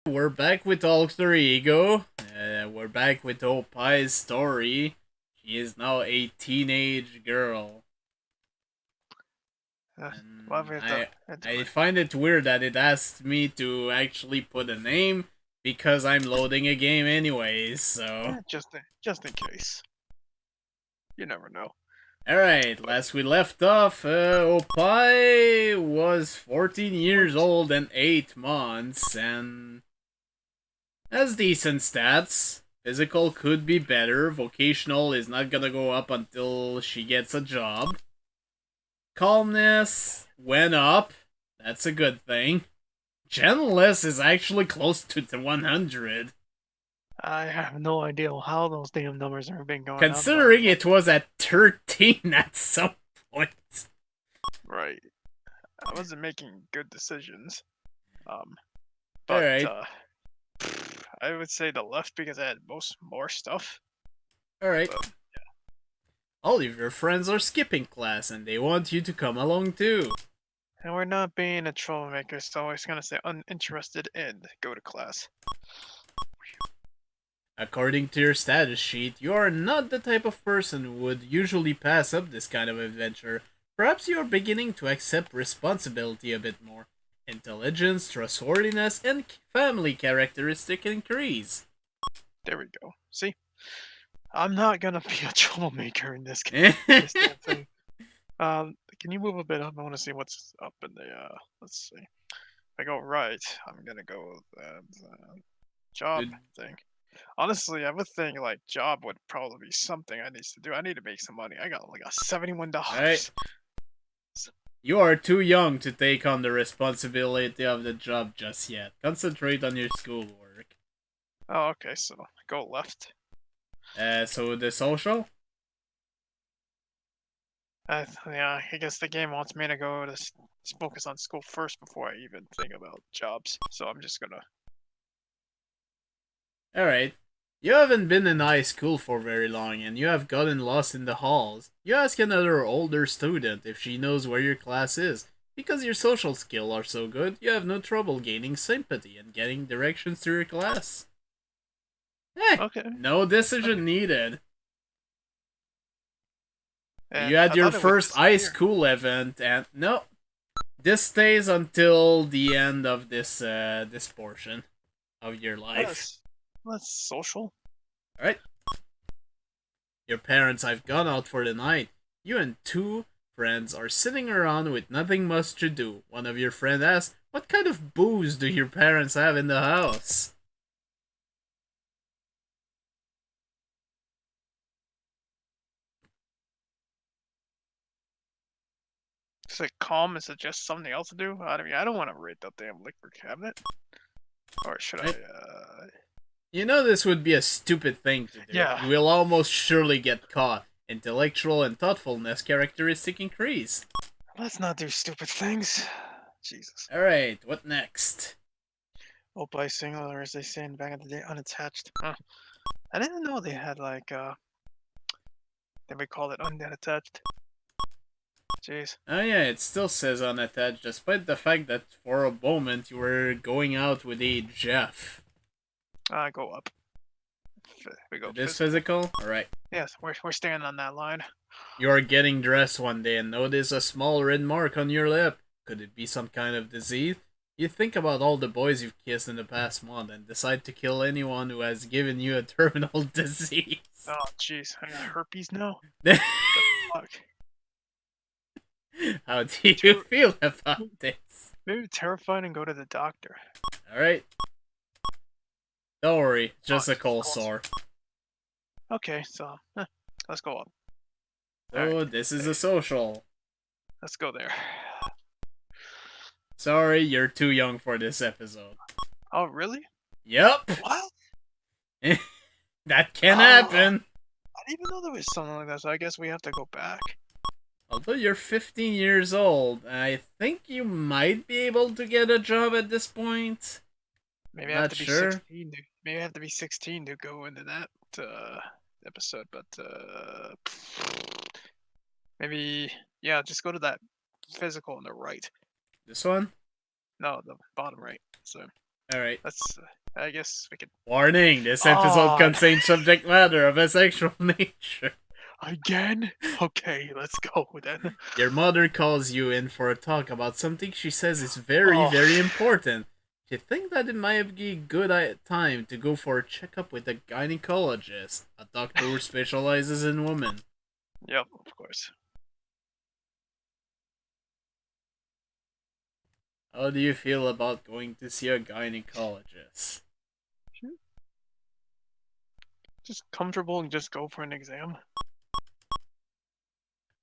We're back with Alter Ego. We're back with Oppai's story. She is now a teenage girl. Well, And we have to, I we have to I find it weird that it asked me to actually put a name because I'm loading a game anyways, so. just in case. You never know. Alright, But last we left off, Oppai was 14 years 14. old and 8 months, and has decent stats. Physical could be better. Vocational is not gonna go up until she gets a job. Calmness went up. That's a good thing. Gentleness is actually close to the 100. I have no idea how those damn numbers have been going up, but Considering it was at 13 at some point. right. I wasn't making good decisions. Um, but Alright, I would say the left because I had more stuff. alright. But All of your friends are skipping class and they want you to come along too. and we're not being a troublemaker, so I was gonna say uninterested in go to class. According to your status sheet, you are not the type of person who would usually pass up this kind of adventure. Perhaps you are beginning to accept responsibility a bit more. Intelligence, trustworthiness, and family characteristic increase. There we go. See, I'm not gonna be a troublemaker in this Eh, this damn thing. Can you move a bit up? I want to see what's up in the, let's see. If I go right, I'm gonna go with that job Good. thing. Honestly, I would think, like, job would probably be something I need to do. I need to make some money. I got, like, a Alright. $71. You are too young to take on the responsibility of the job just yet. Concentrate on your schoolwork. Oh, okay, so go left. So the social? Yeah, I guess the game wants me to go to focus on school first before I even think about jobs. So I'm just gonna. Alright. You haven't been in high school for very long and you have gotten lost in the halls. You ask another older student if she knows where your class is. Because your social skills are so good, you have no trouble gaining sympathy and getting directions to your class. Okay, No okay. decision needed. You And had I your thought it would first high disappear. school event and no. This stays until the end of this portion of your life. That's social. Alright. Your parents have gone out for the night. You and two friends are sitting around with nothing much to do. One of your friends asks, "What kind of booze do your parents have in the house?" Is it calm? Is it just something else to do? I mean, I don't want to raid that damn liquor cabinet. Or should I, Right? You know this would be a stupid thing to do. Yeah, You will almost surely get caught. Intellectual and thoughtfulness characteristic increase. let's not do stupid things. Jesus. Alright, what next? Oppai single, or as they say in back in the day, unattached. Huh. I didn't know they had, like, then we call it unattached. Jeez. Oh yeah, it still says unattached, despite the fact that for a moment you were going out with a Jeff. Go up. We go This physical. physical? Alright. Yes, we're staying on that line. You are getting dressed one day and notice a small red mark on your lip. Could it be some kind of disease? You think about all the boys you've kissed in the past month and decide to kill anyone who has given you a terminal disease. Oh, jeez. I got herpes now? Fuck. How do you feel about this? Maybe terrified and go to the doctor. Alright. Don't worry, just a Fuck. cold sore. Okay, so let's go up. So, this is a social. Let's go there. Sorry, you're too young for this episode. Oh, really? Yep! What? That can Oh, happen! I didn't even know there was something like that, so I guess we have to go back. Although you're 15 years old, I think you might be able to get a job at this point. Maybe I have Not to be sure. 16 to, maybe I have to be 16 to go into that episode, but maybe yeah, just go to that physical on the right. This one? No, the bottom right. So Alright. Let's. I guess we could. Warning, this episode On contains subject matter of a sexual nature. again. Okay, let's go then. Your mother calls you in for a talk about something she says is very, Oh, very important. You think that it might be a good time to go for a checkup with a gynecologist, a doctor who specializes in women. yep, of course. How do you feel about going to see a gynecologist? Just comfortable and just go for an exam.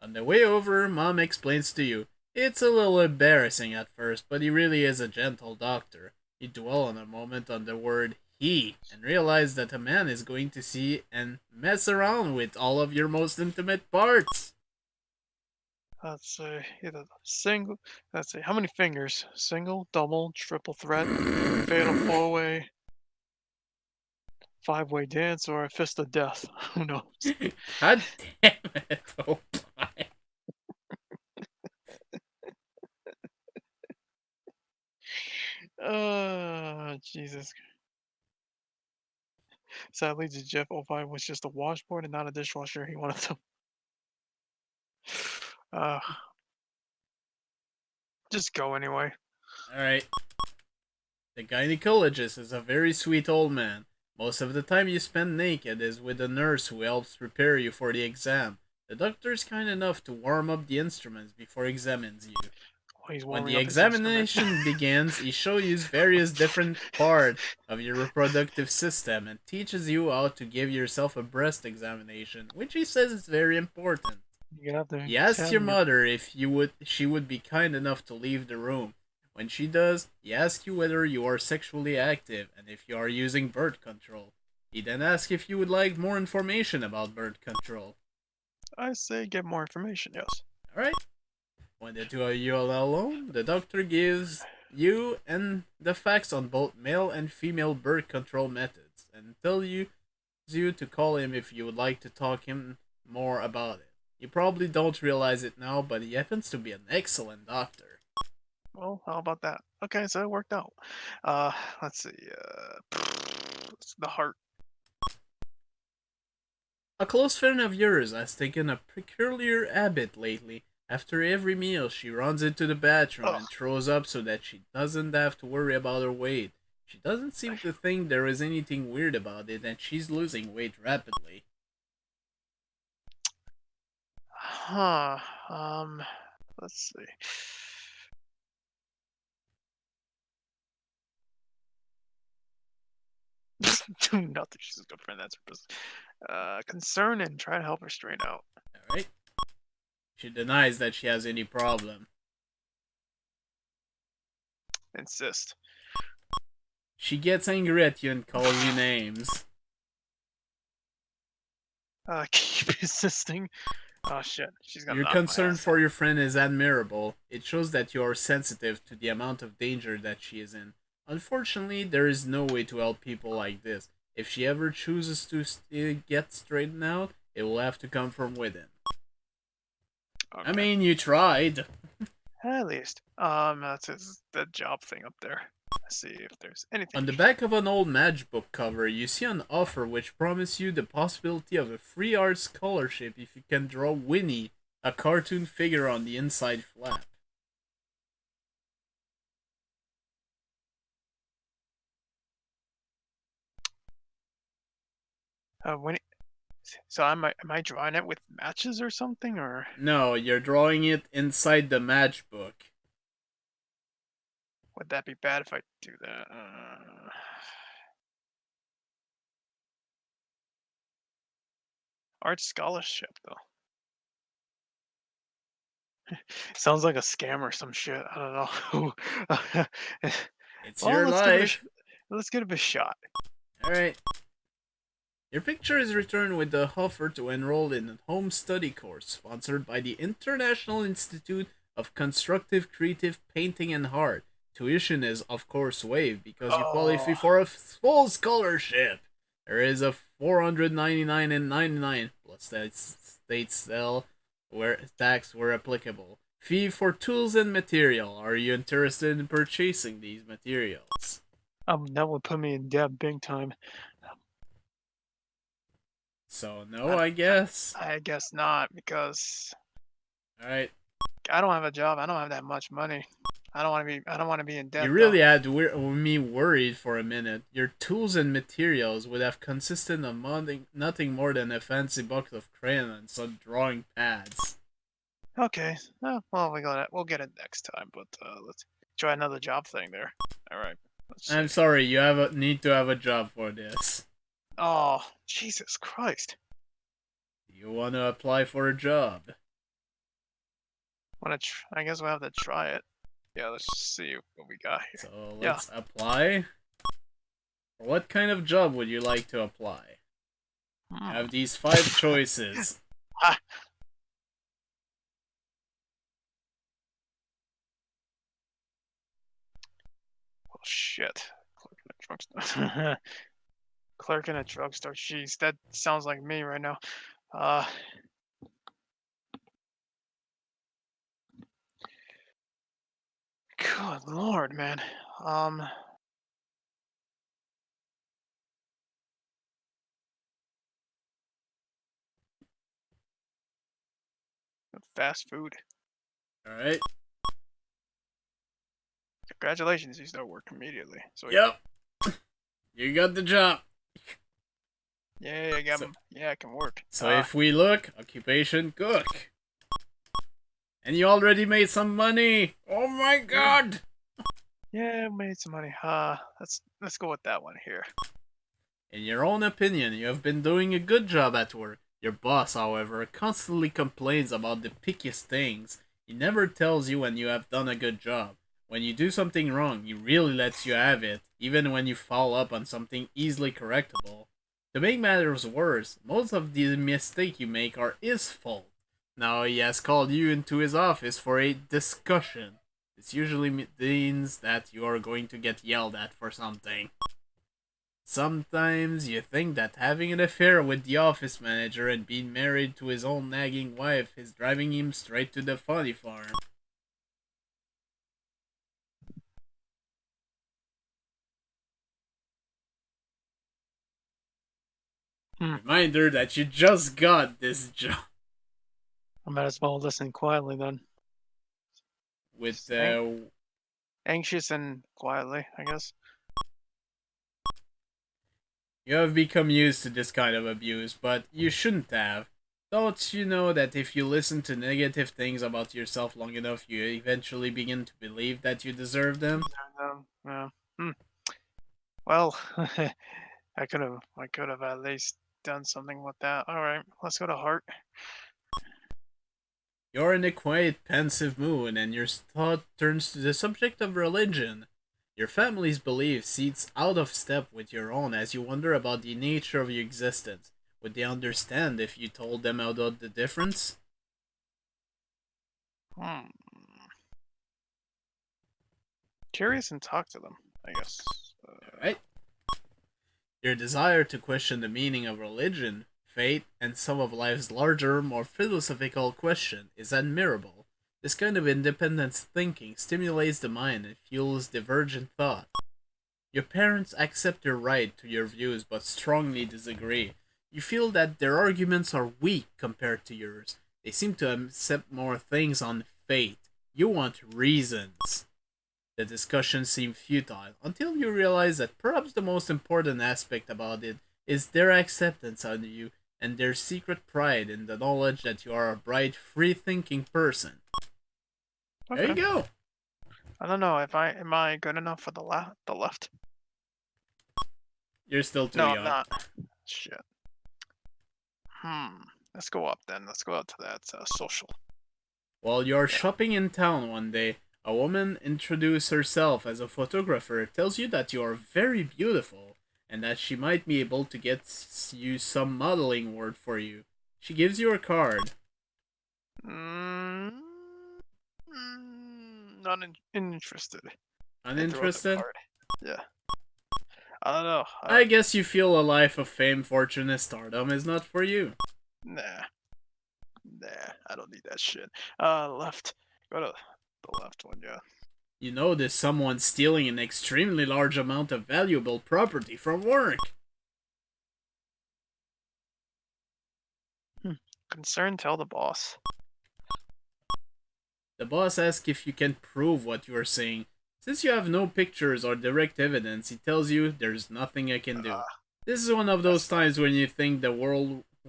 On the way over, Mom explains to you. It's a little embarrassing at first, but he really is a gentle doctor. You dwell on a moment on the word he and realize that a man is going to see and mess around with all of your most intimate parts. Let's say either single. Let's see how many fingers: single, double, triple threat, fatal four-way, five-way dance, or a fist of death. Who knows? God damn it, Oppai. Jesus. Sadly, to Jeff, Oppai was just a washboard and not a dishwasher. He wanted to. Uh, just go anyway. Alright. The gynecologist is a very sweet old man. Most of the time you spend naked is with a nurse who helps prepare you for the exam. The doctor is kind enough to warm up the instruments before examines you. Oh, he's When warming the up his instruments. examination begins, he shows you various different parts of your reproductive system and teaches you how to give yourself a breast examination, which he says is very important. You have to He asks your examine your. mother if she would be kind enough to leave the room. When she does, he asks you whether you are sexually active and if you are using birth control. He then asks if you would like more information about birth control. I say get more information. Yes. Alright? When the two of you are alone, the doctor gives you and the facts on both male and female birth control methods and tells you to call him if you would like to talk him more about it. You probably don't realize it now, but he happens to be an excellent doctor. Well, how about that? Okay, so it worked out. Let's see. It's the heart. A close friend of yours has taken a peculiar habit lately. After every meal, she runs into the bathroom Oh, and throws up so that she doesn't have to worry about her weight. She doesn't seem to think there is anything weird about it, and she's losing weight rapidly. huh. Let's see. Do nothing. She's a good friend. That's her business. Concern and try to help her straighten out. Alright? She denies that she has any problem. Insist. She gets angry at you and calls you names. Keep insisting. Oh shit, she's gonna Your knock my concern ass. for your friend is admirable. It shows that you are sensitive to the amount of danger that she is in. Unfortunately, there is no way to help people like this. If she ever chooses to get straightened out, it will have to come from within. I Okay. mean, you tried. At least. The job thing up there. Let's see if there's anything. On the back of an old matchbook cover, you see an offer which promises you the possibility of a free art scholarship if you can draw Winnie, a cartoon figure on the inside flap. When it, so am I drawing it with matches or something, or No, you're drawing it inside the matchbook. would that be bad if I do that? Art scholarship though. Sounds like a scam or some shit. I don't know. It's Well, your let's give it life. let's give it a shot. Alright. Your picture is returned with the offer to enroll in a home study course sponsored by the International Institute of Constructive Creative Painting and Art. Tuition is, of course, waived because you qualify Oh, for a full scholarship. There is a 499 plus that state sale where tax were applicable. Fee for tools and material. Are you interested in purchasing these materials? That would put me in debt big time. So no, I, I guess. I guess not because All right. I don't have a job. I don't have that much money. I don't want to be. I don't want to be in You debt though. really had me worried for a minute. Your tools and materials would have consisted of nothing more than a fancy bucket of crayon and some drawing pads. Okay. Well, we'll get it next time. But let's try another job thing there. All right. Let's see. I'm sorry, you need to have a job for this. Oh, Jesus Christ! You want to apply for a job. I guess we'll have to try it. Yeah. Let's see what we got here. So Yeah. let's apply. What kind of job would you like to apply? You Hmm. have these five choices. Ah. Oh shit. Clerk in a drugstore. Clerk in a drugstore. Jeez, that sounds like me right now. Uh, Good lord, man. Um, Fast food. Alright. Congratulations, you start work immediately. So yeah, Yep. You got the job. yeah, I got, So, yeah, it can work. so if we look, occupation cook. And you already made some money. Oh my Yeah, god. yeah, made some money. Let's go with that one here. In your own opinion, you have been doing a good job at work. Your boss, however, constantly complains about the pickiest things. He never tells you when you have done a good job. When you do something wrong, he really lets you have it, even when you follow up on something easily correctable. To make matters worse, most of the mistakes you make are his fault. Now he has called you into his office for a discussion. This usually means that you are going to get yelled at for something. Sometimes you think that having an affair with the office manager and being married to his own nagging wife is driving him straight to the funny farm. Hmm. Reminder that you just got this job I might as well listen quietly then. with Anxious and quietly, I guess. you have become used to this kind of abuse, but you shouldn't have. Don't you know that if you listen to negative things about yourself long enough, you eventually begin to believe that you deserve them? Yeah. Hmm. Well, I could have at least done something with that. All right, let's go to heart. You're in a quiet, pensive mood, and your thought turns to the subject of religion. Your family's belief seems out of step with your own as you wonder about the nature of your existence. Would they understand if you told them about the difference? Hmm. Curious and talk to them, I guess. Alright. Your desire to question the meaning of religion, fate, and some of life's larger, more philosophical questions is admirable. This kind of independent thinking stimulates the mind and fuels divergent thought. Your parents accept your right to your views but strongly disagree. You feel that their arguments are weak compared to yours. They seem to accept more things on fate. You want reasons. The discussions seem futile until you realize that perhaps the most important aspect about it is their acceptance of you and their secret pride in the knowledge that you are a bright, free thinking person. There you Okay. go. I don't know if I am I good enough for the left. You're still too No, I'm young. not. Shit. Hmm. Let's go up then. Let's go out to that social. While you're Yeah. shopping in town one day, a woman introduces herself as a photographer, tells you that you are very beautiful, and that she might be able to get you some modeling work for you. She gives you a card. Mm, not interested. I throw out the Uninterested? card. Yeah. I don't know. I guess you feel a life of fame, fortune, and stardom is not for you. Nah. Nah. I don't need that shit. Left. Go to the left one. Yeah. You notice someone stealing an extremely large amount of valuable property from work. Hmm. Concern, tell the boss. The boss asks if you can prove what you are saying. Since you have no pictures or direct evidence, he tells you there's nothing I can do. Ah, This is one of that those times sucks. when you think the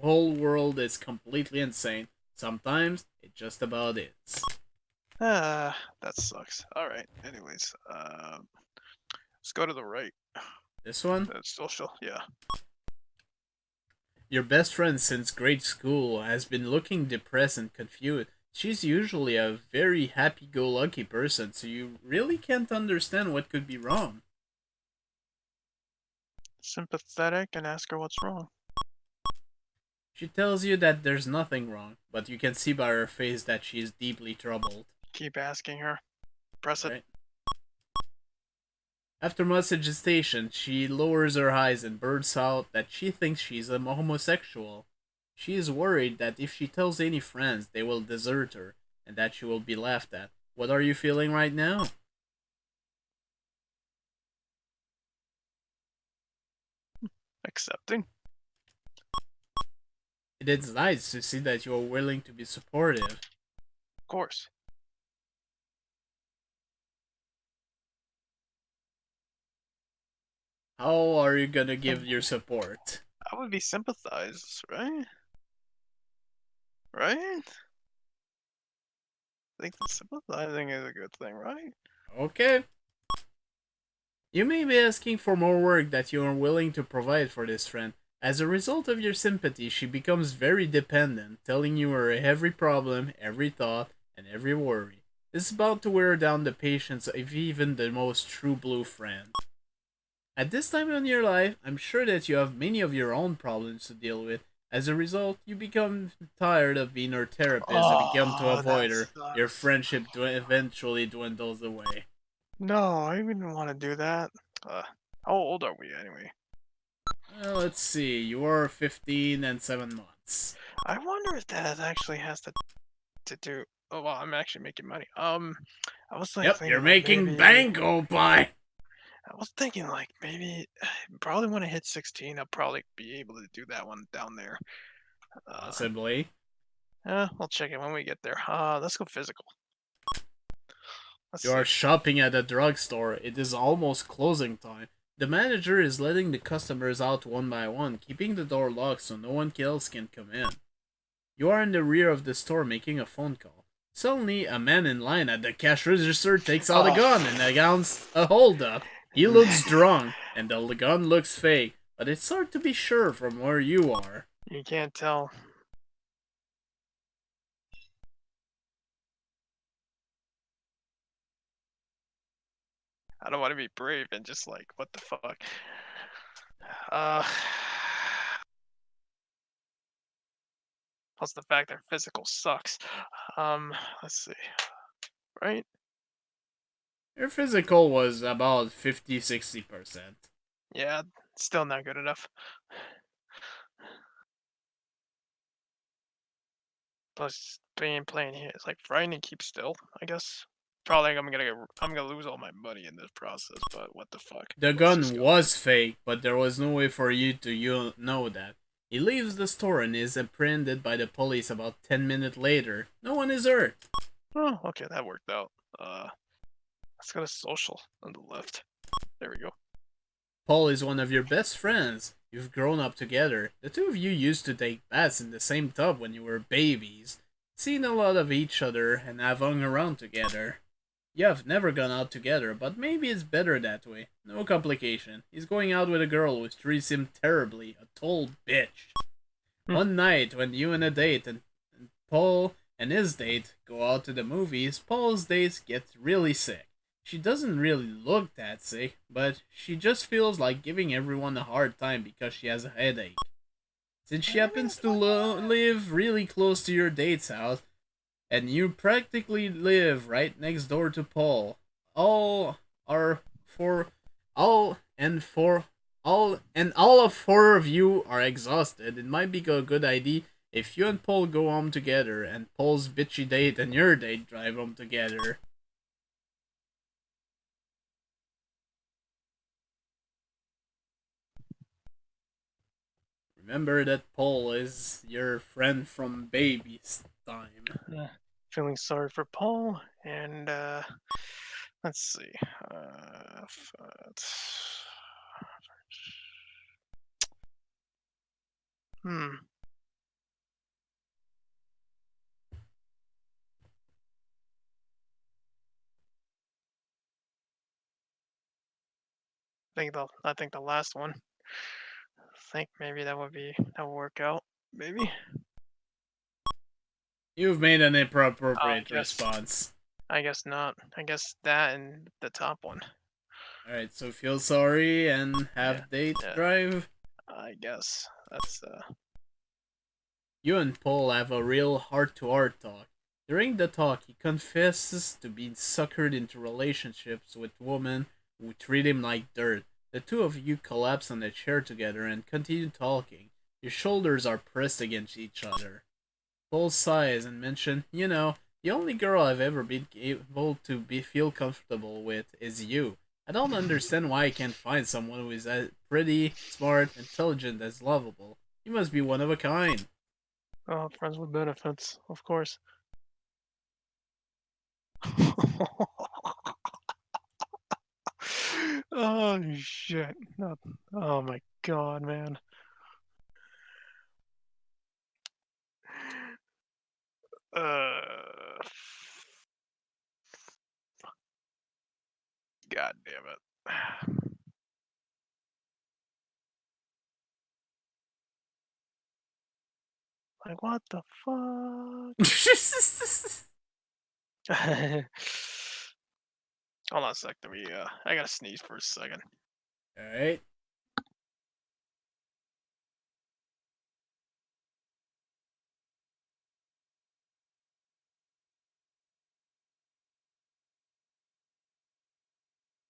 whole world is completely insane. Sometimes it just about is. That sucks. Alright, anyways, let's go to the right. This one? That's social, yeah. Your best friend since grade school has been looking depressed and confused. She's usually a very happy-go-lucky person, so you really can't understand what could be wrong. Sympathetic and ask her what's wrong. She tells you that there's nothing wrong, but you can see by her face that she is deeply troubled. Keep asking her. Press it. Right? After much hesitation, she lowers her eyes and blurts out that she thinks she's a homosexual. She is worried that if she tells any friends, they will desert her, and that she will be laughed at. What are you feeling right now? Accepting. It is nice to see that you are willing to be supportive. Of course. How are you gonna And give your support? I would be sympathized, right? Right? I think the sympathizing is a good thing, right? Okay. You may be asking for more work that you are willing to provide for this friend. As a result of your sympathy, she becomes very dependent, telling you her every problem, every thought, and every worry. This is about to wear down the patience of even the most true blue friend. At this time in your life, I'm sure that you have many of your own problems to deal with. As a result, you become tired of being her therapist and become to Oh, avoid that her. Your sucks. friendship eventually dwindles away. No, I wouldn't want to do that. Uh, how old are we anyway? Let's see, you are 15 and 7 months. I wonder if that actually has to do. Oh well, I'm actually making money. I was like Yep, you're thinking like making maybe. bank, Oppai! I was thinking like maybe probably when I hit 16, I'll probably be able to do that one down there. Uh, Possibly. we'll check it when we get there. Let's go physical. Let's You are see. shopping at a drugstore. It is almost closing time. The manager is letting the customers out one by one, keeping the door locked so no one else can come in. You are in the rear of the store making a phone call. Suddenly, a man in line at the cash register takes out a Oh, gun and announces a holdup. He looks drunk, and the gun looks fake, but it's hard to be sure from where you are. you can't tell. I don't want to be brave and just like what the fuck. Uh, plus the fact that physical sucks. Let's see. Right? Your physical was about 50-60%. Yeah, still not good enough. Plus, being playing here is like frightening. Keep still. I guess. Probably I'm gonna lose all my money in this process. But what the fuck? The Let's just gun go. was fake, but there was no way for you to know that. He leaves the store and is apprehended by the police about 10 minutes later. No one is hurt. Oh, okay, that worked out. Let's go to social on the left. There we go. Paul is one of your best friends. You've grown up together. The two of you used to take baths in the same tub when you were babies. Seen a lot of each other and have hung around together. You have never gone out together, but maybe it's better that way. No complication. He's going out with a girl who treats him terribly, a total bitch. Hmm. One night, when you and a date and Paul and his date go out to the movies, Paul's date gets really sick. She doesn't really look that sick, but she just feels like giving everyone a hard time because she has a headache. Since she Maybe happens that's to what you want. live really close to your date's house, and you practically live right next door to Paul, all are for all of four of you are exhausted. It might be a good idea if you and Paul go home together, and Paul's bitchy date and your date drive home together. Remember that Paul is your friend from baby's time. Uh, Feeling sorry for Paul, and let's see. Hmm. I think the last one. I think maybe that would work out. Maybe. You've made an I inappropriate guess. response. I guess not. I guess that and the top one. Alright, so feel sorry and Yeah. have date Yeah. drive. I guess that's You and Paul have a real heart to heart talk. During the talk, he confesses to being suckered into relationships with women who treat him like dirt. The two of you collapse on a chair together and continue talking. Your shoulders are pressed against each other. Paul sighs and mentions, the only girl I've ever been able to feel comfortable with is you. I don't understand why I can't find someone who is as pretty, smart, intelligent, as lovable. You must be one of a kind. friends with benefits, of course. Oh shit! No, oh my god, man. Uh, God damn it. Like what the fuck? Hold on a sec. I gotta sneeze for a second. Alright.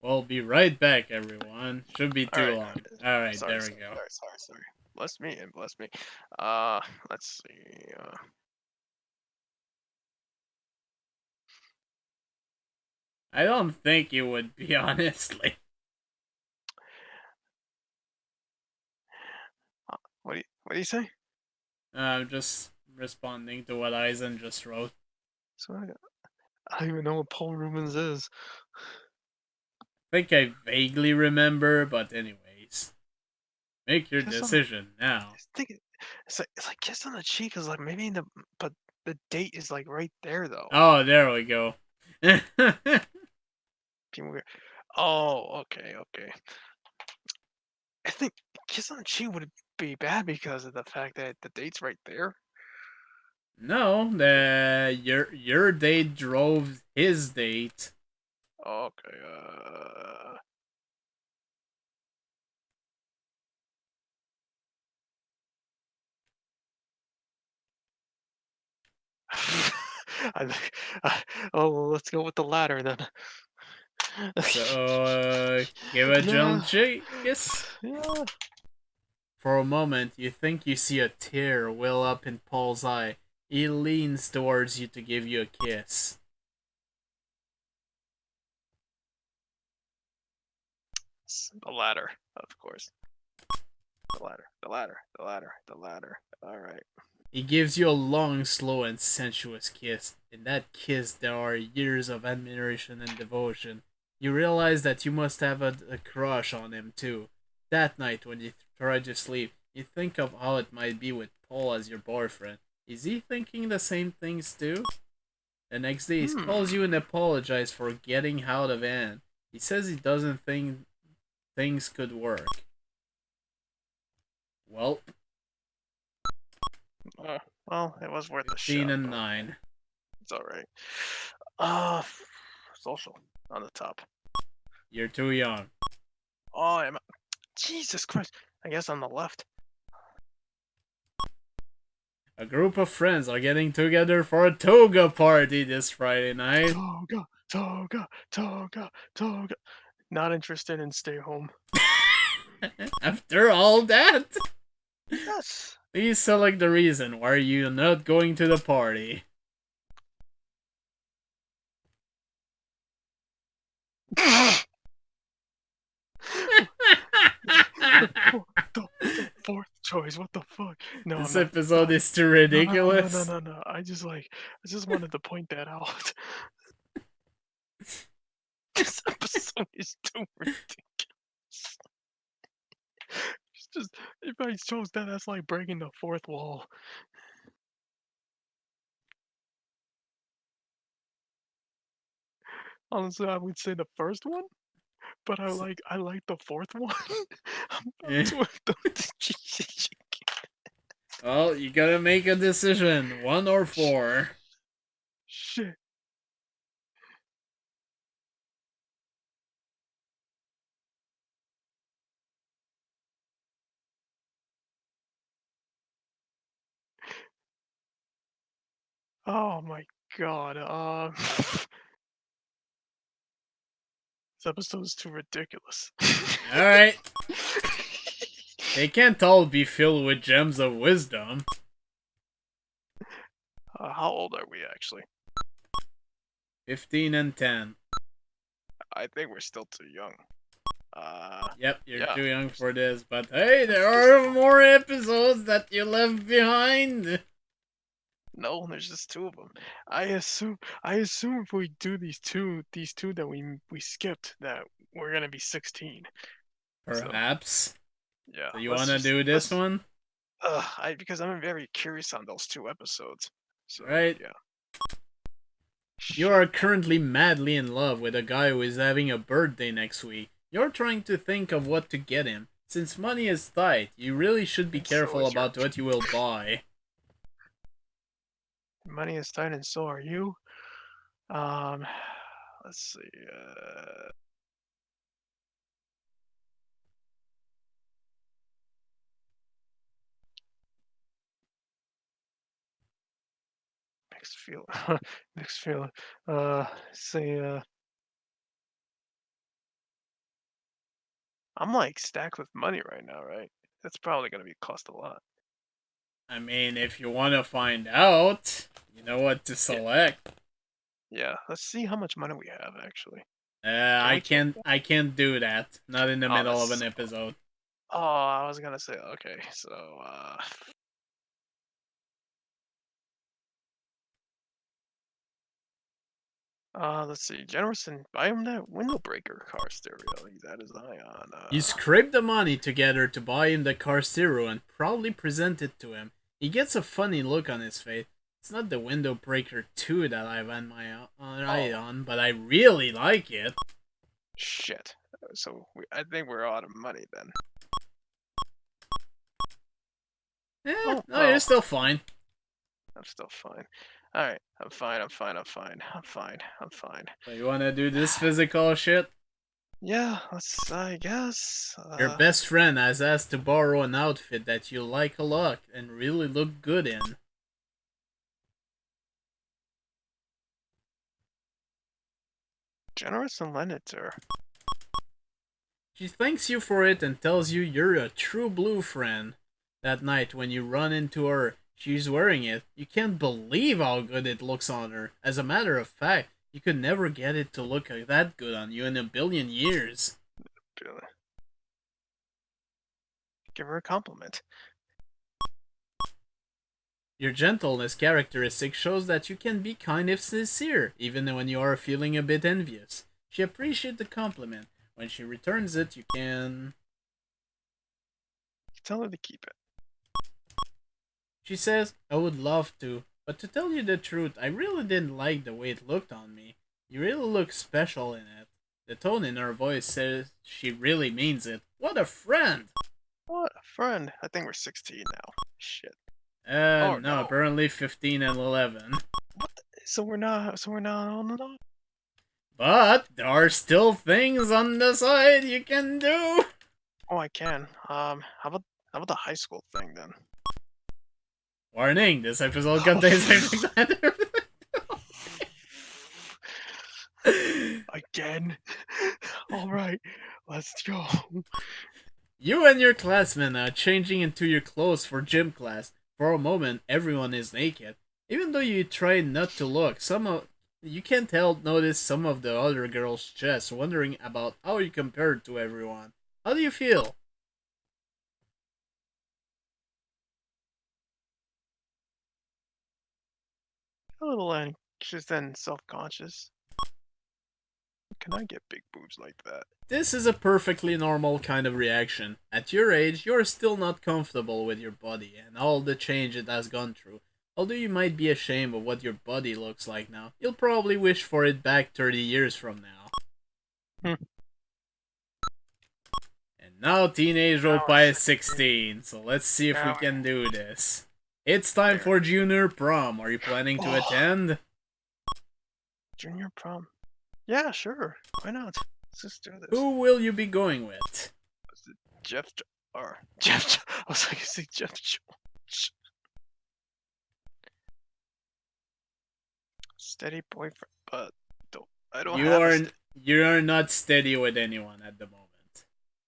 We'll be right back, everyone. Should be All too right. long. Alright, Sorry, there we sorry, go. sorry, sorry, sorry. Bless me and bless me. Uh, let's see. I don't think you would be, honestly. What do you say? I'm just responding to what Eisen just wrote. So I don't even know what Paul Rubens is. I think I vaguely remember, but anyways. Make your Kiss on the. decision now. I think it's like kiss on the cheek is like maybe but the date is like right there though. Oh, there we go. People go, oh, okay, okay. I think kiss on the cheek would be bad because of the fact that the date's right there. No, your date drove his date. Okay. I think. Oh, well, let's go with the latter then. So give a gentle Yeah. kiss. Yeah. For a moment, you think you see a tear well up in Paul's eye. He leans towards you to give you a kiss. The latter, of course. The ladder, the ladder, the ladder, the ladder. All right. He gives you a long, slow, and sensuous kiss. In that kiss, there are years of admiration and devotion. You realize that you must have a crush on him, too. That night, when you try to sleep, you think of how it might be with Paul as your boyfriend. Is he thinking the same things, too? The next day, he calls you Hmm. and apologizes for getting out of hand. He says he doesn't think things could work. Well, Uh, well, it was worth a 15 shot, and though. 9. It's all right. Uh, social on the top. You're too young. Oh, Jesus Christ. I guess on the left. A group of friends are getting together for a toga party this Friday night. Toga, toga, toga, toga. Not interested in stay home. After all that, Yes. please select the reason why you're not going to the party. the, the fourth choice. What the fuck? No, I'm This not episode done. is too No, no, no, no, no, ridiculous. no, no. I just wanted to point that out. This episode is too ridiculous. It's just if I chose that, that's like breaking the fourth wall. Honestly, I would say the first one, but I like the fourth one. I'm Eh. too Well, you gotta make a decision. 1 or 4. shit. Oh my god. This episode is too ridiculous. Alright. They can't all be filled with gems of wisdom. How old are we actually? 15 and 10. I think we're still too young. Yep, you're Yeah. too young for this, but hey, Let's there just are more episodes that you left behind. no. There's just two of them. I assume if we do these two that we skipped, that we're gonna be 16. So Perhaps. yeah, So you wanna do this let's. one? I because I'm very curious on those two episodes. So Right. yeah. You Shit. are currently madly in love with a guy who is having a birthday next week. You're trying to think of what to get him. Since money is tight, you really should be And so careful is your about what you will buy. money is tight, and so are you. Um, let's see. Mixed feel, mixed feeling. Say. I'm like stacked with money right now, right? That's probably gonna be cost a lot. I mean, if you want to find out, you know what to Yeah, select. yeah. Let's see how much money we have actually. Can I we get? can't. I can't do that. Not in the Oh, middle of an that's. episode. Oh, I was gonna say okay. So, let's see. Generously buy him that window breaker car stereo. That is high on. You scrape the money together to buy him the car stereo and proudly present it to him. He gets a funny look on his face. It's not the window breaker 2 that I've had my eye Oh on, but I really like it. shit. So I think we're out of money then. Oh No, you're well, still fine. I'm still fine. All right, I'm fine. I'm fine. I'm fine. I'm fine. I'm fine. So you wanna do this physical shit? Yeah, let's. I guess. Your best friend has asked to borrow an outfit that you like a lot and really look good in. Generous and lend it to her. She thanks you for it and tells you you're a true blue friend. That night, when you run into her, she's wearing it. You can't believe how good it looks on her. As a matter of fact, you could never get it to look that good on you in a billion years. Really. Give her a compliment. Your gentleness characteristic shows that you can be kind if sincere, even when you are feeling a bit envious. She appreciates the compliment. When she returns it, you can. Tell her to keep it. She says, I would love to, but to tell you the truth, I really didn't like the way it looked on me. You really look special in it. The tone in her voice says she really means it. What a friend! What a friend. I think we're 16 now. Shit. Oh No, no. apparently 15 and 11. What? So we're not. So we're not on and on. But there are still things on the side you can do. Oh, I can. How about the high school thing then? Warning, this episode Oh, contains things like again. All right, let's go. You and your classmen are changing into your clothes for gym class. For a moment, everyone is naked. Even though you try not to look, you can't help notice some of the other girls' chests, wondering about how you compared to everyone. How do you feel? little anxious and self-conscious. Can I get big boobs like that? This is a perfectly normal kind of reaction. At your age, you're still not comfortable with your body and all the change it has gone through. Although you might be ashamed of what your body looks like now, you'll probably wish for it back 30 years from now. Hmm. And now teenage Now we're Oppai is 16. 16, so let's see if we Now can do this. It's time there. for junior prom. Are you planning to Oh, attend? junior prom. Yeah, sure. Why not? Let's just do this. Who will you be going with? Was it Jeff or Jeff? I was like, say Jeff George. Steady boyfriend, but I don't You have a are you are not steady with anyone at the moment.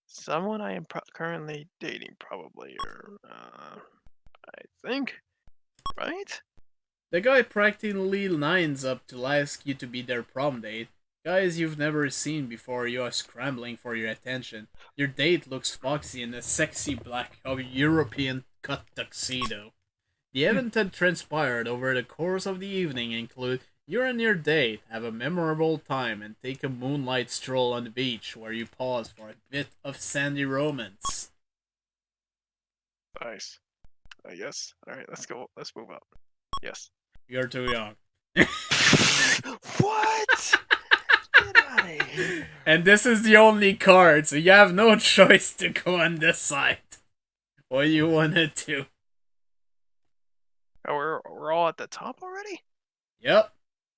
someone I am currently dating, probably, or I think, right? The guy practically lines up to ask you to be their prom date. Guys you've never seen before, you are scrambling for your attention. Your date looks foxy in a sexy black European cut tuxedo. The event that transpired over the course of the evening include you and your date have a memorable time and take a moonlight stroll on the beach where you pause for a bit of sandy romance. Nice. I guess. All right, let's go. Let's move up. Yes. You're too young. What? Get out of here. And this is the only card, so you have no choice to go on this side. What you wanna do? Oh, we're all at the top already? Yep.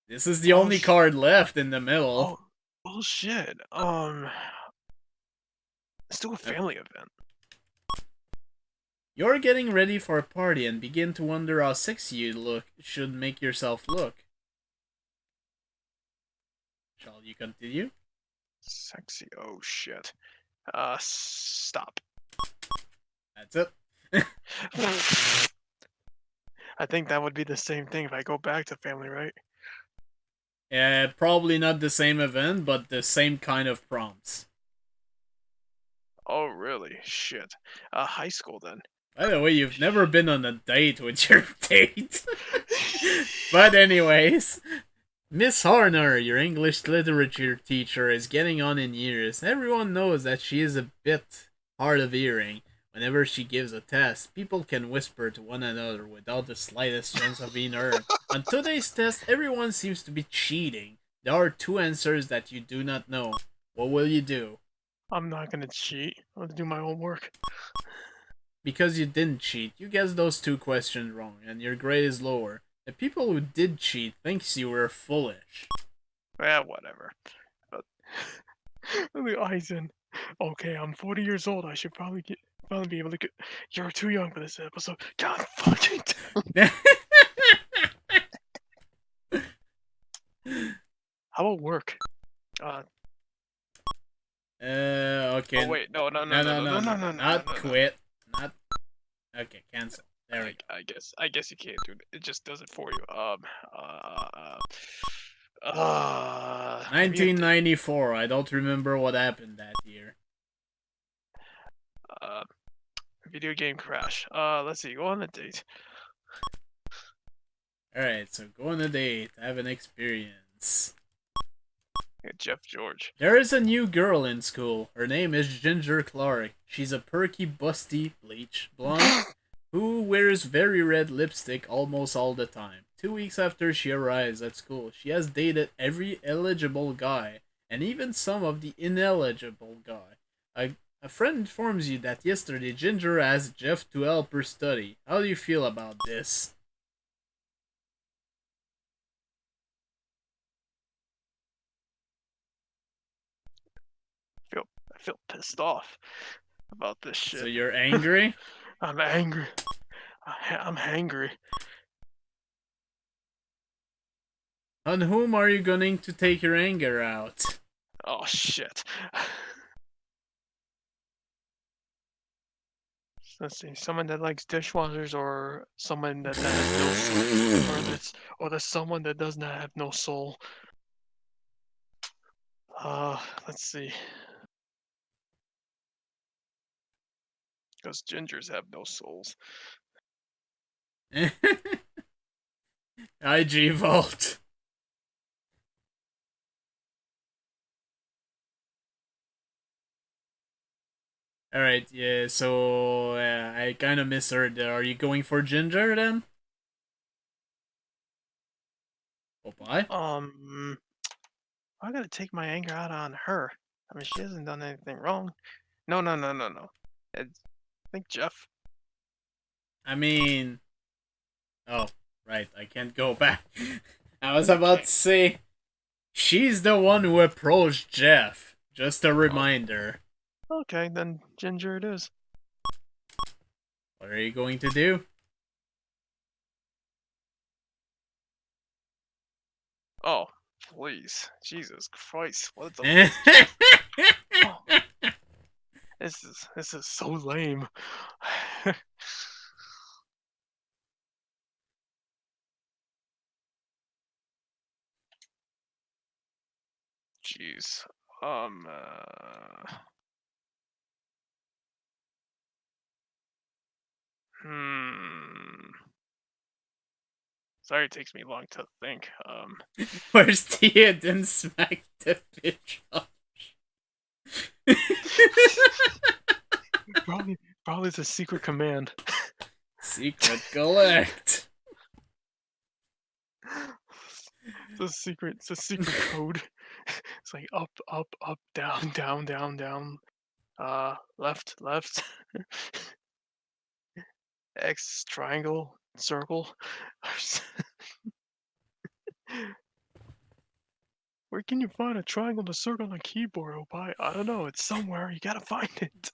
This is the Oh, only card left in the middle. oh, bullshit. Let's do a Uh, family event. You're getting ready for a party and begin to wonder how sexy you look should make yourself look. Shall you continue? Sexy. Oh shit. Stop. That's it. I think that would be the same thing if I go back to family, right? Probably not the same event, but the same kind of prompts. Oh, really? Shit. High school then. By the way, you've never been on a date with your date. But anyways, Miss Horner, your English literature teacher, is getting on in years. Everyone knows that she is a bit hard of hearing. Whenever she gives a test, people can whisper to one another without the slightest chance of being heard. On today's test, everyone seems to be cheating. There are two answers that you do not know. What will you do? I'm not gonna cheat. I'm gonna do my homework. Because you didn't cheat, you guessed those two questions wrong, and your grade is lower. The people who did cheat thinks you were foolish. Whatever. But the eyes in. Okay, I'm 40 years old. I should probably be able to get. You're too young for this episode. God fucking. How about work? Uh. Okay. Oh wait, no, no, no, No, no, no, no, no, no, no, no, no. no, no, Not no, no. quit. Not. Okay, cancel. There we go. I guess you can't do it. It just does it for you. Maybe a date. 1994. I don't remember what happened that year. Uh, video game crash. Let's see. Go on a date. Alright, so go on a date. Have an experience. Yeah, Jeff George. There is a new girl in school. Her name is Ginger Clark. She's a perky, busty, bleach, blonde, who wears very red lipstick almost all the time. 2 weeks after she arrives at school, she has dated every eligible guy, and even some of the ineligible guy. A friend informs you that yesterday Ginger asked Jeff to help her study. How do you feel about this? I feel pissed off about this So shit. you're angry? I'm angry. I'm hangry. On whom are you going to take your anger out? Oh shit. Let's see. Someone that likes dishwashers, or someone that has no soul, or the someone that does not have no soul. Let's see. Because gingers have no souls. IG Vault. Alright, yeah, so I kind of misheard there. Are you going for Ginger then? Oppai? I gotta take my anger out on her. I mean, she hasn't done anything wrong. No, no, no, no, no. It's, I think Jeff. I mean, oh, right, I can't go back. I was You about to can't. say, she's the one who approached Jeff. Just a Oh, reminder. okay, then Ginger it is. What are you going to do? Oh, please, Jesus Christ! What the Jeff? Oh, this is so lame. Jeez. Um. Uh, hmm. Sorry, it takes me long to think. Where's the hidden smack the bitch up? Probably it's a secret command. Secret collect. It's a secret code. It's like up, up, up, down, down, down, down. Left, left. X, triangle, circle. Where can you find a triangle and a circle on a keyboard, Oppai? I don't know. It's somewhere. You gotta find it.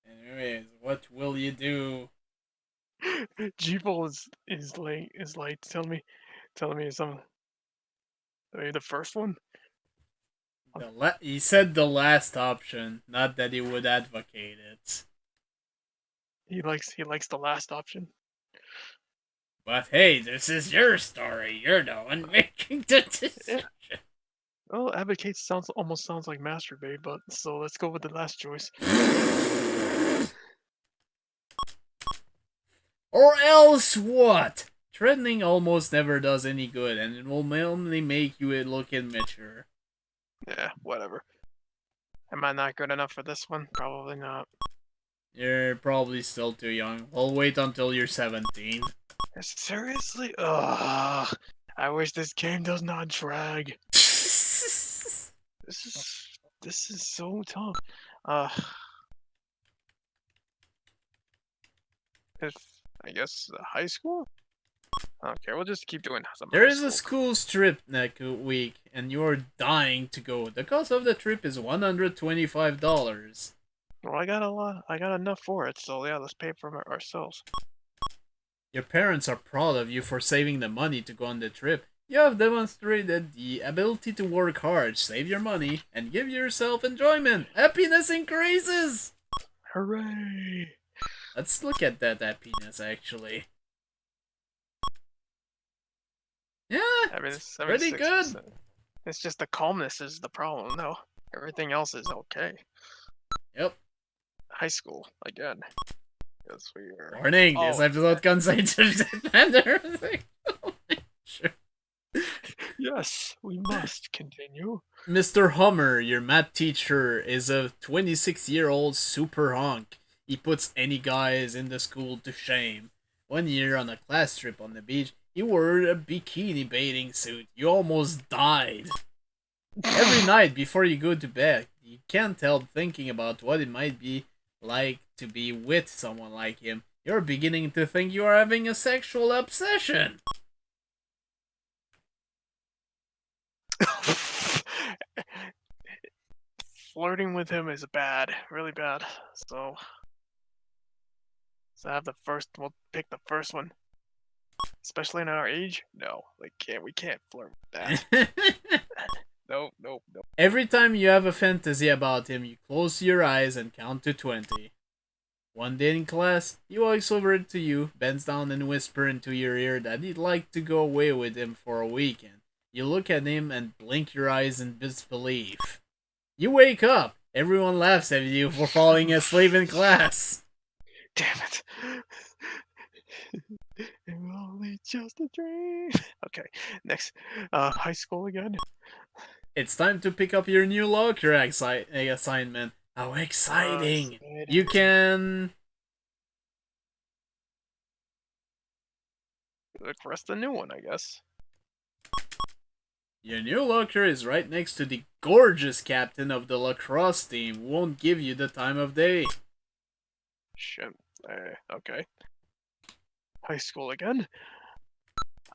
Anyways, what will you do? Gpol is like telling me some maybe the first one. He said the last option, not that he would advocate it. He likes the last option. But hey, this is your story. You're the one making the Yeah. decision. Well, advocate almost sounds like masturbate, but so let's go with the last choice. Or else what? Threatening almost never does any good, and it will only make you look immature. Yeah, whatever. Am I not good enough for this one? Probably not. You're probably still too young. I'll wait until you're 17. Seriously? Ugh. I wish this game does not drag. This is so tough. Uh, if I guess high school. Okay, we'll just keep doing some There high is a school. school trip next week, and you're dying to go. The cost of the trip is $125. Well, I got a lot. I got enough for it, so yeah, let's pay for it ourselves. Your parents are proud of you for saving the money to go on the trip. You have demonstrated the ability to work hard, save your money, and give yourself enjoyment. Happiness increases! Hooray! Let's look at that happiness, actually. Yeah, it's pretty good. 76%. It's just the calmness is the problem. No, everything else is okay. Yep. High school again. Yes, we are. Warning, this Oh, episode contains and everything. Sure. yes, we must continue. Mr. Hummer, your math teacher, is a 26-year-old super hunk. He puts any guys in the school to shame. One year on a class trip on the beach, he wore a bikini bathing suit. You almost died. Every night before you go to bed, you can't help thinking about what it might be like to be with someone like him. You're beginning to think you are having a sexual obsession. Flirting with him is bad, really bad. So I have the first. We'll pick the first one, especially in our age. No, we can't flirt with that. Nope, nope, nope. Every time you have a fantasy about him, you close your eyes and count to 20. One day in class, he walks over to you, bends down and whispers into your ear that he'd like to go away with him for a weekend. You look at him and blink your eyes in disbelief. You wake up. Everyone laughs at you for falling asleep in class. Damn it. It was only just a dream. Okay, next. High school again. It's time to pick up your new locker assignment. How Oh, exciting! You exciting. can. Look for us the new one, I guess. Your new locker is right next to the gorgeous captain of the lacrosse team who won't give you the time of day. Shit. Okay. High school again?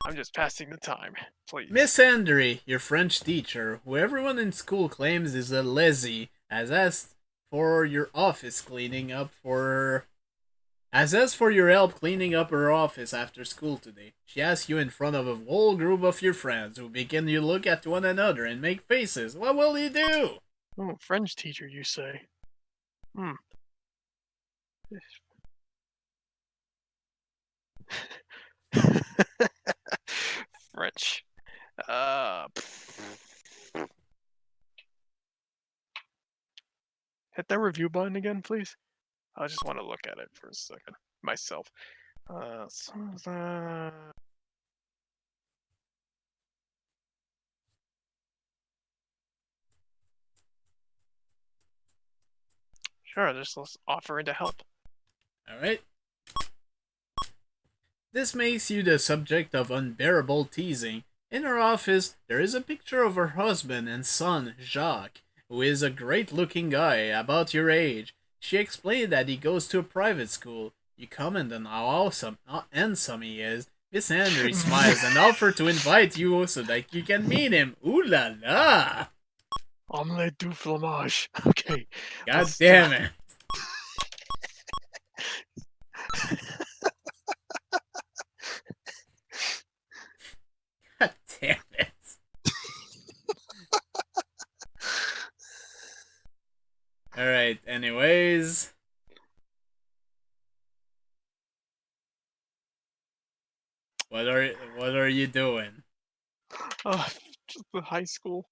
I'm just passing the time, please. Miss Andre, your French teacher, who everyone in school claims is a lazy, has asked for your office cleaning up for As asked for your help cleaning up her office after school today. She asks you in front of a whole group of your friends who begin to look at one another and make faces. What will you do? Oh, French teacher, you say? Hmm. French. Uh, Hit that review button again, please. I just want to look at it for a second myself. Uh, so, uh, sure, just let's offer to help. Alright. This makes you the subject of unbearable teasing. In her office, there is a picture of her husband and son, Jacques, who is a great looking guy, about your age. She explained that he goes to a private school. You comment on how awesome, how handsome he is. Miss Andre smiles and offers to invite you so that you can meet him. Ooh la la! Omelette du fromage. Okay, God let's. damn it! God damn it! Alright, anyways. What are you doing? Just the high school.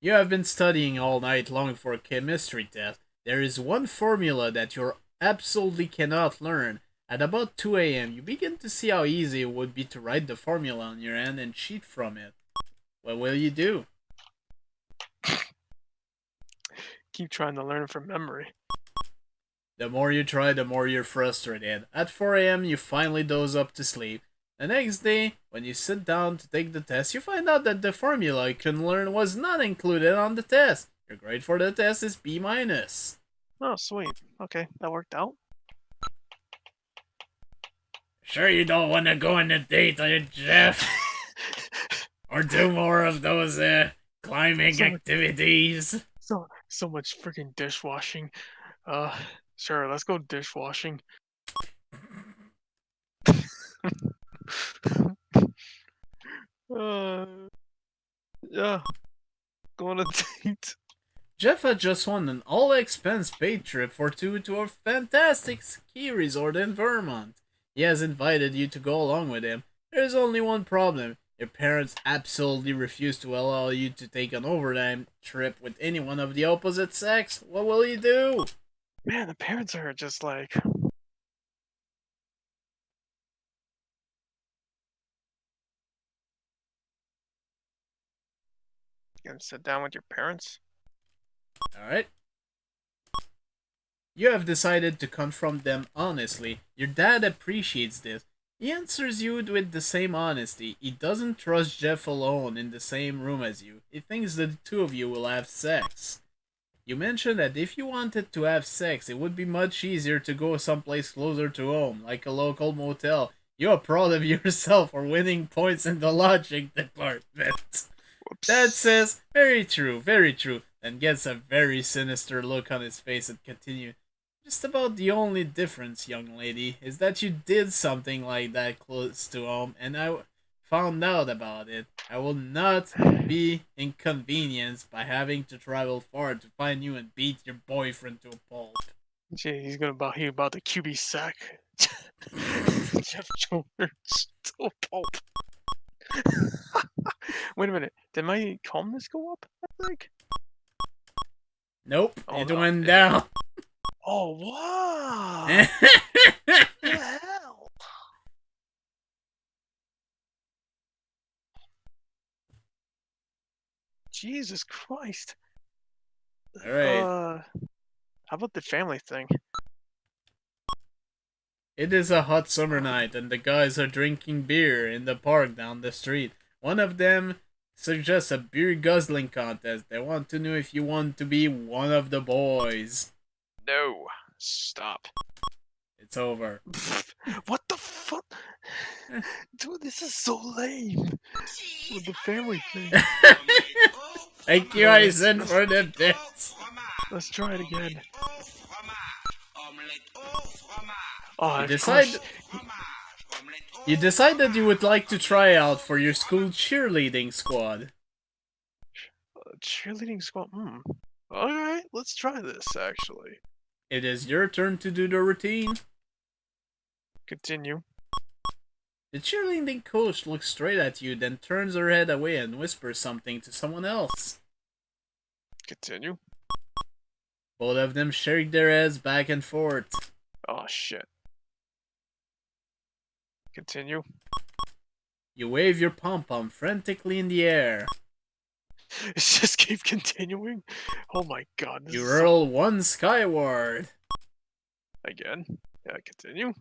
You have been studying all night long for a chemistry test. There is one formula that you absolutely cannot learn. At about 2 a.m., you begin to see how easy it would be to write the formula on your hand and cheat from it. What will you do? Keep trying to learn from memory. The more you try, the more you're frustrated. At 4 a.m., you finally doze up to sleep. The next day, when you sit down to take the test, you find out that the formula you can learn was not included on the test. Your grade for the test is B minus. Oh, sweet. Okay, that worked out. Sure you don't want to go on a date, Jeff? Or do more of those climbing So much, activities? so much freaking dishwashing. Uh, sure, let's go dishwashing. uh, yeah, go on a date. Jeff had just won an all-expense paid trip for two to a fantastic ski resort in Vermont. He has invited you to go along with him. There's only one problem. Your parents absolutely refuse to allow you to take an overnight trip with anyone of the opposite sex. What will you do? Man, the parents are just like, you gonna sit down with your parents? Alright. You have decided to confront them honestly. Your dad appreciates this. He answers you with the same honesty. He doesn't trust Jeff alone in the same room as you. He thinks that the two of you will have sex. You mentioned that if you wanted to have sex, it would be much easier to go someplace closer to home, like a local motel. You are proud of yourself for winning points in the logic department. Dad Whoops. says, very true, very true, and gets a very sinister look on his face and continues. Just about the only difference, young lady, is that you did something like that close to home, and I found out about it. I will not be inconvenienced by having to travel far to find you and beat your boyfriend to a pulp. Gee, he about the QB sack. Jeff Jones to a pulp. Wait a minute. Did my calmness go up? I think. Nope, Oh it no, went it didn't. down. Oh what? The hell? Jesus Christ. Alright. How about the family thing? It is a hot summer Oh, night, and the guys are drinking beer in the park down the street. One of them suggests a beer guzzling contest. They want to know if you want to be one of the boys. no. Stop. It's over. What the fuck? Dude, this is so lame. With the family thing. Thank you, No, Eisen, for the bits. let's try it again. Oh, You of decide course. you decided you would like to try out for your school cheerleading squad. Cheerleading squad. Alright, let's try this actually. It is your turn to do the routine. Continue. The cheerleading coach looks straight at you, then turns her head away and whispers something to someone else. Continue. Both of them shake their heads back and forth. Oh shit. Continue. You wave your pom-pom frantically in the air. Just keep continuing. Oh my god, this You is so hurl one skyward. again. Yeah, continue.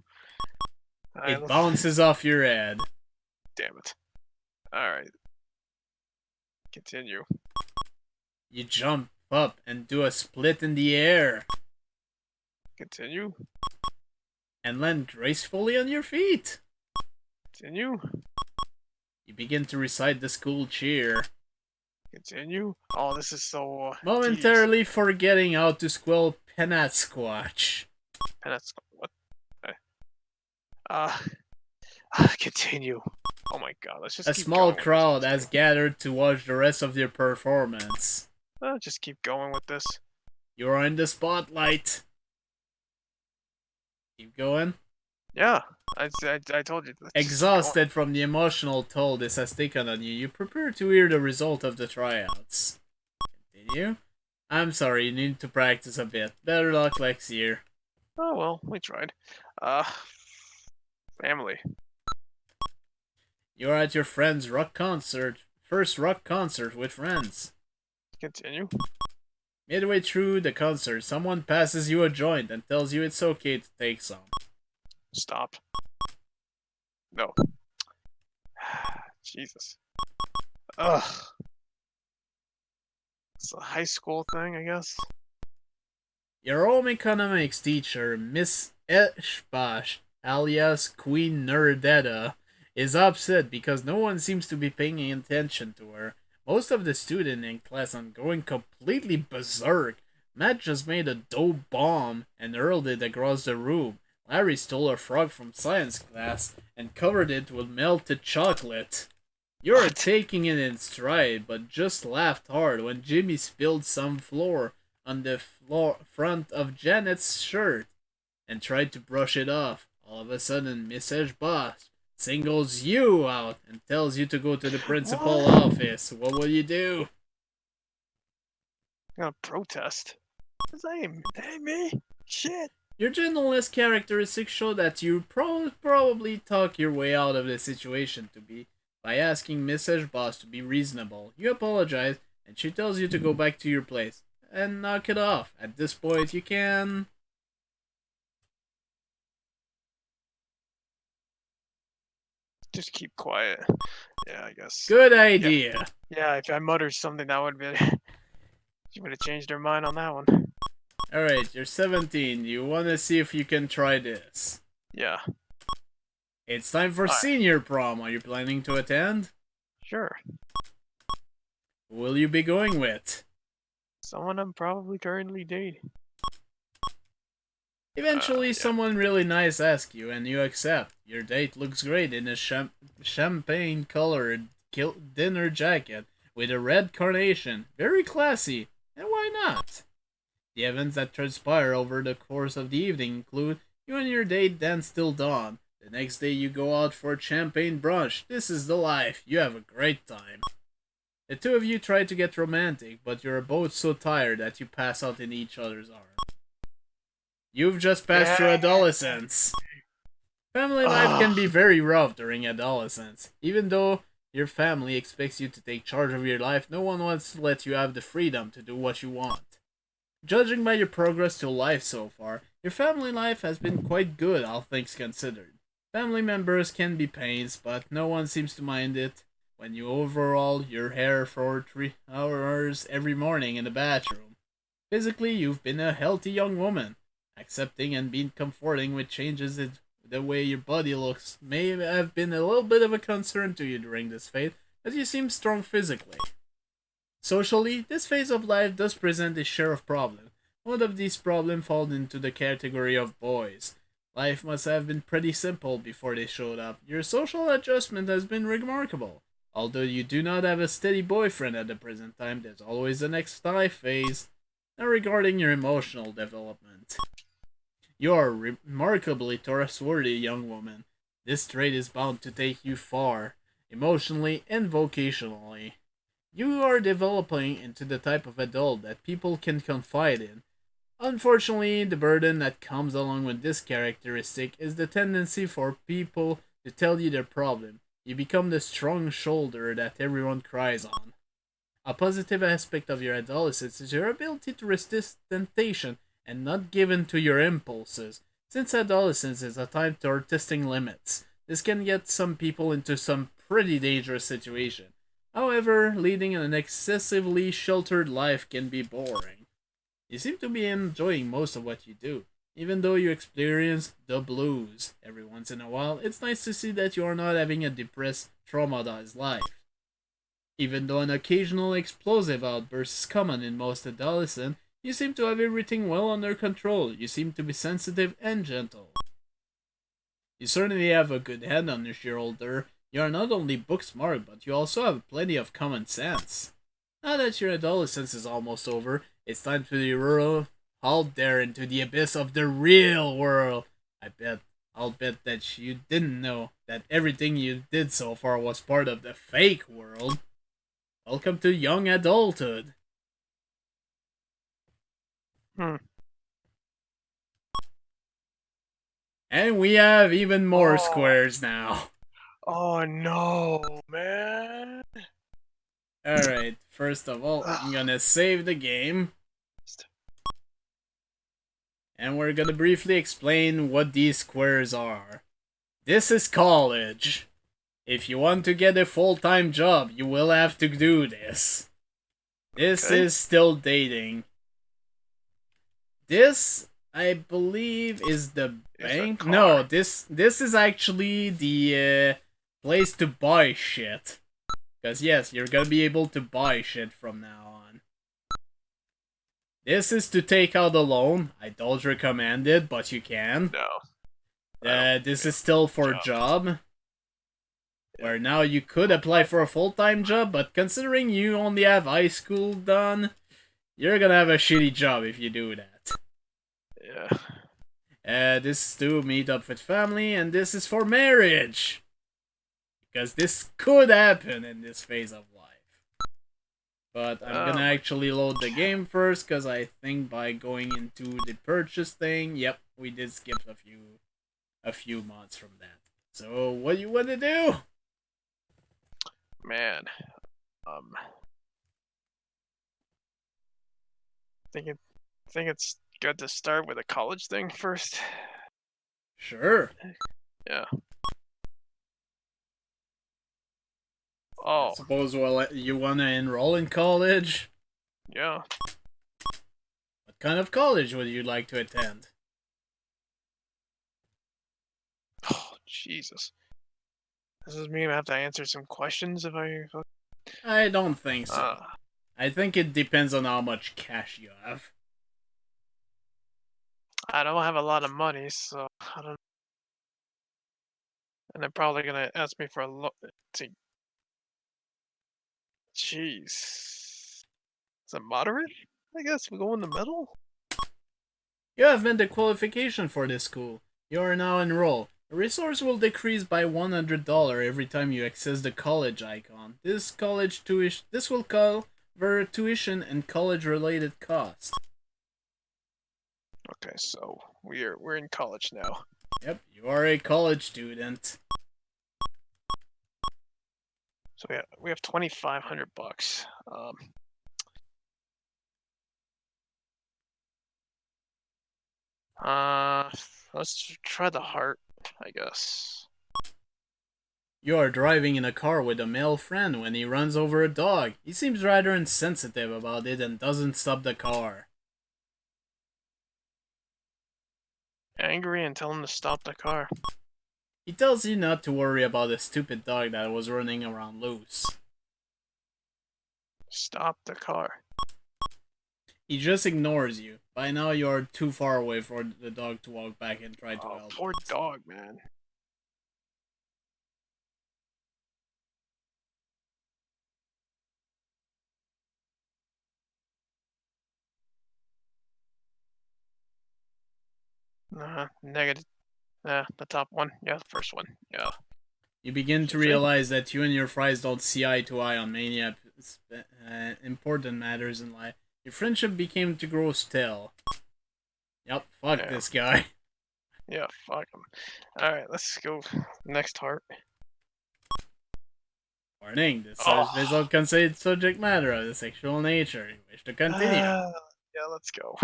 It bounces off your head. Damn it. Alright. Continue. You jump up and do a split in the air. Continue. And land gracefully on your feet. Continue. You begin to recite the school cheer, Continue. Oh, this is so momentarily forgetting how to spell Penasquatch. and that's what continue. Oh my god, let's just A keep small going with crowd this. has gathered to watch the rest of your performance. Just keep going with this. You are in the spotlight. Keep going. Yeah, I told you. Let's just keep going. Exhausted from the emotional toll this has taken on you, you prepare to hear the result of the tryouts. Continue. I'm sorry, you need to practice a bit. Better luck next year. Oh well, we tried. Family. You're at your friend's first rock concert with friends. Continue. Midway through the concert, someone passes you a joint and tells you it's okay to take some. Stop. No. Jesus. Ugh. It's a high school thing, I guess. Your home economics teacher, Miss Eshbash, alias Queen Nerdetta, is upset because no one seems to be paying attention to her. Most of the students in class are going completely berserk. Matt just made a dope bomb and hurled it across the room. Larry stole a frog from science class and covered it with melted chocolate. You're What? taking it in stride, but just laughed hard when Jimmy spilled some flour on the front of Janet's shirt and tried to brush it off. All of a sudden, Mrs. Boss singles you out and tells you to go to the principal What? office. What will you do? I'm gonna protest. That ain't me. Shit. Your gentleness characteristics show that you probably talk your way out of the situation to be by asking Mrs. Boss to be reasonable. You apologize, and she tells you to go back to your place and knock it off. At this point, you can... Just keep quiet. Yeah, I guess. Good idea. Yeah, if I muttered something, that would be. She would have changed her mind on that one. Alright, you're 17. You want to see if you can try this. Yeah. It's time for Alright. senior prom. Are you planning to attend? Sure. Who will you be going with? Someone I'm probably currently dating. Eventually, Yeah. someone really nice asks you, and you accept. Your date looks great in a champagne-colored dinner jacket with a red carnation. Very classy, and why not? The events that transpire over the course of the evening include you and your date dance till dawn. The next day, you go out for a champagne brunch. This is the life. You have a great time. The two of you try to get romantic, but you're both so tired that you pass out in each other's arms. You've just passed through Yeah. adolescence. Family life Ugh. can be very rough during adolescence. Even though your family expects you to take charge of your life, no one wants to let you have the freedom to do what you want. Judging by your progress to life so far, your family life has been quite good, all things considered. Family members can be pains, but no one seems to mind it when you overhaul your hair for 3 hours every morning in the bathroom. Physically, you've been a healthy young woman. Accepting and being comforting with changes in the way your body looks may have been a little bit of a concern to you during this phase, but you seem strong physically. Socially, this phase of life does present a share of problems. One of these problems falls into the category of boys. Life must have been pretty simple before they showed up. Your social adjustment has been remarkable. Although you do not have a steady boyfriend at the present time, there's always the next life phase. Now regarding your emotional development. You are a remarkably trustworthy young woman. This trait is bound to take you far, emotionally and vocationally. You are developing into the type of adult that people can confide in. Unfortunately, the burden that comes along with this characteristic is the tendency for people to tell you their problem. You become the strong shoulder that everyone cries on. A positive aspect of your adolescence is your ability to resist temptation and not give in to your impulses. Since adolescence is a time for testing limits, this can get some people into some pretty dangerous situation. However, leading an excessively sheltered life can be boring. You seem to be enjoying most of what you do. Even though you experience the blues every once in a while, it's nice to see that you are not having a depressed, traumatized life. Even though an occasional explosive outburst is common in most adolescents, you seem to have everything well under control. You seem to be sensitive and gentle. You certainly have a good head on your shoulder. You are not only book smart, but you also have plenty of common sense. Now that your adolescence is almost over, it's time to the rural out there into the abyss of the real world. I'll bet that you didn't know that everything you did so far was part of the fake world. Welcome to young adulthood. Hmm. And we have even more Oh. squares now. Oh no, man. Alright, first of all, I'm Ugh. gonna save the game. And we're gonna briefly explain what these squares are. This is college. If you want to get a full-time job, you will have to do this. This Okay. is still dating. This, I believe, is the It's a bank. No, car. this is actually the place to buy shit. Because yes, you're gonna be able to buy shit from now on. This is to take out a loan. I don't recommend it, but you can. No, I don't. This Yeah. is still for Job. job. Yeah. Where now you could apply for a full-time job, but considering you only have high school done, you're gonna have a shitty job if you do that. Yeah. This is to meet up with family, and this is for marriage. Because this could happen in this phase of life. But I'm gonna My actually load the game first, because I think by going into the purchase thing, yep, we did skip a few months from that. So what do you want to do? man. Um. Think it. Think it's good to start with a college thing first. Sure. Yeah. I Oh. suppose you wanna enroll in college. Yeah. What kind of college would you like to attend? Oh, Jesus. Does this mean I have to answer some questions if I? I don't think so. Uh, I think it depends on how much cash you have. I don't have a lot of money, so I don't. And they're probably gonna ask me for a loan. Jeez. Is it moderate? I guess we go in the middle. You have met the qualification for this school. You are now enrolled. A resource will decrease by $100 every time you access the college icon. This will cover tuition and college related costs. Okay, so we're in college now. Yep, you are a college student. So we have 2,500 bucks. Uh, let's try the heart, I guess. You are driving in a car with a male friend when he runs over a dog. He seems rather insensitive about it and doesn't stop the car. Angry and tell him to stop the car. He tells you not to worry about the stupid dog that was running around loose. Stop the car. He just ignores you. By now, you are too far away for the dog to walk back and try to Oh, help poor it. dog, man. Negative. The top one. Yeah, the first one. Yeah. You begin to See? realize that you and your fries don't see eye to eye on many important matters in life. Your friendship became to grow stale. Yep, fuck Yeah. this guy. Yeah, fuck him. Alright, let's go. Next heart. Warning, this Oh. episode contains subject matter of a sexual nature. You wish to continue. Yeah, let's go.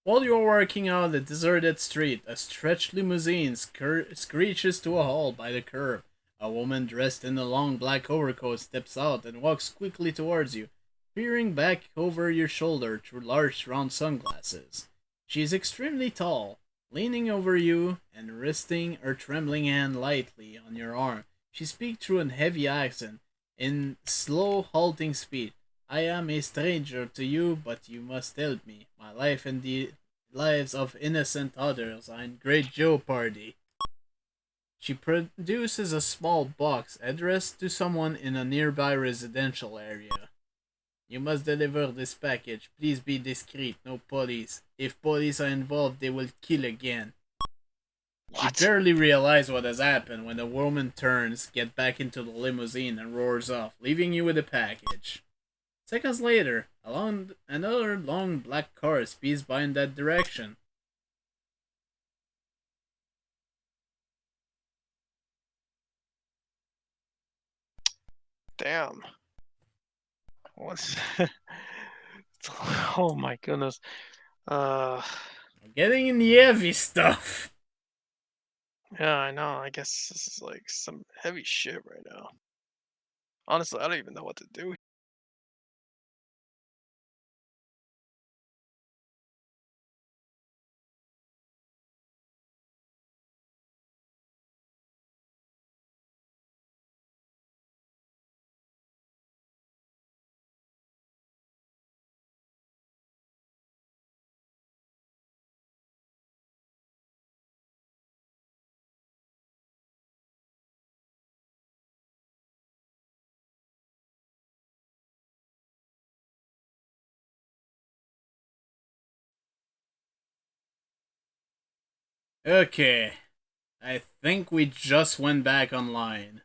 While you're working on a deserted street, a stretched limousine screeches to a halt by the curb. A woman dressed in a long black overcoat steps out and walks quickly towards you, peering back over your shoulder through large round sunglasses. She is extremely tall, leaning over you and resting her trembling hand lightly on your arm. She speaks through a heavy accent, in slow, halting speed. I am a stranger to you, but you must help me. My life and the lives of innocent others are in great jeopardy. She produces a small box addressed to someone in a nearby residential area. You must deliver this package. Please be discreet, no police. If police are involved, they will kill again. She What? barely realizes what has happened when the woman turns, gets back into the limousine, and roars off, leaving you with the package. Seconds later, another long black car speeds by in that direction. Damn. What's Oh my goodness. Uh I'm getting in the heavy stuff. yeah, I know. I guess this is like some heavy shit right now. Honestly, I don't even know what to do. Okay, I think we just went back online.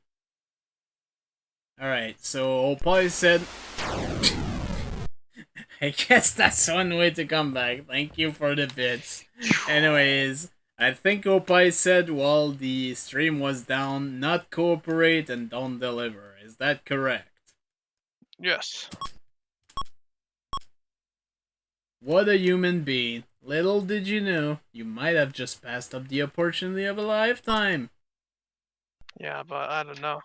Alright, so Oppai said. I guess that's one way to come back. Thank you for the bits. Anyways, I think Oppai said while the stream was down, not cooperate and don't deliver. Is that correct? Yes. What a human being. Little did you know, you might have just passed up the opportunity of a lifetime. Yeah, but I don't know.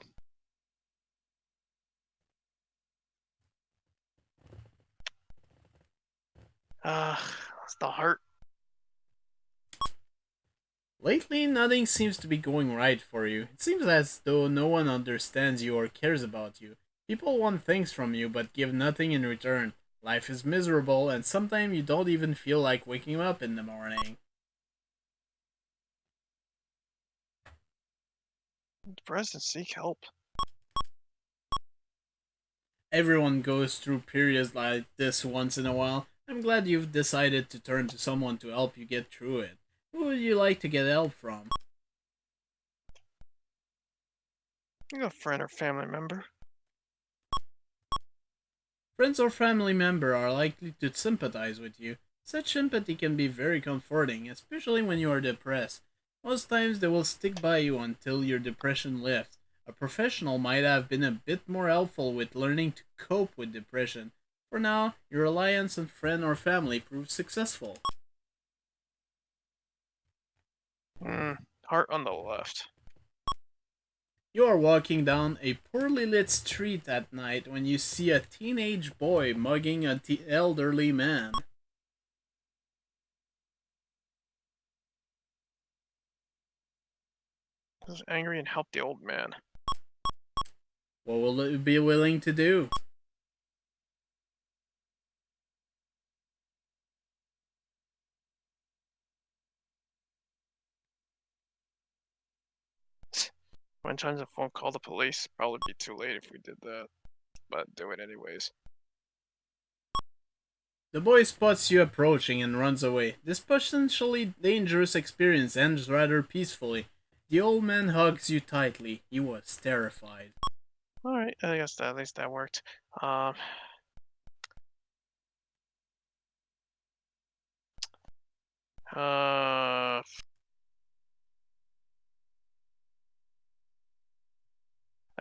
Uh, it's the heart. Lately, nothing seems to be going right for you. It seems as though no one understands you or cares about you. People want things from you but give nothing in return. Life is miserable, and sometimes you don't even feel like waking up in the morning. Depressed and seek help. Everyone goes through periods like this once in a while. I'm glad you've decided to turn to someone to help you get through it. Who would you like to get help from? A friend or family member. Friends or family member are likely to sympathize with you. Such sympathy can be very comforting, especially when you are depressed. Most times they will stick by you until your depression lifts. A professional might have been a bit more helpful with learning to cope with depression. For now, your reliance on friend or family proves successful. Hmm. Heart on the left. You are walking down a poorly lit street at night when you see a teenage boy mugging an elderly man. I was angry and helped the old man. What will you be willing to do? When times a phone call the police, probably be too late if we did that, but do it anyways. The boy spots you approaching and runs away. This potentially dangerous experience ends rather peacefully. The old man hugs you tightly. He was terrified. All right, I guess that, at least that worked. Um, uh,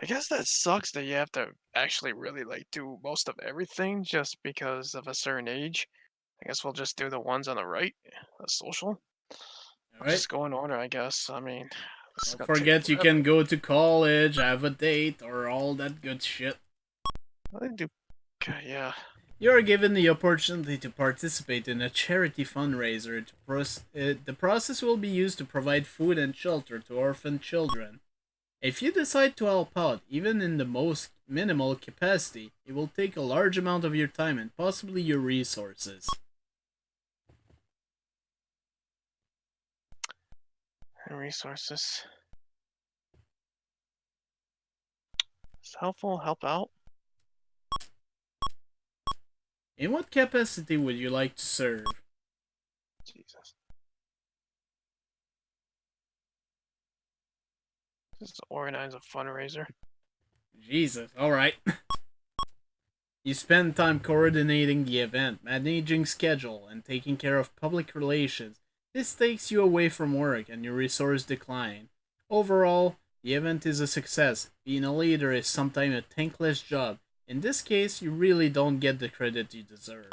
I guess that sucks that you have to actually really like do most of everything just because of a certain age. I guess we'll just do the ones on the right, the social. I'll Alright? just go in order, I guess. I mean, this is Don't gonna take forget you forever. can go to college, have a date, or all that good shit. I do, okay, yeah. You are given the opportunity to participate in a charity fundraiser. The process will be used to provide food and shelter to orphan children. If you decide to help out, even in the most minimal capacity, it will take a large amount of your time and possibly your resources. And resources. It's helpful, help out. In what capacity would you like to serve? Jesus. Just organize a fundraiser. Jesus, alright. You spend time coordinating the event, managing schedule, and taking care of public relations. This takes you away from work and your resource decline. Overall, the event is a success. Being a leader is sometimes a thankless job. In this case, you really don't get the credit you deserve.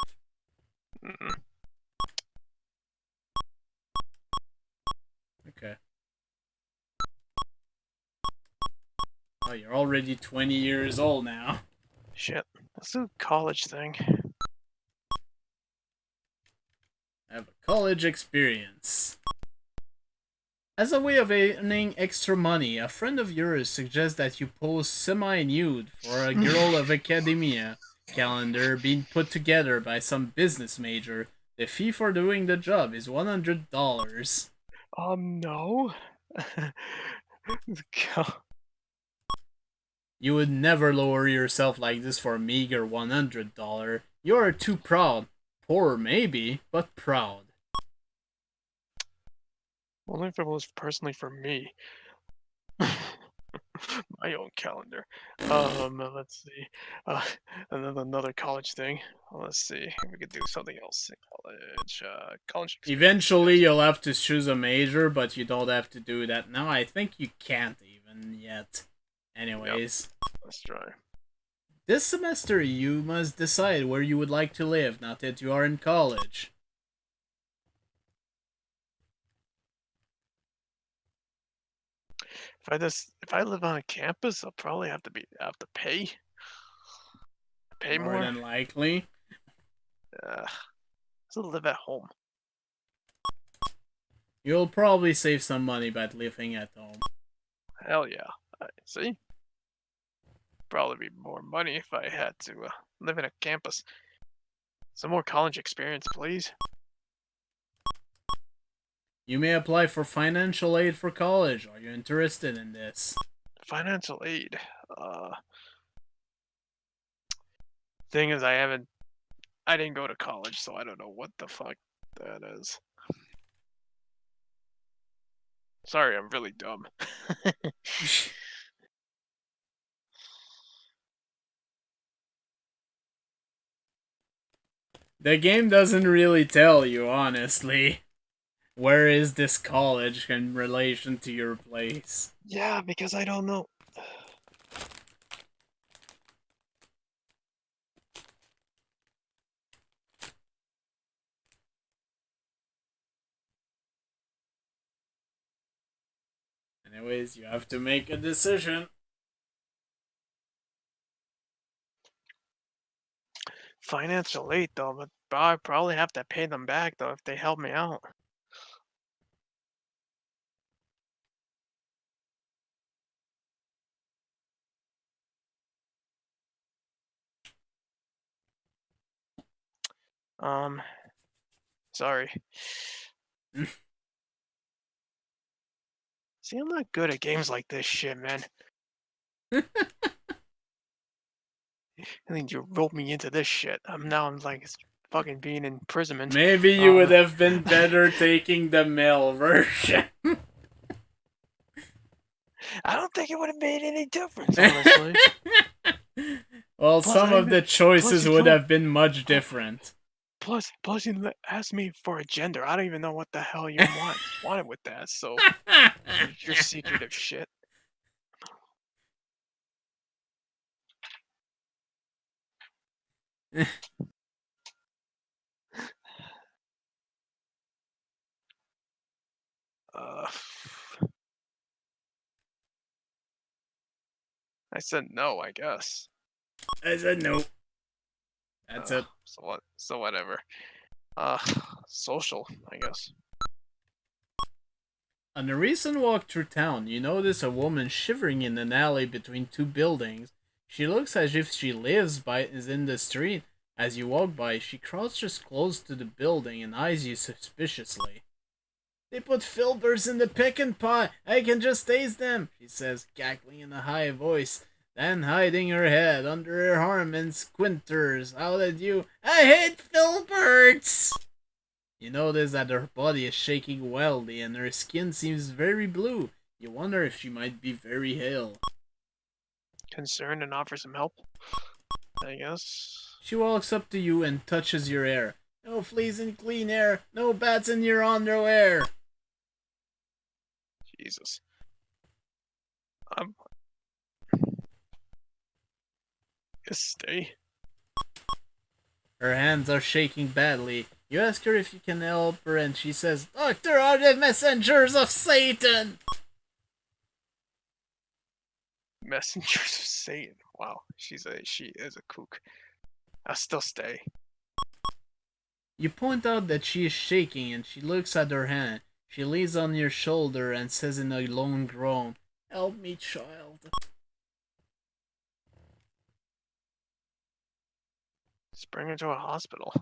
Mm-mm. Okay. Oh, you're already 20 years old now. Shit. Let's do a college thing. I have a college experience. As a way of earning extra money, a friend of yours suggests that you pose semi-nude for a girl of academia calendar being put together by some business major. The fee for doing the job is $100. No. Co- You would never lower yourself like this for a meager $100. You are too proud. Poor maybe, but proud. Only if it was personally for me. My own calendar. Let's see. Uh, and then another college thing. Let's see if we could do something else in college. College experience, Eventually, yes. you'll have to choose a major, but you don't have to do that now. I think you can't even yet. Yep, Anyways, let's try. this semester you must decide where you would like to live now that you are in college. If I live on a campus, I'll probably have to pay More more. than likely. Uh, so live at home. You'll probably save some money by living at home. Hell yeah. See, probably be more money if I had to live in a campus. Some more college experience, please. You may apply for financial aid for college. Are you interested in this? Financial aid. Uh, Thing is, I didn't go to college, so I don't know what the fuck that is. Sorry, I'm really dumb. The game doesn't really tell you, honestly. Where is this college in relation to your place? Yeah, because I don't know. Anyways, you have to make a decision. Financial aid though, but I probably have to pay them back though if they help me out. Um, sorry. See, I'm not good at games like this shit, man. I think you roped me into this shit. I'm like fucking being in imprisonment. Maybe you would Um, have been better taking the male version. I don't think it would have made any difference, honestly. Well, Plus, some I of even the plus choices you would told have been much plus different. plus you asked me for a gender. I don't even know what the hell you wanted with that. So you're secretive shit. Uh, I said no, I guess. I said no. That's it. So what? So whatever. Social, I guess. On a recent walk through town, you notice a woman shivering in an alley between two buildings. She looks as if she is in the street. As you walk by, she crouches close to the building and eyes you suspiciously. They put filbers in the pick'n pie. I can just taste them, she says, cackling in a high voice. Then hiding her head under her arm and squinters out at you. I hate filberts! You notice that her body is shaking wildly and her skin seems very blue. You wonder if she might be very ill. Concerned and offer some help, I guess. She walks up to you and touches your hair. No fleas in clean air, no bats in your underwear. Jesus. I'm gonna stay. Her hands are shaking badly. You ask her if you can help her and she says, Doctor are the messengers of Satan! Messengers of Satan. Wow, she is a kook. I'll still stay. You point out that she is shaking and she looks at her hand. She leans on your shoulder and says in a lone groan, Help me, child. Just bring her to a hospital.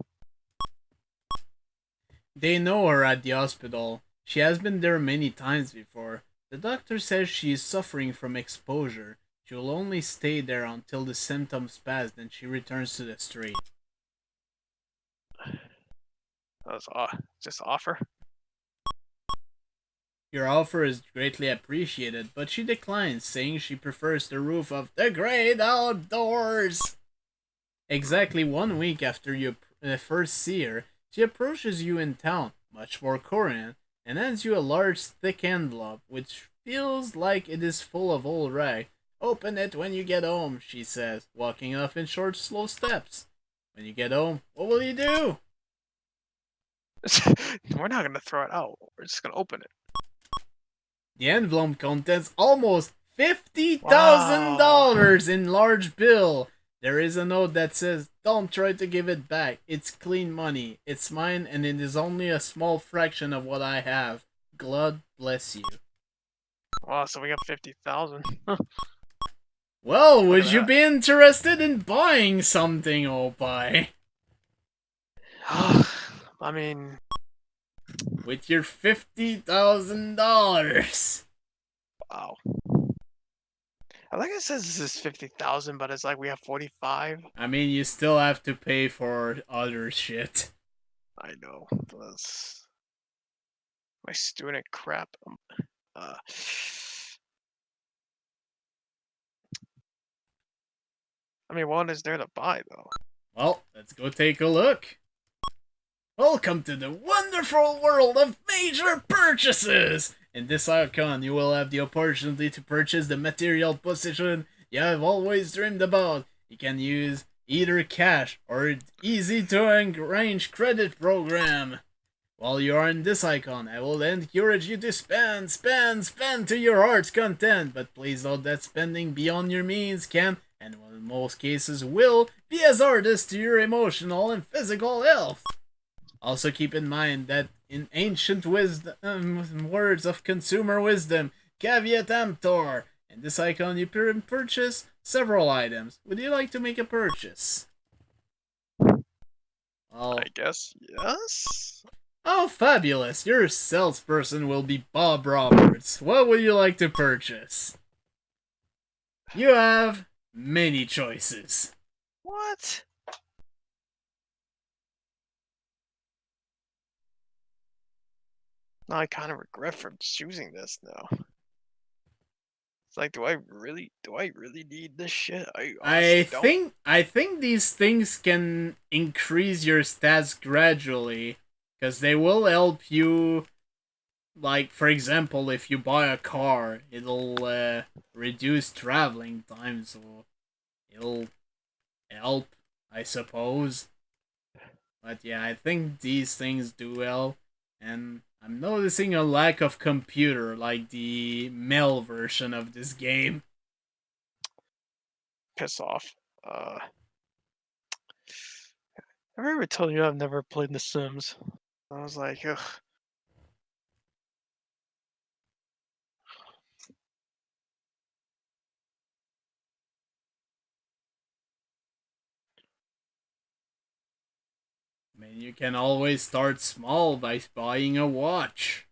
They know her at the hospital. She has been there many times before. The doctor says she is suffering from exposure. She will only stay there until the symptoms pass, then she returns to the street. That's just offer. Your offer is greatly appreciated, but she declines, saying she prefers the roof of the great outdoors. Exactly 1 week after you first see her, she approaches you in town, much more Korean, and hands you a large, thick envelope, which feels like it is full of old rag. Open it when you get home, she says, walking off in short, slow steps. When you get home, what will you do? We're not gonna throw it out. We're just gonna open it. The envelope contains almost Wow. $50,000 in large bill. There is a note that says, Don't try to give it back. It's clean money. It's mine and it is only a small fraction of what I have. God bless you. Wow. So we got 50,000. Well, Look at would you that. be interested in buying something, Oppai? I mean, With your $50,000. wow. I think it says this is 50,000, but it's like we have 45. I mean, you still have to pay for other shit. I know. That's my student crap. Uh, I mean, what is there to buy though? Well, let's go take a look. Welcome to the wonderful world of major purchases! In this icon, you will have the opportunity to purchase the material possession you have always dreamed about. You can use either cash or easy to arrange credit program. While you are in this icon, I will encourage you to spend to your heart's content, but please note that spending beyond your means can, and in most cases will, be hazardous to your emotional and physical health. Also keep in mind that in ancient wisdom, words of consumer wisdom, caveat emptor, in this icon you can purchase several items. Would you like to make a purchase? I Well, guess yes. oh, fabulous! Your salesperson will be Bob Roberts. What would you like to purchase? You have many choices. What? Now I kind of regret for choosing this now. It's like, do I really need this shit? I honestly don't. I think these things can increase your stats gradually, because they will help you. Like, for example, if you buy a car, it'll reduce traveling time, so it'll help, I suppose. But yeah, I think these things do help, and I'm noticing a lack of computer, like the male version of this game. Piss off. Have I ever told you I've never played The Sims? I was like, ugh. I mean, you can always start small by buying a watch.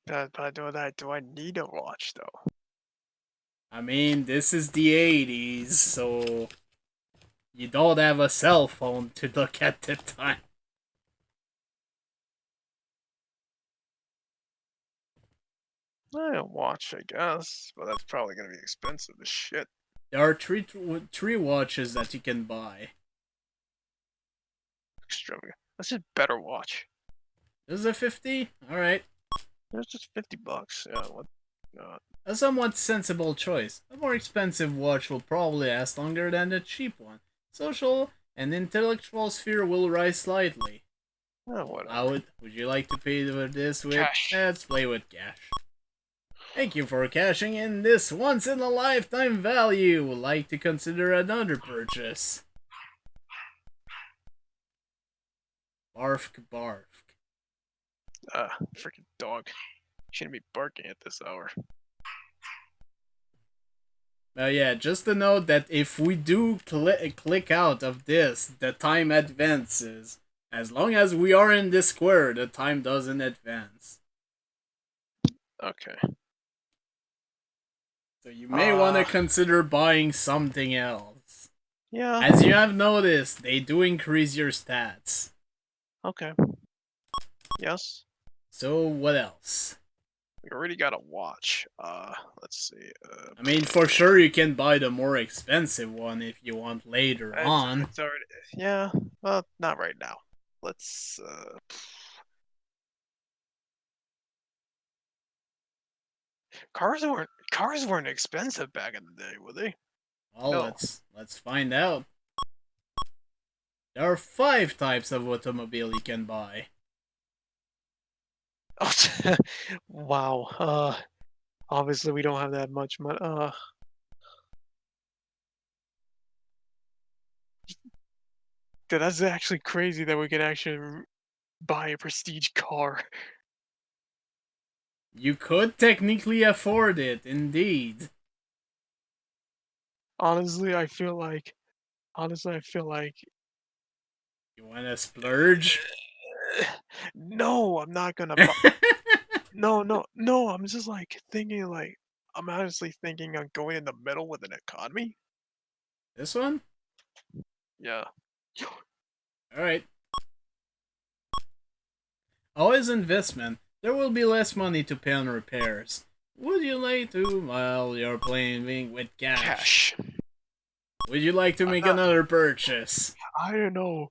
But do I need a watch though? I mean, this is the 80s, so you don't have a cell phone to look at the time. A watch, I guess, but that's probably gonna be expensive as shit. There are three watches that you can buy. Extravagant. That's just better watch. This is a 50? Alright. It's just $50. Yeah, what? A somewhat sensible choice. A more expensive watch will probably last longer than a cheap one. Social and intellectual sphere will rise slightly. Whatever. Would you like to pay for this with? Cash. Let's play with cash. Thank you for cashing in this once-in-a-lifetime value. Would like to consider another purchase. Barf barf. Freaking dog. Shouldn't be barking at this hour. Yeah, just to note that if we do click out of this, the time advances. As long as we are in this square, the time doesn't advance. Okay. So you may want to consider buying something else. Yeah. As you have noticed, they do increase your stats. Okay. Yes. So what else? We already got a watch. Let's see. I mean, for sure you can buy the more expensive one if you want later on. It's already. Yeah. Well, not right now. Let's. Cars weren't expensive back in the day, were they? Well, No. let's find out. There are 5 types of automobile you can buy. Oh, wow. Obviously we don't have that much money. Dude, that's actually crazy that we can actually buy a prestige car. You could technically afford it, indeed. Honestly, I feel like. You wanna splurge? No, I'm not gonna buy. No, no, no. I'm just like thinking like. I'm honestly thinking on going in the middle with an economy. This one? Yeah. Alright. Always investment. There will be less money to pay on repairs. Would you like to while you're playing with cash? Cash. Would you like to I'm make not. another purchase? I don't know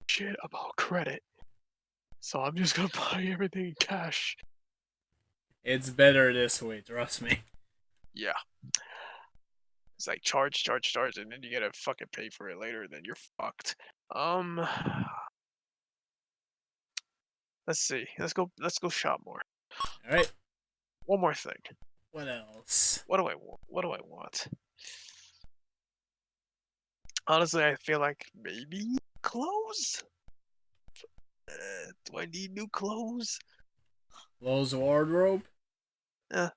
shit about credit, so I'm just gonna buy everything in cash. It's better this way, trust me. Yeah. It's like charge, charge, charge, and then you gotta fucking pay for it later. Then you're fucked. Um, let's see. Let's go. Let's go shop more. Alright, One more thing. what else? What do I want? What do I want? Honestly, I feel like maybe clothes. Do I need new clothes? Lowe's wardrobe? Uh,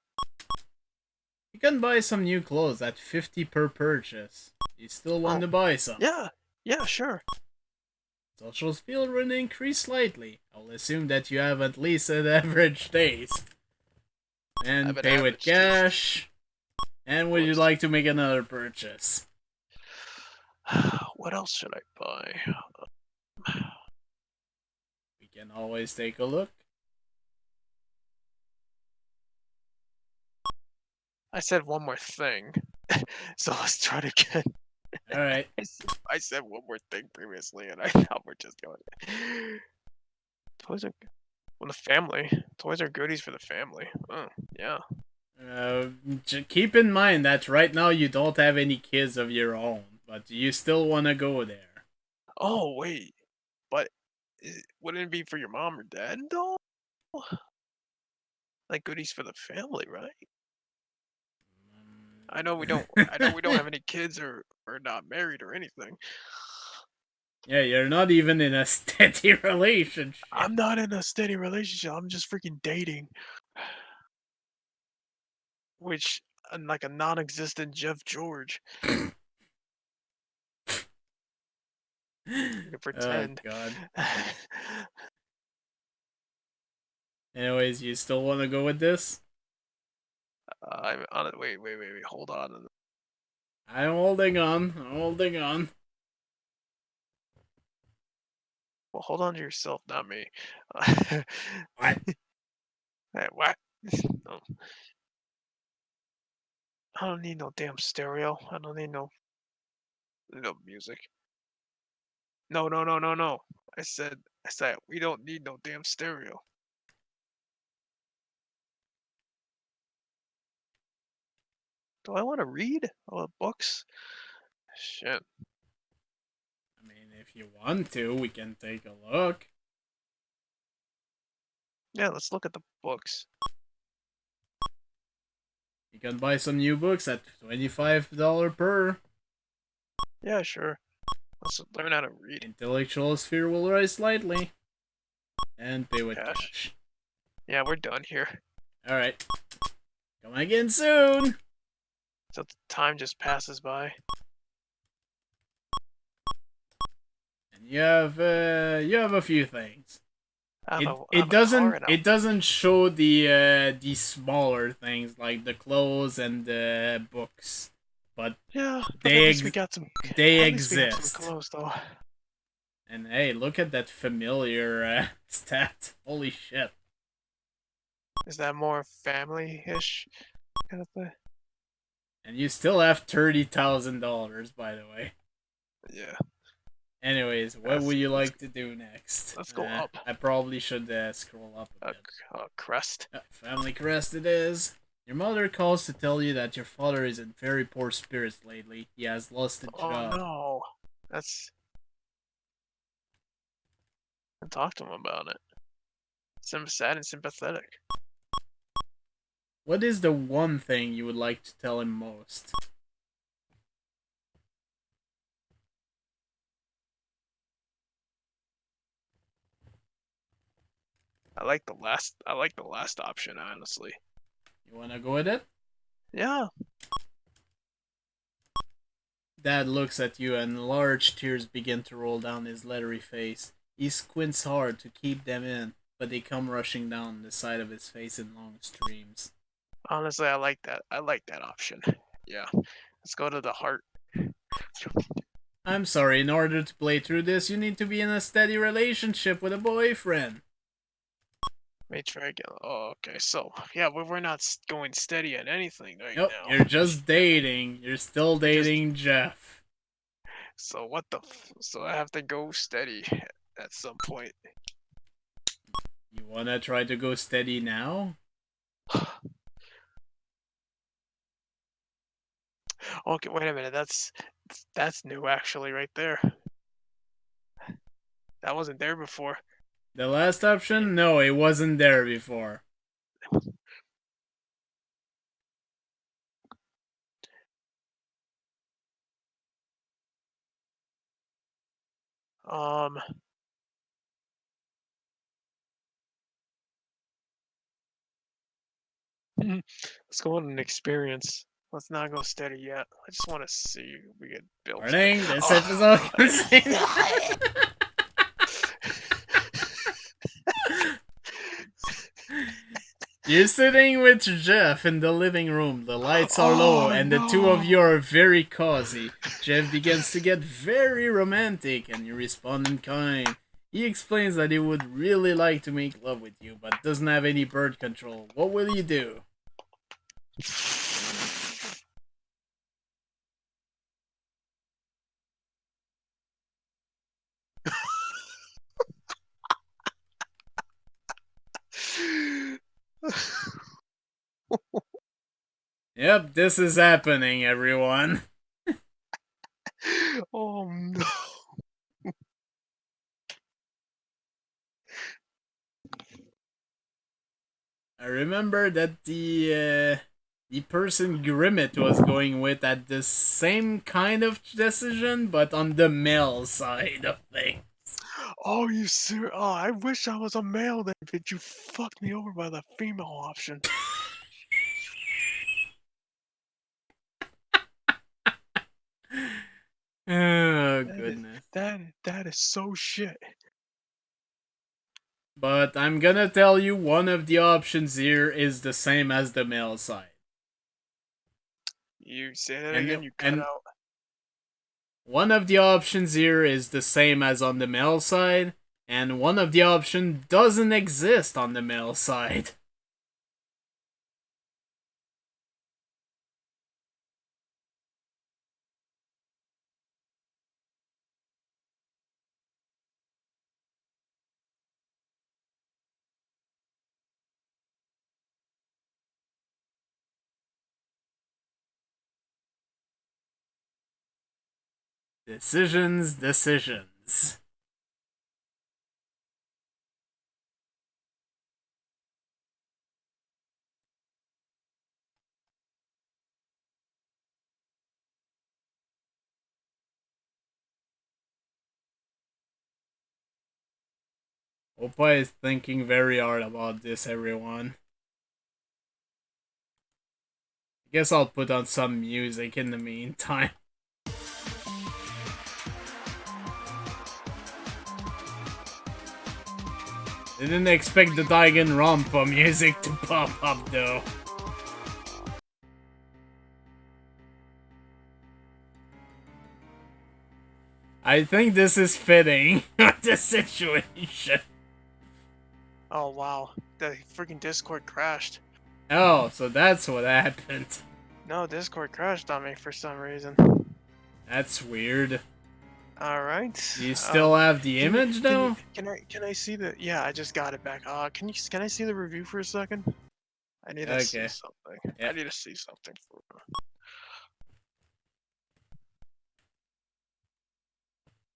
You can buy some new clothes at 50 per purchase. You still want oh, to buy some. yeah, yeah, sure. Social skill will increase slightly. I'll assume that you have at least an average taste. I And have an pay with average taste. cash. And Of would you course. like to make another purchase? What else should I buy? We can always take a look. I said one more thing, so let's try it again. Alright. I said one more thing previously, and I thought we're just going. Toys are well, the family. Toys are goodies for the family. Oh, yeah. Uh, Keep in mind that right now you don't have any kids of your own, but you still want to go there. Oh wait, but wouldn't it be for your mom or dad though? Like goodies for the family, right? I know we don't. I know we don't have any kids or not married or anything. Yeah, you're not even in a steady relationship. I'm not in a steady relationship. I'm just freaking dating, which like a non-existent Jeff George. You can Oh pretend. god. Anyways, you still want to go with this? I'm on it. Wait, wait, wait, wait. Hold on. I'm holding on. I'm holding on. Well, hold on to yourself, not me. What? Hey, what? No, I don't need no damn stereo. I don't need no music. No, no, no, no, no. I said we don't need no damn stereo. Do I want to read? Oh, books? Shit. I mean, if you want to, we can take a look. Yeah, let's look at the books. You can buy some new books at $25 per. Yeah, sure. Let's learn how to read. Intellectual sphere will rise slightly. And pay with Cash. cash. Yeah, we're done here. Alright. Come again soon! So the time just passes by. And you have a few things. I have a car and It doesn't show the smaller things like the clothes and the books, but yeah, but at they least we got some. they At least we have some exist. clothes, though. And hey, look at that familiar stat. Holy shit! Is that more family-ish kind of thing? And you still have $30,000, by the way. Yeah. Anyways, what Let's would you let's like to do next? let's go up. I probably should scroll up a bit. Crest. Family crest it is. Your mother calls to tell you that your father is in very poor spirits lately. He has lost a Oh job. no. That's. And talk to him about it. Sad and sympathetic. What is the one thing you would like to tell him most? I like the last option, honestly. You wanna go with it? Yeah. Dad looks at you and large tears begin to roll down his leathery face. He squints hard to keep them in, but they come rushing down the side of his face in long streams. Honestly, I like that. I like that option. Yeah. Let's go to the heart. I'm sorry, in order to play through this, you need to be in a steady relationship with a boyfriend. Matriarch. Oh, okay. So, yeah, we're not going steady at anything right Nope, now. you're just dating. You're still We just dating Jeff. So what the so I have to go steady at some point. You wanna try to go steady now? Okay, wait a minute. That's new actually right there. That wasn't there before. The last option? No, it wasn't there before. Um, let's go on an experience. Let's not go steady yet. I just want to see if we get built. Warning, this Oh. episode contains... You're sitting with Jeff in the living room. The lights are low, Oh and the two of you no! are very cozy. Jeff begins to get very romantic, and you respond in kind. He explains that he would really like to make love with you, but doesn't have any bird control. What will you do? Yep, this is happening, everyone. Oh no! I remember that the person Grimmett was going with had the same kind of decision, but on the male side of things. Oh, you serious? Oh, I wish I was a male then, but you fucked me over by the female option. Oh That is goodness. that is so shit. But I'm gonna tell you one of the options here is the same as the male side. You say that And again, you cut and out. one of the options here is the same as on the male side, and one of the option doesn't exist on the male side. Decisions, decisions. Oppai is thinking very hard about this, everyone. I guess I'll put on some music in the meantime. Didn't expect the Danganronpa music to pop up though. I think this is fitting with the situation. Oh wow, the freaking Discord crashed. Oh, so that's what happened. No, Discord crashed on me for some reason. That's weird. All right. Do you still have the Can you image can you though? can I see the? Yeah, I just got it back. Can I see the review for a second? I need to see Okay. something. Yeah. I need to see something for.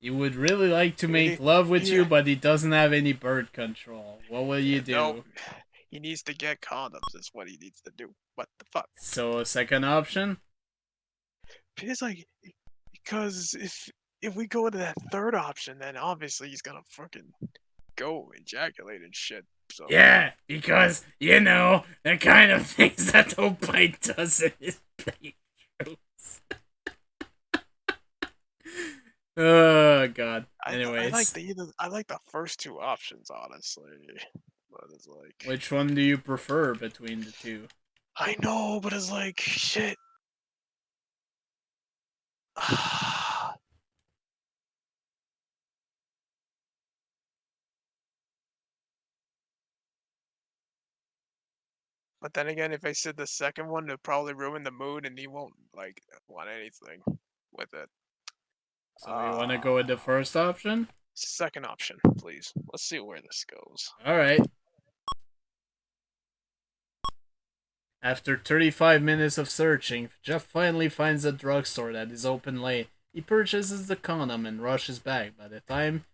He would really like to He make need, love with he you, but he doesn't have any bird control. What will you no, do? he needs to get condoms. Is what he needs to do. What the fuck? So, second option? It's like because if we go to that third option, then obviously he's gonna fucking go ejaculate and shit. So Yeah, because, you know, the kind of things that Oppai does in his playthroughs. Oh, God. I like Anyways, I like the first two options honestly, but it's like which one do you prefer between the two? I know, but it's like shit. But then again, if I said the second one, it'll probably ruin the mood, and he won't like want anything with it. So you want to go with the first option? Second option, please. Let's see where this goes. All right. After 35 minutes of searching, Jeff finally finds a drugstore that is open late. He purchases the condom and rushes back. By the time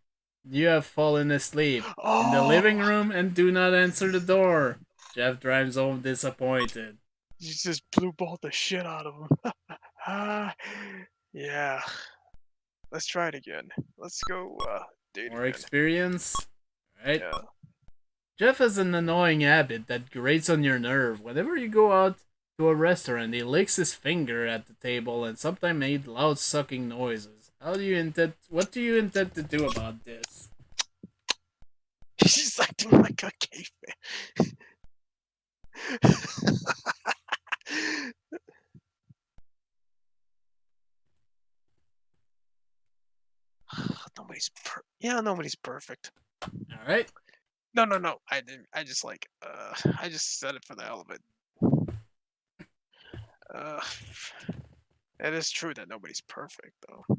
you have fallen asleep in the living Oh, room and do not answer the door, Jeff drives home disappointed. you just blue balled the shit out of him. Ah, yeah. Let's try it again. Let's go date More again. experience? Right? Yeah. Jeff has an annoying habit that grates on your nerve. Whenever you go out to a restaurant, he licks his finger at the table and sometimes made loud sucking noises. What do you intend to do about this? He's just acting like a caveman. Nobody's perfect. Alright? No, no, no. I didn't. I just like. I just said it for the hell of it. Uh, it is true that nobody's perfect, though.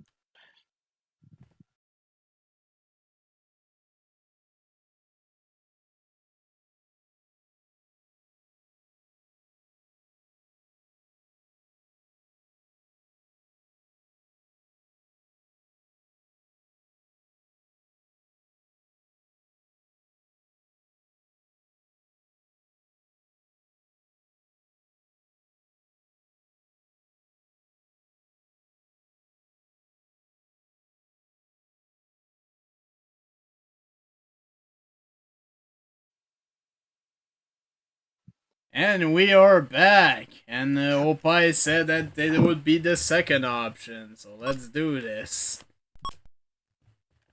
And we are back. And Oppai said that it would be the second option. So let's do this.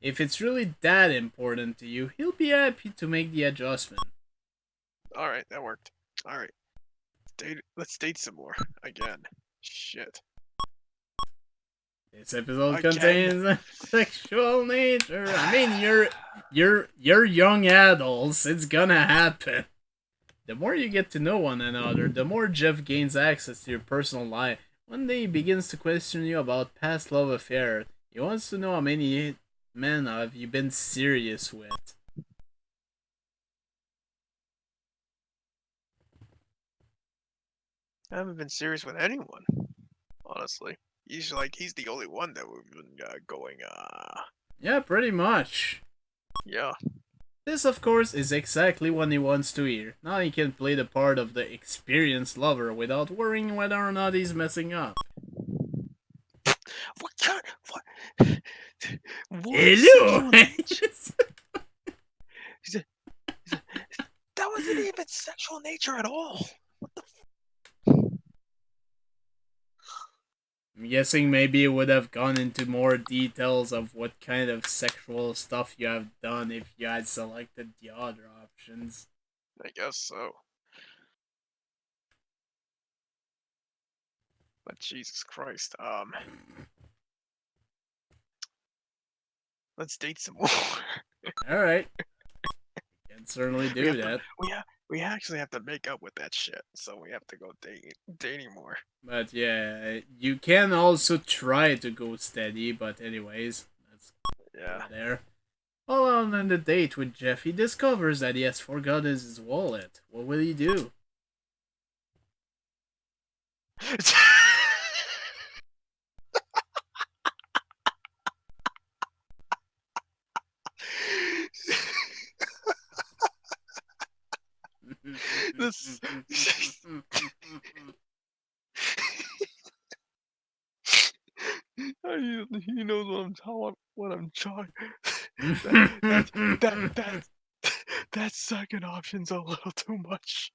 If it's really that important to you, he'll be happy to make the adjustment. All right, that worked. All right, date. Let's date some more again. Shit. This episode Again. contains sexual nature. I mean, you're young adults. It's gonna happen. The more you get to know one another, the more Jeff gains access to your personal life. One day he begins to question you about past love affairs. He wants to know how many men have you been serious with. I haven't been serious with anyone, honestly. He's the only one that we've been going. Yeah, pretty much. Yeah. This, of course, is exactly what he wants to hear. Now he can play the part of the experienced lover without worrying whether or not he's messing up. What kind? What? What Hello! sexual nature? He said, he said, that wasn't even sexual nature at all. I'm guessing maybe it would have gone into more details of what kind of sexual stuff you have done if you had selected the other options. I guess so. But Jesus Christ. Let's date some more. Alright, can certainly we do have to. that. We actually have to make up with that shit. So we have to go dating more. But yeah, you can also try to go steady, but anyways, let's go Yeah. there. While on the date with Jeff, he discovers that he has forgotten his wallet. What will he do? this. He knows what I'm trying. That that that second option's a little too much.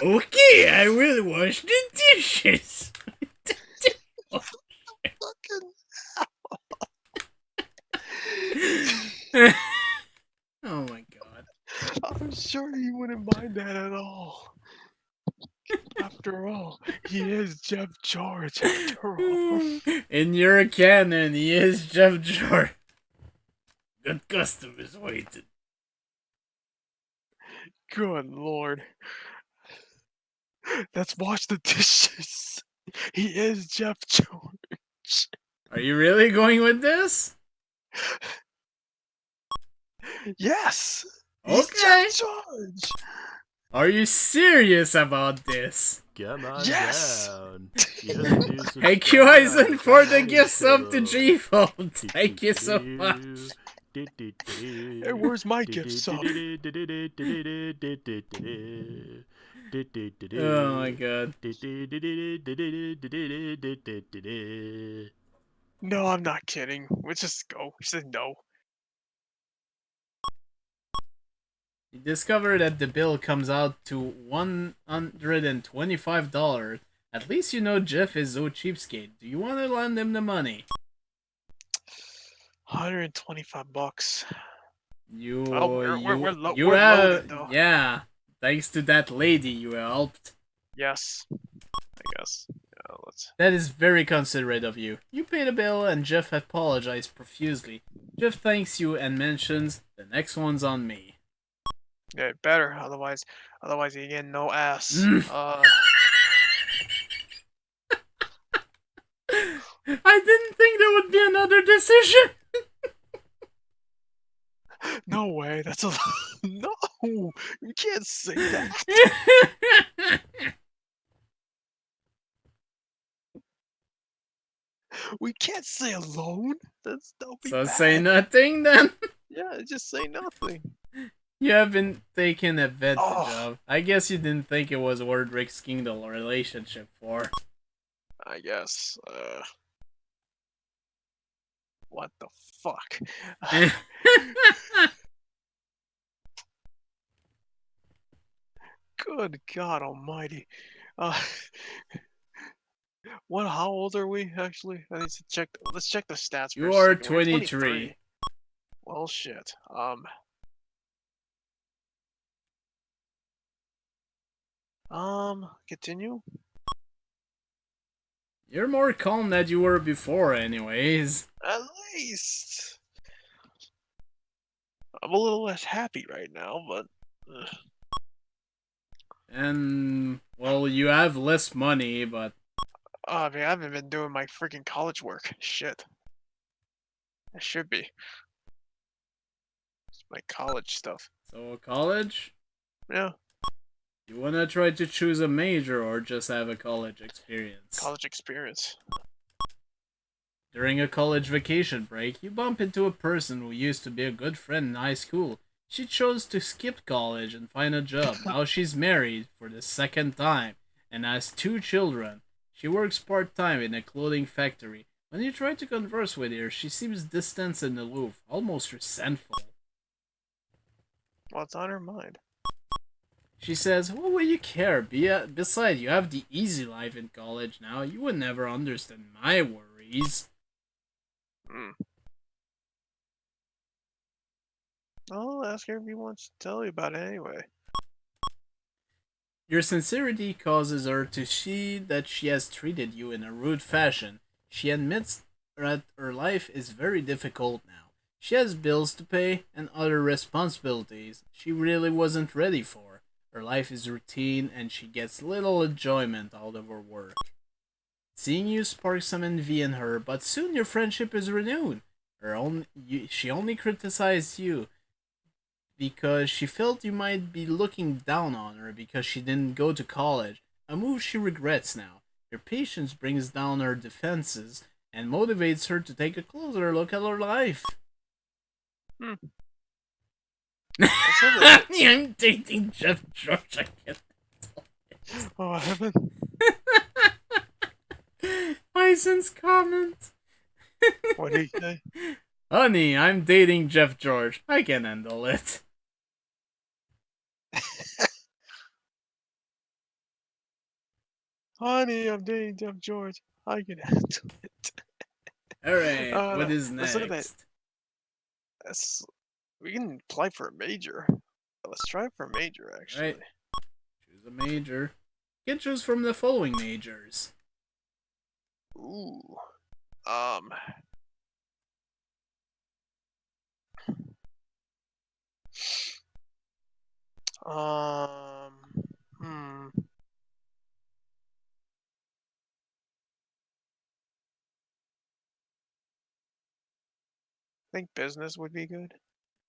Okay, I will wash the dishes. Fucking. Oh my god. I'm sure he wouldn't mind that at all. After all, he is Jeff George. After all, In your canon, he is Jeff George. Good custom is waiting. good lord. Let's wash the dishes. He is Jeff George. Are you really going with this? Yes, he's Jeff Okay. George. Are you serious about this? Come on Yes. down. Here's a new Thank you, subscriber on the Eisen, for the PanAnning gift sub to table. G-Phone. Thank you so much. Hey, where's my gift sub? Oh my god. No, I'm not kidding. Let's just go. He said no. You discover that the bill comes out to $125. At least you know Jeff is so cheapskate. Do you want to lend him the money? 125 bucks. Well, You, we're we're you, we're, lo- you we're have, loaded though. yeah. Thanks to that lady you helped. Yes, I guess. Yeah, let's. That is very considerate of you. You pay the bill and Jeff apologizes profusely. Jeff thanks you and mentions, the next one's on me. Yeah, better. Otherwise you get no ass. Mm. I didn't think there would be another decision. No way. That's a no. You can't say that. We can't say alone. That'll be So say bad. nothing then. Yeah, just say nothing. You haven't taken advantage Oh, of. I guess you didn't think it was worth risking the relationship for. I guess. What the fuck? Good God Almighty. Uh, what? How old are we actually? I need to check. Let's check the stats for You a are second. We're 23. 23. Well, shit. Continue. You're more calm than you were before, anyways. At least I'm a little less happy right now, but And, well, you have less money, but. I mean, I haven't been doing my freaking college work. Shit, I should be. It's my college stuff. So, college? Yeah, You wanna try to choose a major or just have a college experience? college experience. During a college vacation break, you bump into a person who used to be a good friend in high school. She chose to skip college and find a job. Now she's married for the second time and has two children. She works part time in a clothing factory. When you try to converse with her, she seems distant and aloof, almost resentful. What's on her mind? She says, "What will you care? Besides, you have the easy life in college now. You would never understand my worries." Hmm. I'll ask her if he wants to tell you about it anyway. Your sincerity causes her to see that she has treated you in a rude fashion. She admits that her life is very difficult now. She has bills to pay and other responsibilities she really wasn't ready for. Her life is routine and she gets little enjoyment out of her work. Seeing you sparks some envy in her, but soon your friendship is renewed. She only criticized you because she felt you might be looking down on her because she didn't go to college, a move she regrets now. Your patience brings down her defenses and motivates her to take a closer look at her life. Hmm. Let's have a I'm dating Jeff George again. Oh, I haven't. Bison's comment. What did he say? Honey, I'm dating Jeff George. I can handle it. Honey, I'm dating Jeff George. I can handle it. Alright, what is Let's look at that. next? We can apply for a major. Let's try for a major, Alright, actually. choose a major. You can choose from the following majors. Ooh. Um. Um. Hmm. think business would be good.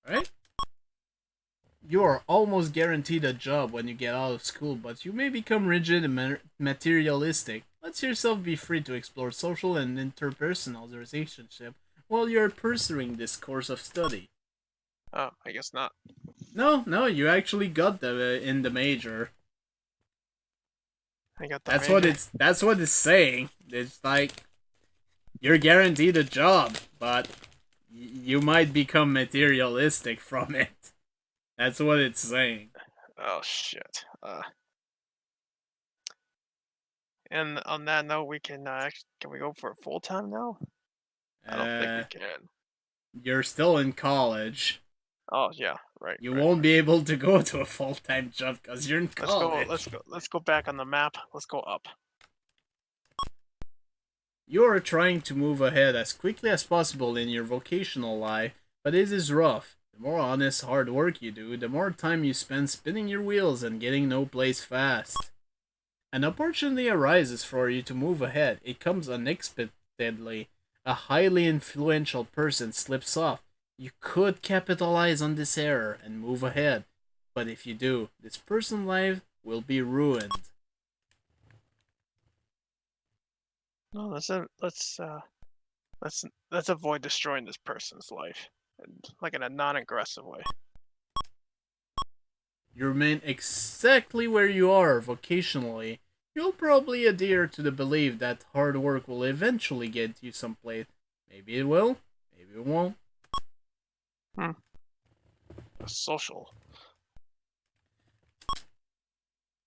right? You are almost guaranteed a job when you get out of school, but you may become rigid and materialistic. Let yourself be free to explore social and interpersonal relationship while you are pursuing this course of study. Oh, I guess not. No, no, you actually got the in the major. I got the That's what major. it's saying. It's like you're guaranteed a job, but you might become materialistic from it. That's what it's saying. Oh shit. And on that note, we can can we go for full time now? I don't think we Uh, can. you're still in college. Oh yeah, right, You right. won't be able to go to a full time job because you're in Let's go. Let's college. go. Let's go back on the map. Let's go up. You are trying to move ahead as quickly as possible in your vocational life, but it is rough. The more honest, hard work you do, the more time you spend spinning your wheels and getting no place fast. An opportunity arises for you to move ahead. It comes unexpectedly. A highly influential person slips off. You could capitalize on this error and move ahead. But if you do, this person's life will be ruined. No, let's let's avoid destroying this person's life, and like in a non-aggressive way. You remain exactly where you are vocationally. You'll probably adhere to the belief that hard work will eventually get you someplace. Maybe it will, maybe it won't. Hmm. Social.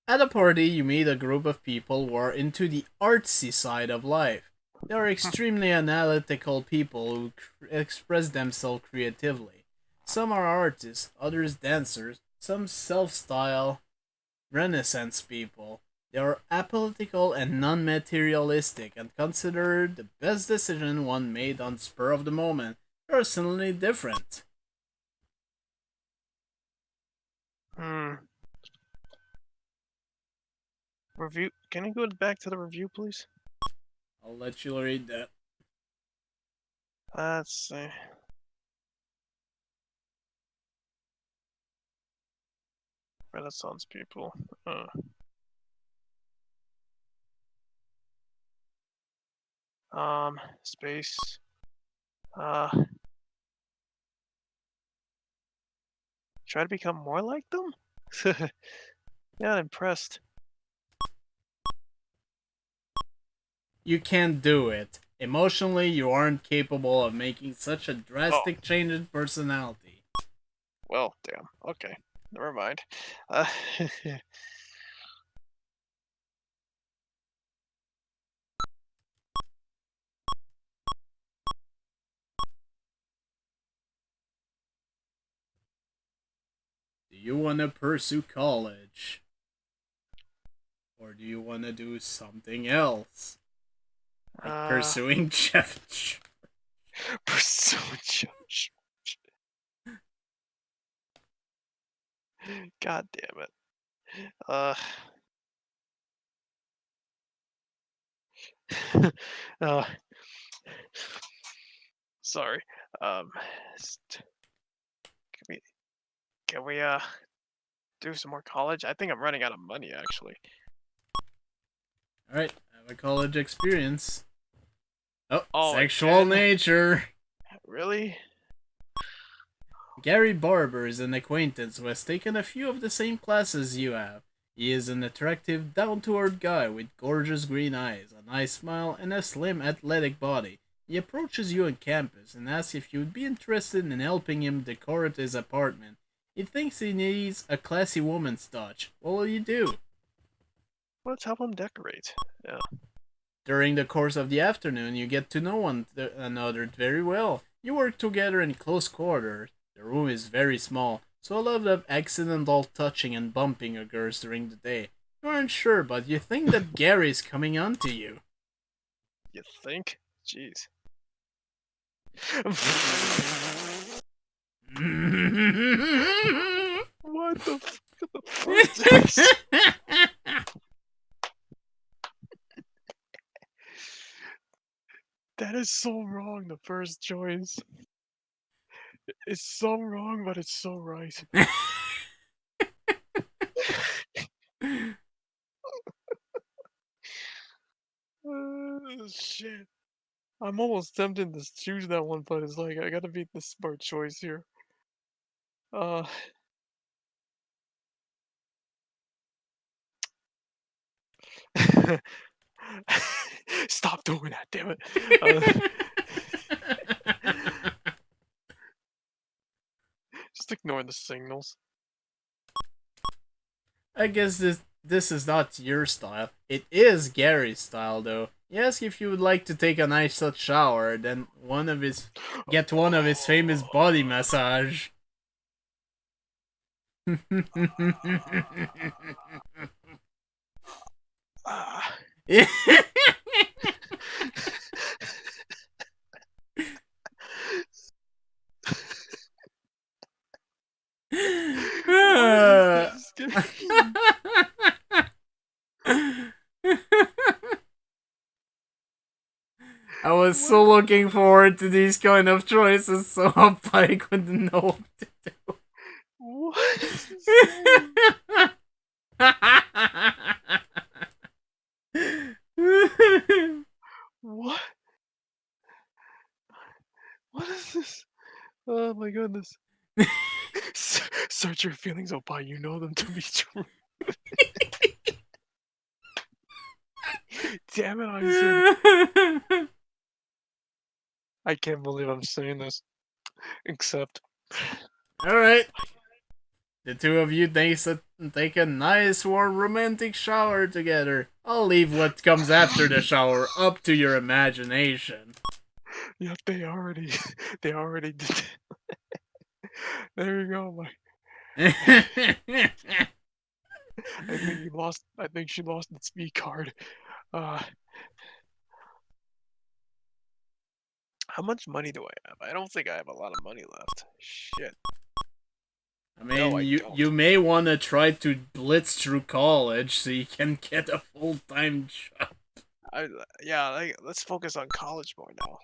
At a party, you meet a group of people who are into the artsy side of life. They are extremely analytical people who express themselves creatively. Some are artists, others dancers, some self style Renaissance people. They are apolitical and non materialistic and consider the best decision one made on spur of the moment. They are suddenly different. Hmm. Review. Can you go back to the review, please? I'll let you read that. Let's see. Renaissance people. Uh, Space. Uh, Try to become more like them? Yeah, impressed. You can't do it. Emotionally, you aren't capable of making such a Oh, drastic change in personality. well, damn. Okay, never mind. Uh, Do you want to pursue college? Or do you want to do something else? Like uh, pursuing chef? pursue judge. God damn it. Uh, uh, Sorry. Um, can we can we do some more college? I think I'm running out of money actually. Alright, have a college experience. Oh, Oh, sexual again? nature. Really? Gary Barber is an acquaintance who has taken a few of the same classes you have. He is an attractive, down to earth guy with gorgeous green eyes, a nice smile, and a slim, athletic body. He approaches you on campus and asks if you would be interested in helping him decorate his apartment. He thinks he needs a classy woman's touch. What will you do? Let's help him decorate. Yeah. During the course of the afternoon, you get to know one another very well. You work together in close quarters. The room is very small, so a lot of accidental touching and bumping occurs during the day. You aren't sure, but you think that Gary is coming on to you. You think? Jeez. What the the first that is so wrong, the first choice. It's so wrong, but it's so right. Shit. I'm almost tempted to choose that one, but it's like I gotta make the smart choice here. Uh, Stop doing that, damn it. Uh, just ignore the signals. I guess this is not your style. It is Gary's style, though. He asked if you would like to take a nice hot shower, then get one of his famous body Oh. massage. Ah. What is this game? I was so What? looking forward to these kind of choices, so Oppai couldn't know what What is this game? to do. What? What is this? Oh my goodness. Search your feelings, Oppai. You know them to be true. Damn it, Einstein. I can't believe I'm saying this. Except, Alright, the two of you take a nice warm romantic shower together. I'll leave what comes after the shower up to your imagination. yeah, they already did. There you go. I think you lost. I think she lost the speed card. Uh, how much money do I have? I don't think I have a lot of money left. Shit. I No, mean, I you don't. may want to try to blitz through college so you can get a full-time job. I yeah. Let's focus on college more now.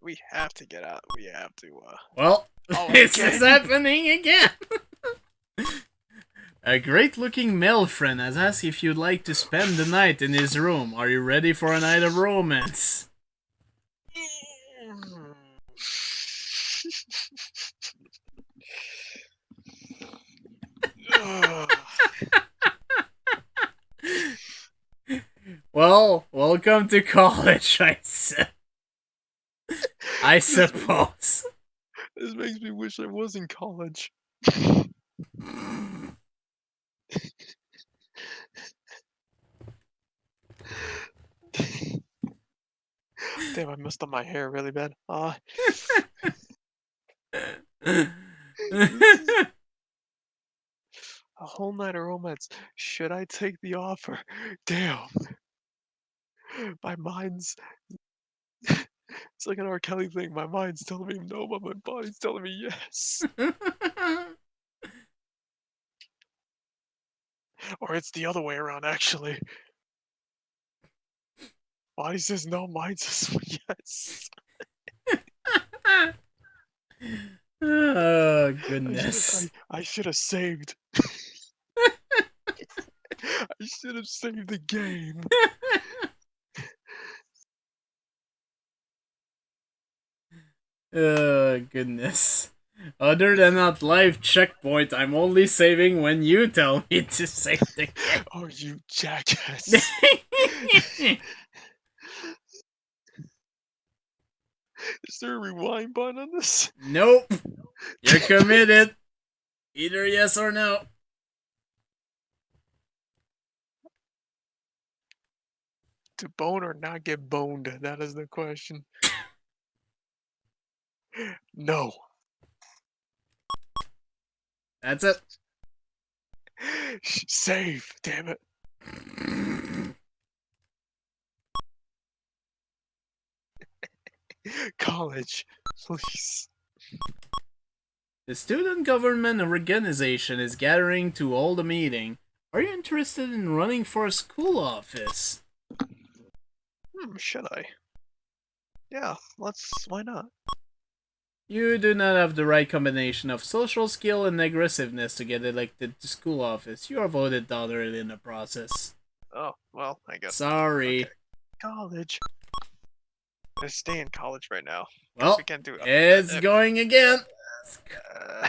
We have to get out. We have to. Well, Oh, this is again. happening again. A great-looking male friend has asked if you'd like to spend the night in his room. Are you ready for a night of romance? Well, welcome to college, I said. I suppose. This makes me wish I was in college. Damn, I messed up my hair really bad. This is a whole night of romance. Should I take the offer? Damn, my mind's. It's like an R. Kelly thing. My mind's telling me no, but my body's telling me yes. Or it's the other way around, actually. Body says no, mind says yes. Oh, I should have. goodness. I should have saved. I should have saved the game. Oh, goodness. Other than that live checkpoint, I'm only saving when you tell me to save the Oh, you jackass! game. Is there a rewind button on this? Nope. You're committed. Either yes or no. To bone or not get boned? That is the question. No. That's it. Save. Damn it. College. Please. The student government organization is gathering to hold a meeting. Are you interested in running for a school office? Should I? Yeah, let's. Why not? You do not have the right combination of social skill and aggressiveness to get elected to school office. You are voted down early in the process. Oh, well, I guess not. Okay. Sorry. College. Let's stay in college right now. Guess we Well, can't do it's going again. uh,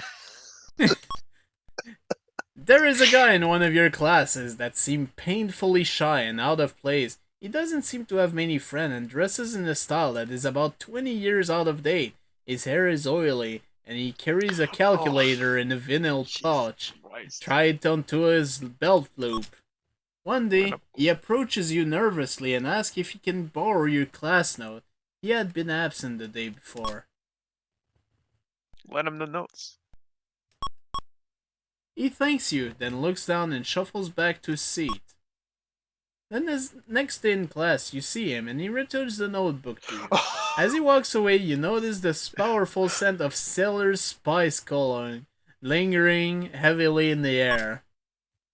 There is a guy in one of your classes that seemed painfully shy and out of place. He doesn't seem to have many friends and dresses in a style that is about 20 years out of date. His hair is oily, and he carries a Oh, calculator in a vinyl Jesus pouch, Christ. tied onto his belt loop. One Let day, him he approaches you nervously and asks if he can borrow your class note. He had been absent the day before. let him the notes. He thanks you, then looks down and shuffles back to his seat. Then, as next day in class, you see him and he returns the notebook to you. As he walks away, you notice the powerful scent of Sailor's Spice Cologne lingering heavily in the air.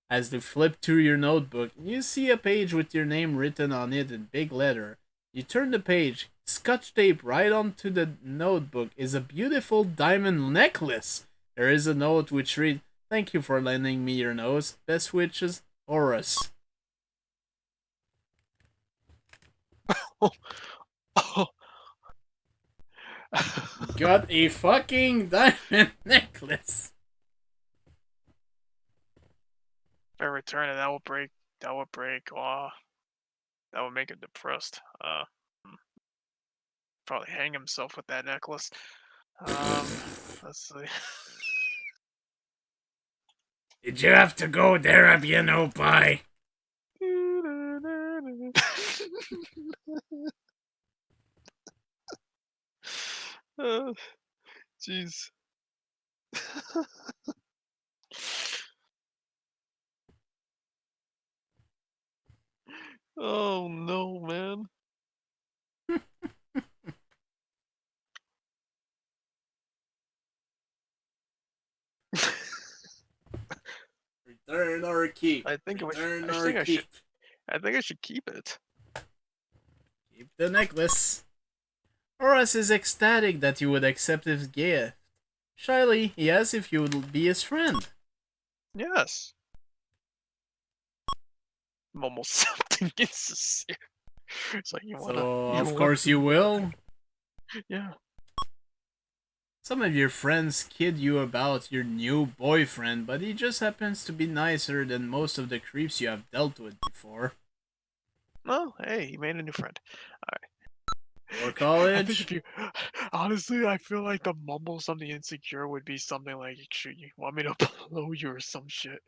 As you flip through your notebook, you see a page with your name written on it in big letter. You turn the page. Scotch tape right onto the notebook is a beautiful diamond necklace. There is a note which reads, "Thank you for lending me your nose. Best wishes, Horace." Oh, oh. Got a fucking diamond necklace. If I return it, that will break. That will break. Oh, that would make him depressed. Hmm, probably hang himself with that necklace. Let's see. Did you have to go there, again, Oppai? Oh, jeez. Oh no, man. Return or keep. I think I should. Return I or think I should. keep. I think I should keep it. Keep the necklace. Horace is ecstatic that you would accept his gift. Shyly, he asks if you would be his friend. Yes. I'm almost something insincere. It's like you wanna. So, You of want. course, you will. Yeah. Some of your friends kid you about your new boyfriend, but he just happens to be nicer than most of the creeps you have dealt with before. No. Hey, he made a new friend. For I think if college? you honestly, I feel like the mumble something insecure would be something like, "Shoot, you want me to blow you or some shit?"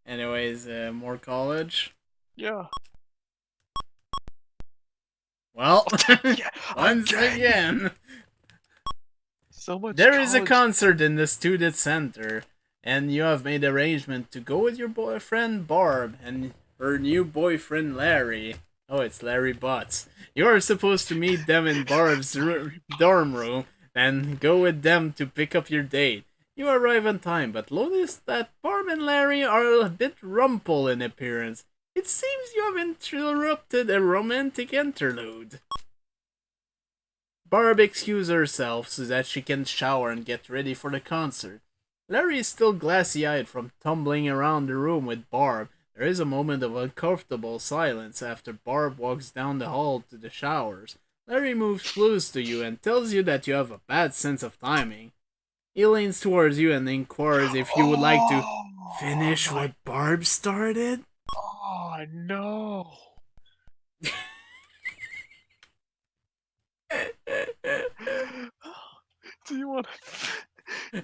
Anyways, more college. Yeah. Well, Yeah. once Again. again, So much there is a college. concert in the student center, and you have made arrangement to go with your boyfriend Barb and her new boyfriend Larry. Oh, it's Larry Butts. You are supposed to meet them in Barb's dorm room, then go with them to pick up your date. You arrive on time, but notice that Barb and Larry are a bit rumpled in appearance. It seems you have interrupted a romantic interlude. Barb excuses herself so that she can shower and get ready for the concert. Larry is still glassy eyed from tumbling around the room with Barb. There is a moment of uncomfortable silence after Barb walks down the hall to the showers. Larry moves close to you and tells you that you have a bad sense of timing. He leans towards you and inquires if you would like to Oh finish my. what Barb started. Oh no. Do you want to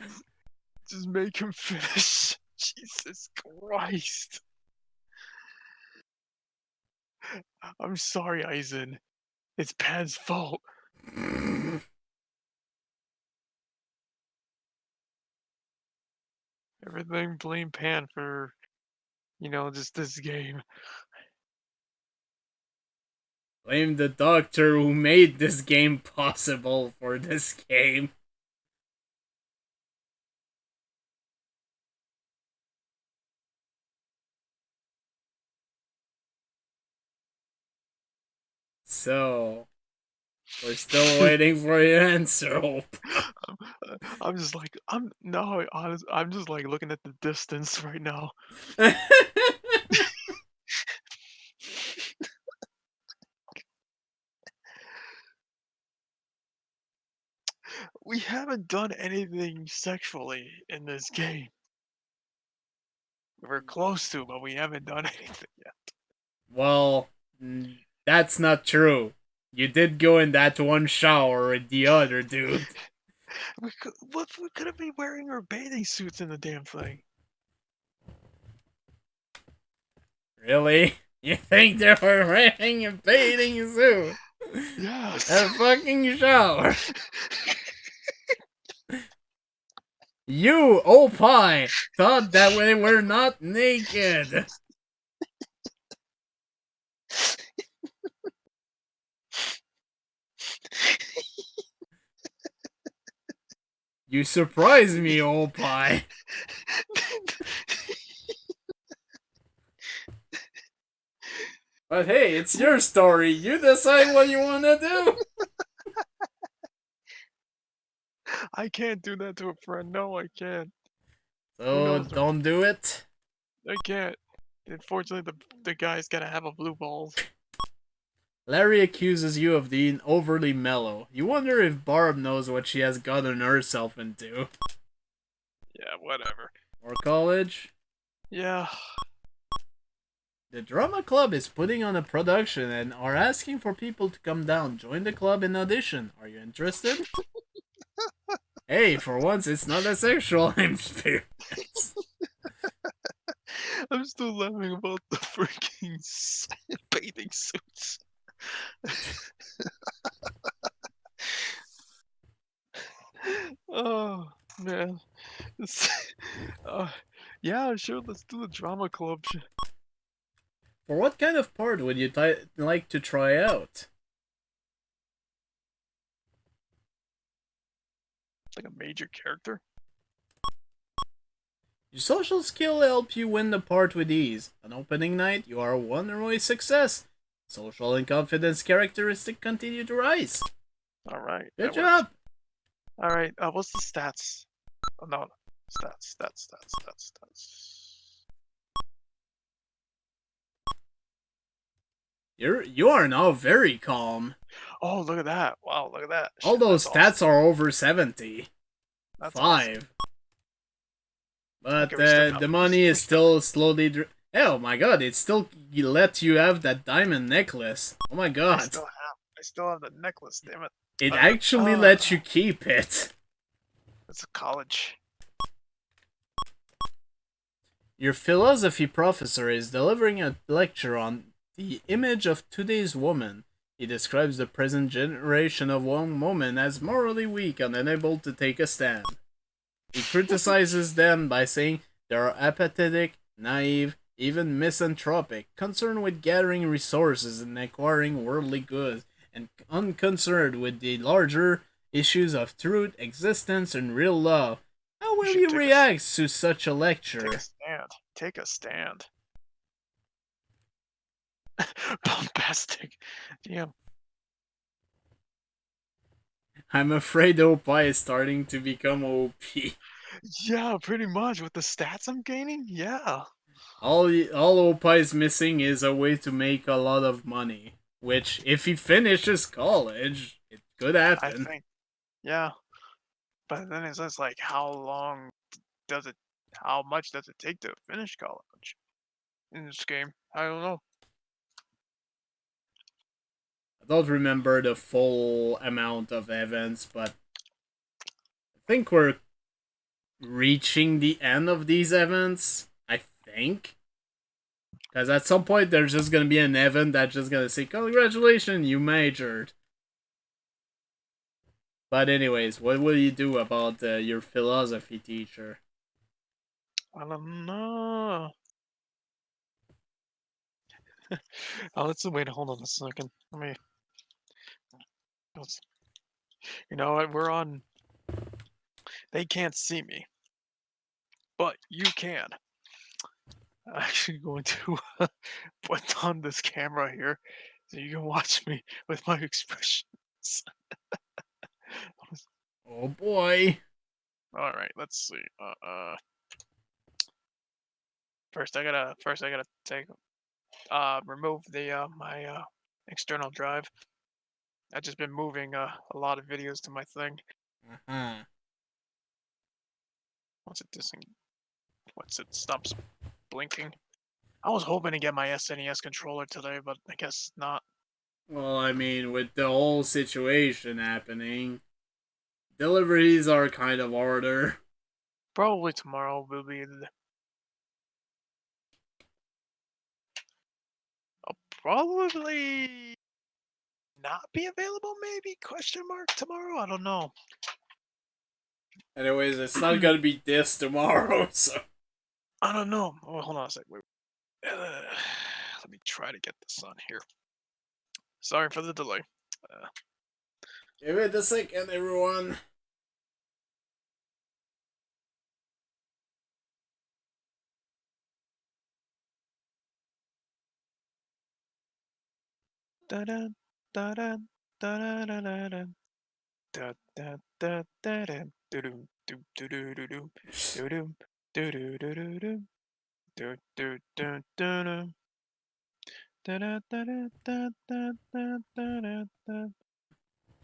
just make him finish? Jesus Christ. I'm sorry, Eisen. It's Pan's fault. Everything blame Pan for, just this game. Blame the doctor who made this game possible for this game. So, We're still waiting for your answer, Hope. I'm just like I'm just like looking at the distance right now. We haven't done anything sexually in this game. We're close to, but we haven't done anything yet. Well, that's not true. You did go in that one shower with the other dude. We could be wearing our bathing suits in the damn thing. Really? You think they were wearing a bathing suit? Yes. A fucking shower. You, Oppai, thought that we were not naked. You surprised me, Oppai. But hey, it's your story. You decide what you want to do. I can't do that to a friend. No, I can't. Who So knows? don't do it. I can't. Unfortunately, the guy's gotta have a blue balls. Larry accuses you of being overly mellow. You wonder if Barb knows what she has gotten herself into. Yeah, whatever. Or college? Yeah. The drama club is putting on a production and are asking for people to come down, join the club and audition. Are you interested? Hey, for once it's not a sexual experience. I'm still laughing about the freaking bathing suits. Oh man. uh, yeah, sure. Let's do the drama club. For what kind of part would you like to try out? Like a major character. Your social skill help you win the part with ease. On opening night, you are a one-way success. Social and confidence characteristic continue to rise. All right, Good that works. job! All right. What's the stats? Oh, no, stats. You are now very calm. Oh, look at that! Wow, look at that! All Shit, those that's awesome. stats are over 70. That's awesome. 5. But Okay, we still got. the money is still slowly. Oh my god, it still lets you have that diamond necklace. Oh my god. I still have the necklace. Damn it! It actually lets you keep it. It's a college. Your philosophy professor is delivering a lecture on the image of today's woman. He describes the present generation of women as morally weak and unable to take a stand. He criticizes them by saying they are apathetic, naive, even misanthropic, concerned with gathering resources and acquiring worldly goods, and unconcerned with the larger issues of truth, existence, and real love. How You will should you react to such a lecture? Take a stand. Bombastic. Damn. I'm afraid Oppai is starting to become OP. Yeah, pretty much with the stats I'm gaining. Yeah. All Oppai is missing is a way to make a lot of money. Which, if he finishes college, it could I happen. think. Yeah. But then it's just like, does it? How much does it take to finish college in this game? I don't know. I don't remember the full amount of events, but I think we're reaching the end of these events. I think. Because at some point there's just gonna be an event that's just gonna say, "Congratulations, you majored." But anyways, what will you do about your philosophy teacher? I don't know. Let's wait. Hold on a second. Let me. You know what? We're on. They can't see me, but you can. I'm actually going to put on this camera here so you can watch me with my expression. Oh boy. All right, let's see. First I gotta take remove the my external drive. I've just been moving a lot of videos to my thing. Uh-huh. Once it once it stops blinking. I was hoping to get my SNES controller today, but I guess not. Well, I mean, with the whole situation happening, deliveries are kind of harder. Probably tomorrow will be. I'll probably not be available. Maybe question mark tomorrow. I don't know. Anyways, it's not gonna be this tomorrow, so. I don't know. Oh, hold on a sec. Wait. Let me try to get this on here. Sorry for the delay. Uh, Give it a second, everyone. da-dun, da-dun, da-dun-dun-dun-dun, da-da-da-da-dun, doo-dum, doo-doo-doo-doo-doo, doo-dum, doo-doo-doo-doo-doo, doo-doo-doo-doo-doo, da-da-da-da-da-da-da-da-da,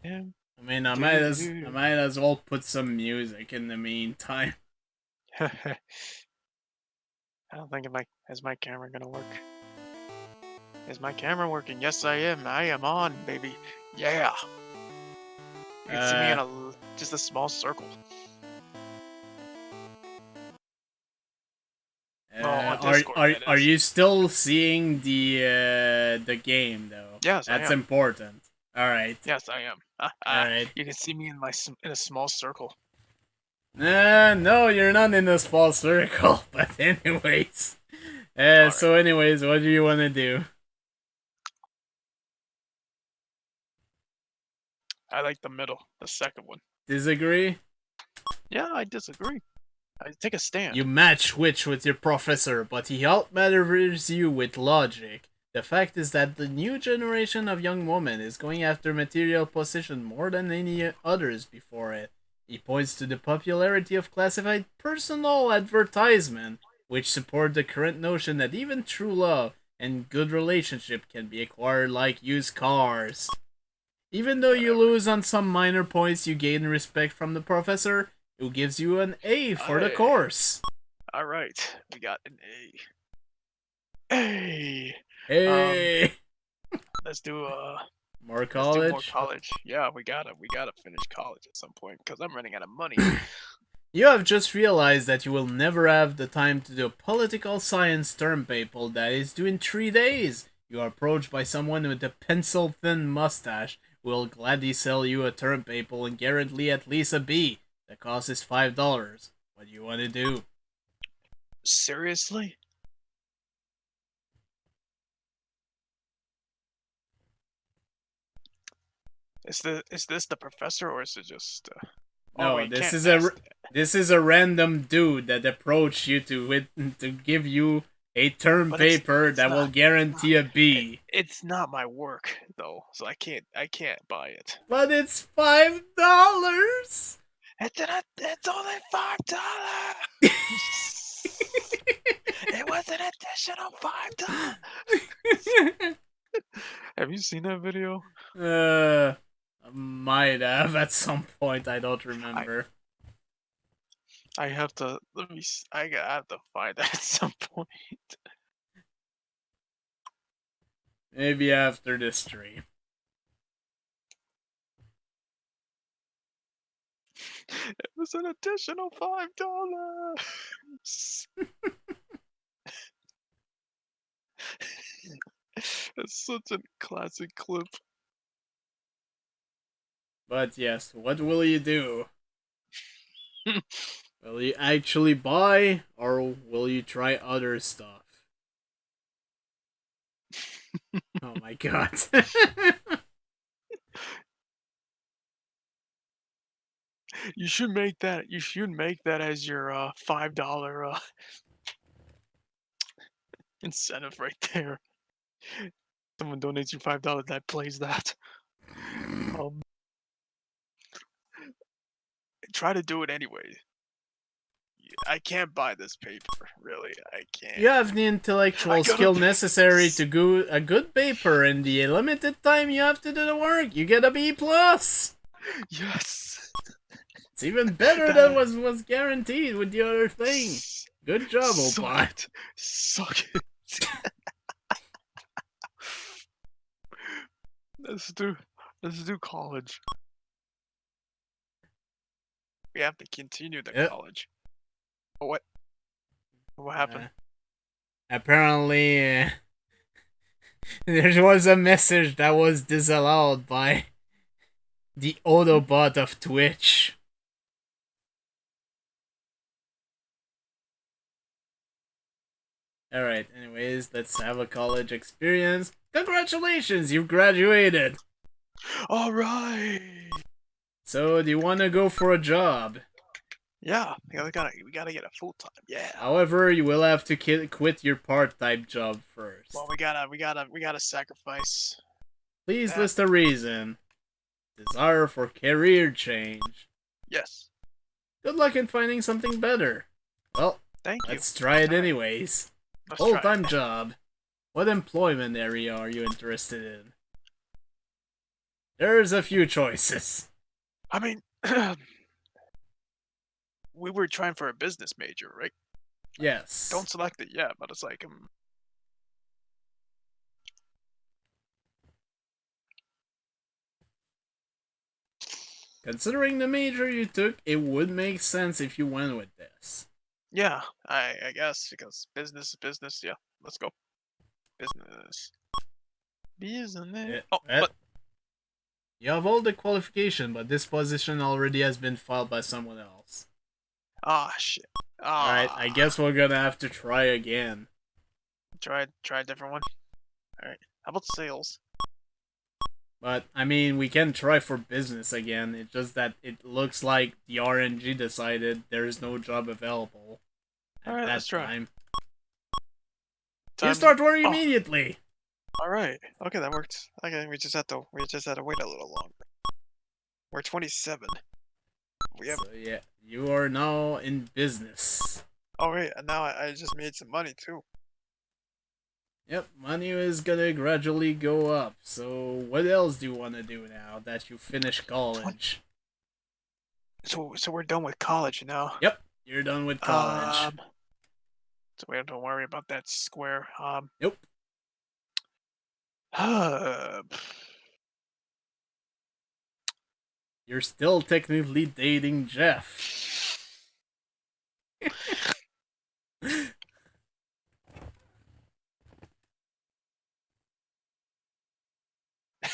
dum, I mean, I doo-doo-doo-doo. might as well put some music in the meantime. I don't think is my camera gonna work. Is my camera working? Yes, I am. I am on, baby. Yeah. You can see me Uh, in just a small circle. Well, on Discord, that are is. you still seeing the game though? Yes, I That's am. important. All right, Yes, I all am. right. You can see me in in a small circle. No, you're not in a small circle. But anyways, All right. so anyways, what do you want to do? I like the middle, the second one. Disagree? Yeah, I disagree. I take a You stand. match Switch with your professor, but he outmaneuvers you with logic. The fact is that the new generation of young women is going after material possession more than any others before it. He points to the popularity of classified personal advertisement, which support the current notion that even true love and good relationship can be acquired like used cars. Even though you Whatever. lose on some minor points, you gain respect from the professor, who gives you an A for the Hey. course. All right. We got an A. A. Um. Hey, Let's do more let's do more college. college. Yeah, we gotta finish college at some point because I'm running out of money. You have just realized that you will never have the time to do a political science term paper that is due in 3 days. You are approached by someone with a pencil thin mustache who will gladly sell you a term paper and guarantee at least a B. The cost is $5. What do you want to do? Seriously? Is this the professor or is it just? Oh No, wait, can't ask. this is a random dude that approached you to give you a term But paper it's that will not. guarantee a B. It's not my work though, so I can't buy it. But it's $5. It's only $5. It was an additional $5. Have you seen that video? uh, might have at some point. I don't I remember. I have to I have to find that at some point. Maybe after this stream. It was an additional $5. It's such a classic clip. But yes, what will you do? Will you actually buy, or will you try other stuff? Oh my god. You should make that as your $5 incentive right there. Someone donates you $5 that plays that. Um try to do it anyway. I can't buy this paper, really. I You can't. have the I intellectual gotta skill pay necessary this. to do a good paper in the limited time you have to do the work. You get a B plus. Yes. It's even better than That was guaranteed with the other thing. Good job, suck Oppai. it. Suck it. Let's do let's do college. We have to continue the Yep. college. Oh, what? What Uh, happened? apparently, there was a message that was disallowed by the Autobot of Twitch. Alright, anyways, let's have a college experience. Congratulations, you've graduated! All right. So, do you want to go for a job? Yeah, we gotta get a full time. Yeah. However, you will have to quit your part-time job Well, first. we gotta sacrifice Please that. list a reason. Desire for career change. Yes. Good luck in finding something better. Well, Thank you. let's try it All right. anyways. Let's try Full-time it. job. What employment area are you interested in? There's a few choices. I mean, we were trying for a business major, right? Yes. Don't select it yet, but it's like, Considering the major you took, it would make sense if you went with this. yeah, I guess because business is business. Yeah, let's go. Business. Business. Yeah, Oh, well, but you have all the qualification, but this position already has been filed by someone else. shit. Alright, I Ah, guess we're gonna have to try again. try a different one. All right. How about sales? But, I mean, we can try for business again. It's just that it looks like the RNG decided there is no job available All at right, let's that try. time. You Times. start work Oh, immediately! all right. Okay, that worked. Okay, we just had to wait a little longer. We're 27. We have. So, yeah, you are now in business. Oh wait, and now I just made some money too. Yep, money is gonna gradually go up. So, what else do you want to do now that you finish 20. college? So we're done with college now. Yep, you're done with college. Um. So we don't worry about that square. Nope, you're still technically dating Jeff.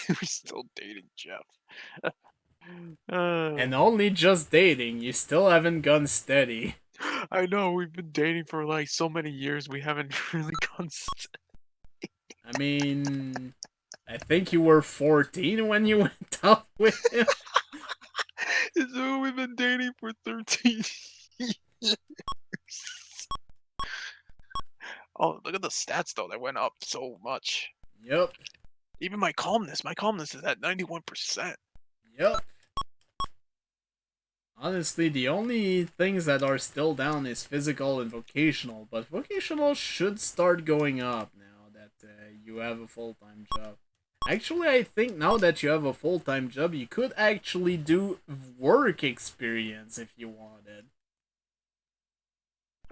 We're still dating Jeff. Uh, And only just dating, you still haven't gone steady. I know we've been dating for like so many years. We haven't really gone. I mean, I think you were 14 when you went out with him. So we've been dating for 13 years. Oh, look at the stats though. That went up so much. Yep, Even my calmness is at 91%. yep. Honestly, the only things that are still down is physical and vocational, but vocational should start going up now that you have a full-time job. Actually, I think now that you have a full-time job, you could actually do work experience if you wanted.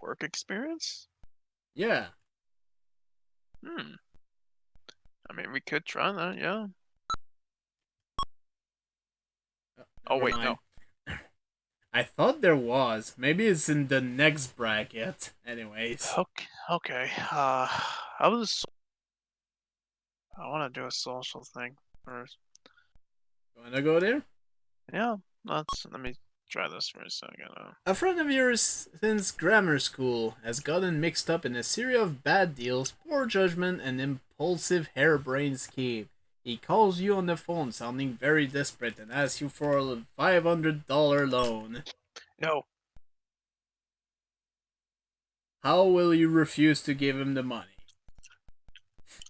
Work experience? Yeah. Hmm. I mean, we could try that, yeah. Oh, Oh, never wait, mind. no. I thought there was. Maybe it's in the next bracket. Anyways. Okay. I want to do a social thing first. You wanna go there? Yeah, let me try this for a second. A friend of yours since grammar school has gotten mixed up in a series of bad deals, poor judgment, and impulsive harebrained scheme. He calls you on the phone sounding very desperate and asks you for a $500 loan. No. How will you refuse to give him the money?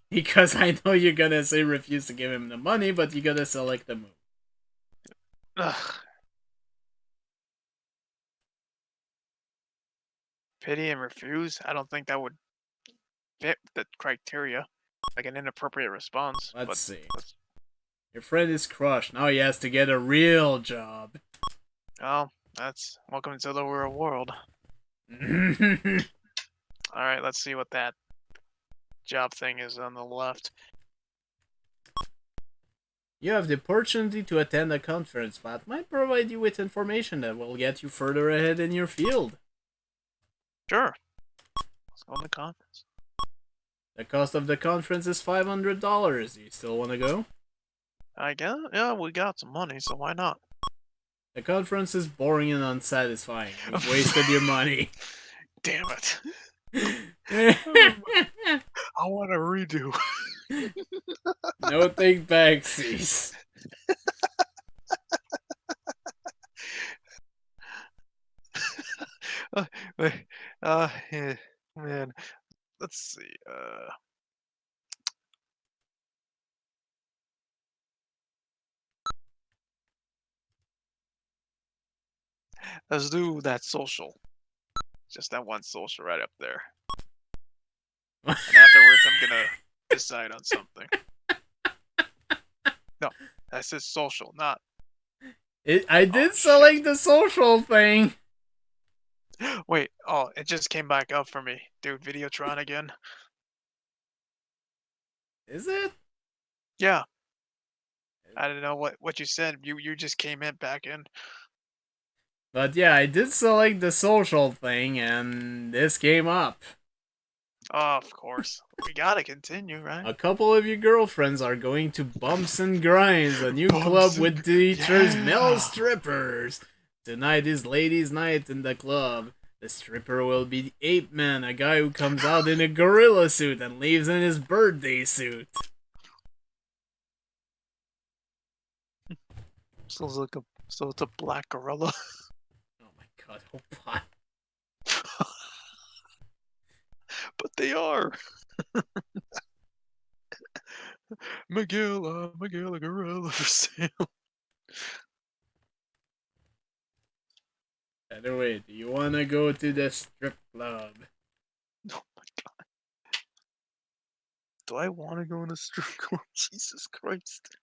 Because I know you're gonna say refuse to give him the money, but you gotta select the move. Ugh. pity and refuse. I don't think that would fit the criteria, like an inappropriate response. Let's But see. let's. Your friend is crushed. Now he has to get a real job. Oh, that's welcome to the real world. All right, let's see what that job thing is on the left. You have the opportunity to attend a conference that might provide you with information that will get you further ahead in your field. Sure, let's go on the conference. The cost of the conference is $500. Do you still want to go? I guess, yeah, we got some money, so why not? The conference is boring and unsatisfying. You've wasted your money. Damn it! No I want to redo. take backsies. Wait, yeah, man. Let's see. Let's do that social. Just that one social right up there. And afterwards, I'm gonna decide on something. No, that says social, not. I Oh did shit. select the social thing. Wait. Oh, it just came back up for me, dude. Videotron again. Is it? Yeah. I don't know what you said. You just came in back in. But yeah, I did select the social thing, and this came up. Oh, of course. We gotta continue, right? A couple of your girlfriends are going to Bumps and Grinds, a new club Bumps with and teachers male yeah. strippers. Tonight is ladies' night in the club. The stripper will be the Ape Man, a guy who comes out in a gorilla suit and leaves in his birthday suit. So it's a black gorilla. Oh my god, Oppai. But they are. Miguel, a gorilla for sale. By the way, do you wanna go to the strip club? Oh my god. Do I want to go in a strip club? Jesus Christ.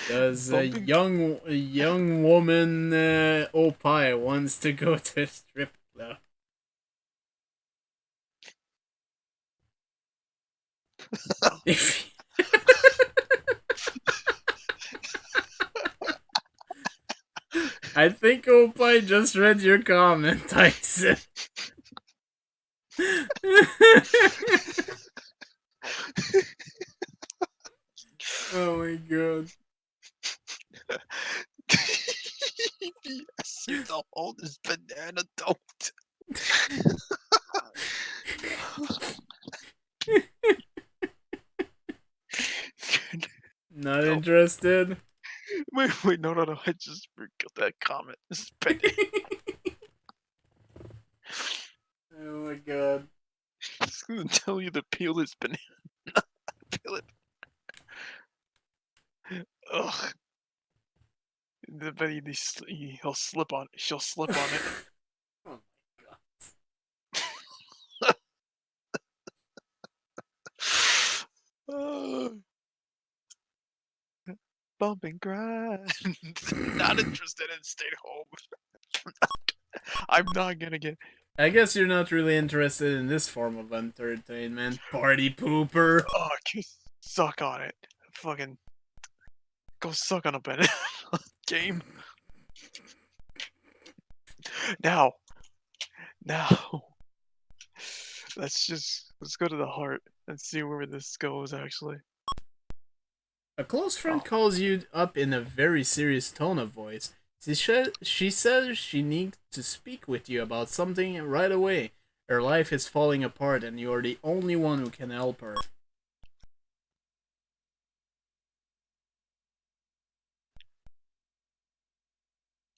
Does Bumping. a young woman Oppai wants to go to a strip club? If I think Oppai just read your comment, Tyson. Oh my god. Yes, you don't hold this banana, don't. Not No. interested? Wait, no. I just forgot that comment. This is petty. Oh my god. I'm just gonna tell you to peel this banana. Peel it. Ugh. But he'll slip on. She'll slip on it. Oh my god. Uh, bump and grind. Not interested in stay home. I'm not gonna get. I guess you're not really interested in this form of entertainment, party pooper. Oh, just suck on it. Fucking go suck on a banana game. Now, now. Let's go to the heart and see where this goes. Actually. A close friend Oh, calls you up in a very serious tone of voice. She says she needs to speak with you about something right away. Her life is falling apart and you're the only one who can help her.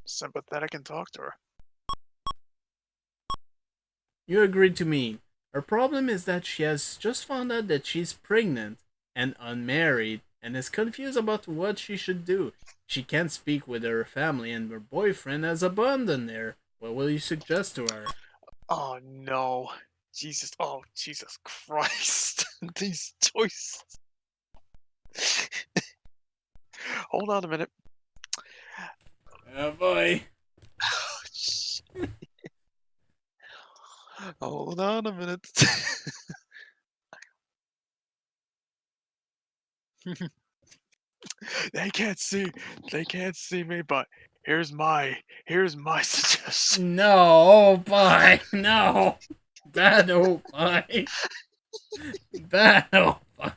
sympathetic and talk to her. You agreed to meet. Her problem is that she has just found out that she's pregnant and unmarried and is confused about what she should do. She can't speak with her family and her boyfriend has abandoned her. What will you suggest to her? Oh no. Jesus. Oh, Jesus Christ. These choices. Hold on a minute. Oh boy. Hold on a minute. They can't see. They can't see me, but here's my suggestion. No, Oppai. No. Bad Oppai. Bad Oppai.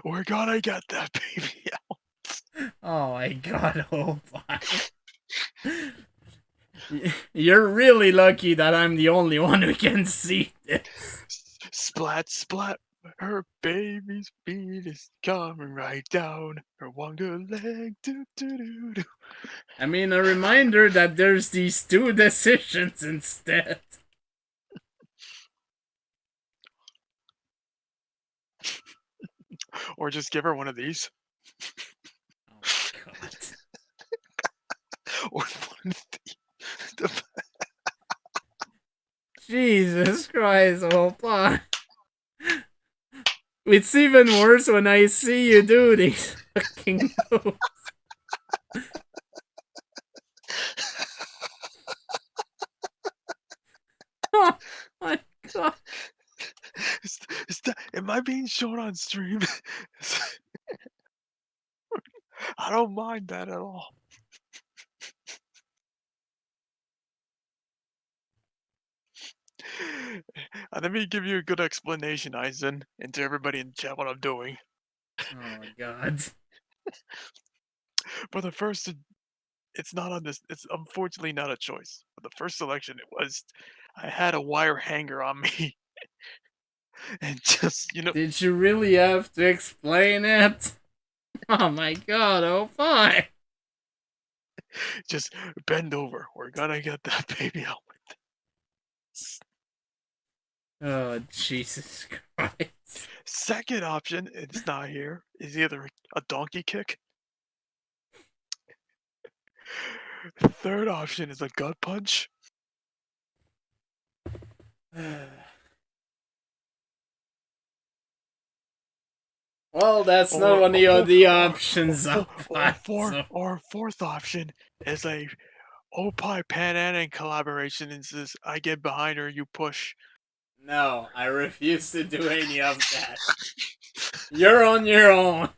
We're gonna get that baby out. Oh my god, Oppai. You're really lucky that I'm the only one who can see this. Splat, splat. Her baby's beat is coming right down her one good leg. Do, do, do, do. I mean, a reminder that there's these two decisions instead. Or just give her one of these. Oh my god. Or one of the Jesus Christ, Oppai. It's even worse when I see you do these fucking moves. Oh my god. Am I being shown on stream? I don't mind that at all. Let me give you a good explanation, Eisen, and to everybody in chat what I'm doing. Oh my god. For the first, it's not on this. It's unfortunately not a choice. For the first selection, it was I had a wire hanger on me, and just Did you really have to explain it? Oh my god, Oppai. just bend over. We're gonna get that baby out. Oh, Jesus Christ. Second option, it's not here, is either a donkey kick. Third option is a gut punch. Well, that's not Or one a of four, the or options, or Oppai. four, So, or a fourth option is a Oppai PanAnning collaboration. And says, I get behind her, you push. no, I refuse to do any of that. You're on your own.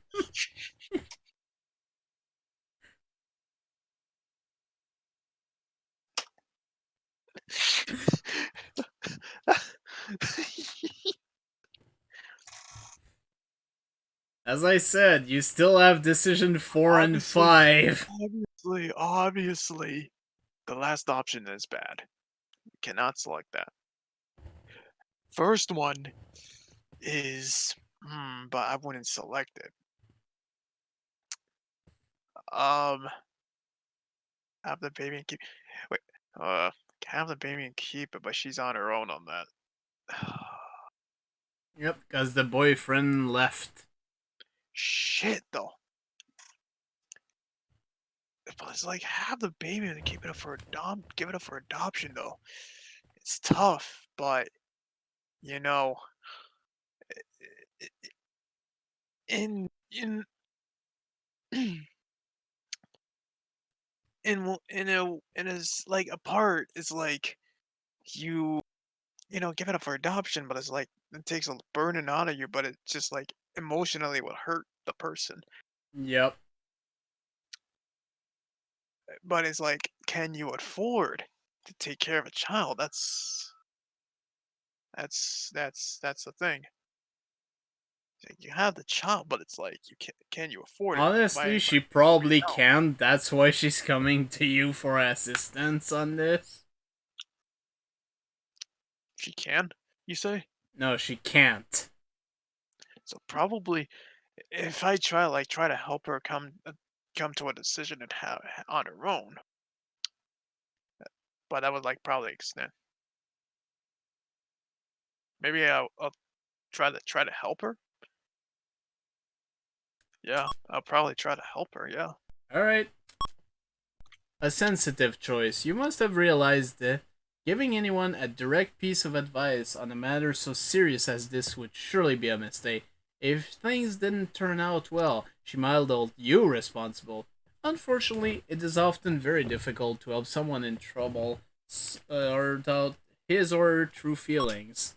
As I said, you still have decision 4 and obviously, 5. obviously, the last option is bad. You cannot select that. First one is, but I wouldn't select it. Um, have the baby and keep. Wait, have the baby and keep it, but she's on her own on that. Yep, because the boyfriend left. Shit, though. But it's like have the baby and keep it up for give it up for adoption though. It's tough, but you know, in in is like a part is like you give it up for adoption, but it's like it takes a burden out of you, but it just like emotionally will hurt the person. Yep. But it's like, can you afford to take care of a child? That's the thing. Like, you have the child, but it's like can you afford it? Honestly, My she answer is probably no. can. That's why she's coming to you for assistance on this. She can, you say? No, she can't. So probably if I try to help her come to a decision and have on her own, but that would like probably extend. Maybe I'll try to help her. Yeah, I'll probably try to help her. Yeah. Alright. A sensitive choice. You must have realized that giving anyone a direct piece of advice on a matter so serious as this would surely be a mistake. If things didn't turn out well, she might hold you responsible. Unfortunately, it is often very difficult to help someone in trouble or doubt his or her true feelings.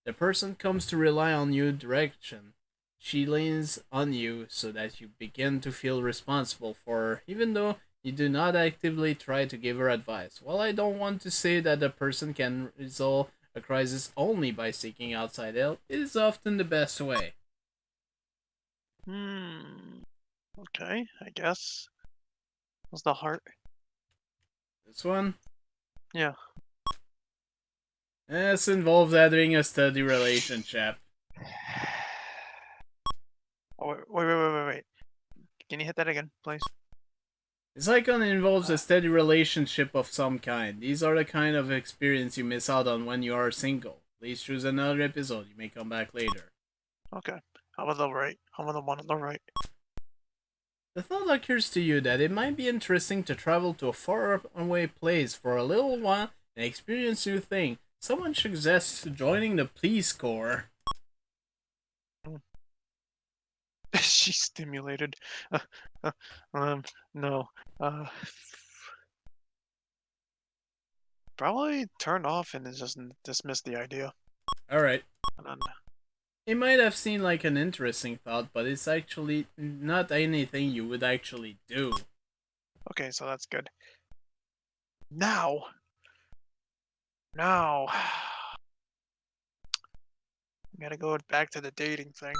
The person comes to rely on you direction. She leans on you so that you begin to feel responsible for her, even though you do not actively try to give her advice. While I don't want to say that a person can resolve a crisis only by seeking outside help, it is often the best way. Hmm. Okay, I guess. What's the heart? This one, Yeah. this involves having a steady relationship. Oh, wait. Can you hit that again, please? This icon involves Uh, a steady relationship of some kind. These are the kind of experience you miss out on when you are single. Please choose another episode. You may come back later. okay. How about the right? How about the one on the right? The thought occurs to you that it might be interesting to travel to a far away place for a little while and experience new things. Someone suggests joining the police corps. Hmm. She's stimulated. Uh, uh, um, no. Uh, Probably turn off and just dismiss the idea. Alright. And then, It might have seemed like an interesting thought, but it's actually not anything you would actually do. okay, so that's good. Now, now, gotta go back to the dating thing.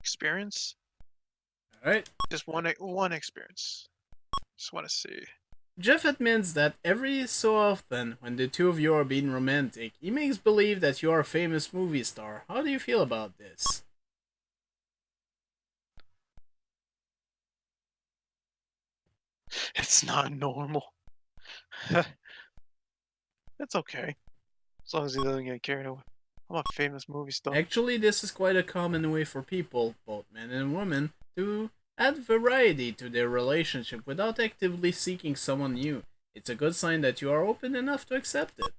Experience? Alright. Just one experience. Just want to see. Jeff admits that every so often, when the two of you are being romantic, he makes believe that you are a famous movie star. How do you feel about this? It's not normal. It's okay. As long as he doesn't get carried away. I'm a famous movie star. Actually, this is quite a common way for people, both men and women, to add variety to their relationship without actively seeking someone new. It's a good sign that you are open enough to accept it.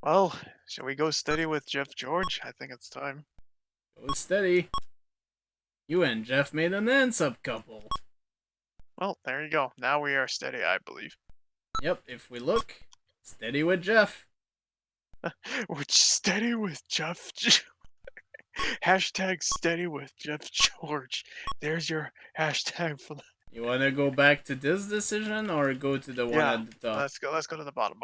Well, shall we go steady with Jeff George? I think it's time. Go steady. You and Jeff made an handsome couple. Well, there you go. Now we are steady, I believe. Yep, if we look, steady with Jeff. We're steady with Jeff. Hashtag steady with Jeff George. There's your hashtag for the. You wanna go back to this decision or go to the one Yeah, at the top? let's go. Let's go to the bottom.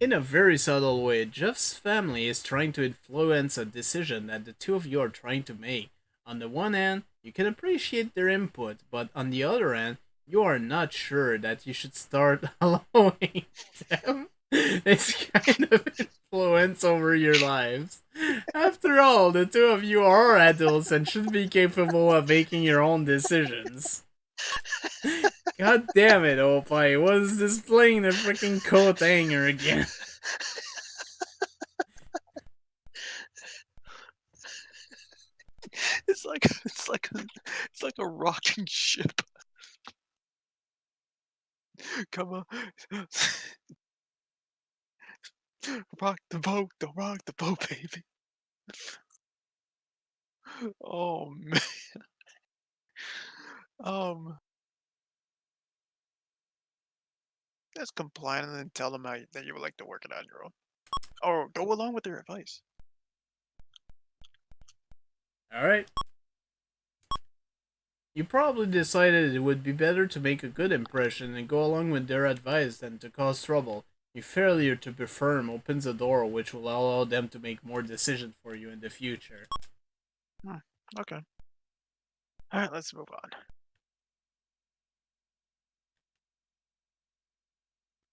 In a very subtle way, Jeff's family is trying to influence a decision that the two of you are trying to make. On the one hand, you can appreciate their input, but on the other hand, you are not sure that you should start allowing them this kind of influence over your lives. After all, the two of you are adults and should be capable of making your own decisions. God damn it, Oppai, was displaying the freaking coat hanger again. It's like a rocking ship. Come on, rock the boat, baby. Oh man. Um, just complain and then tell them that you would like to work it on your own, or go along with their advice. Alright. You probably decided it would be better to make a good impression and go along with their advice than to cause trouble. Your failure to be firm opens a door which will allow them to make more decisions for you in the future. Hmm, okay. All right, let's move on.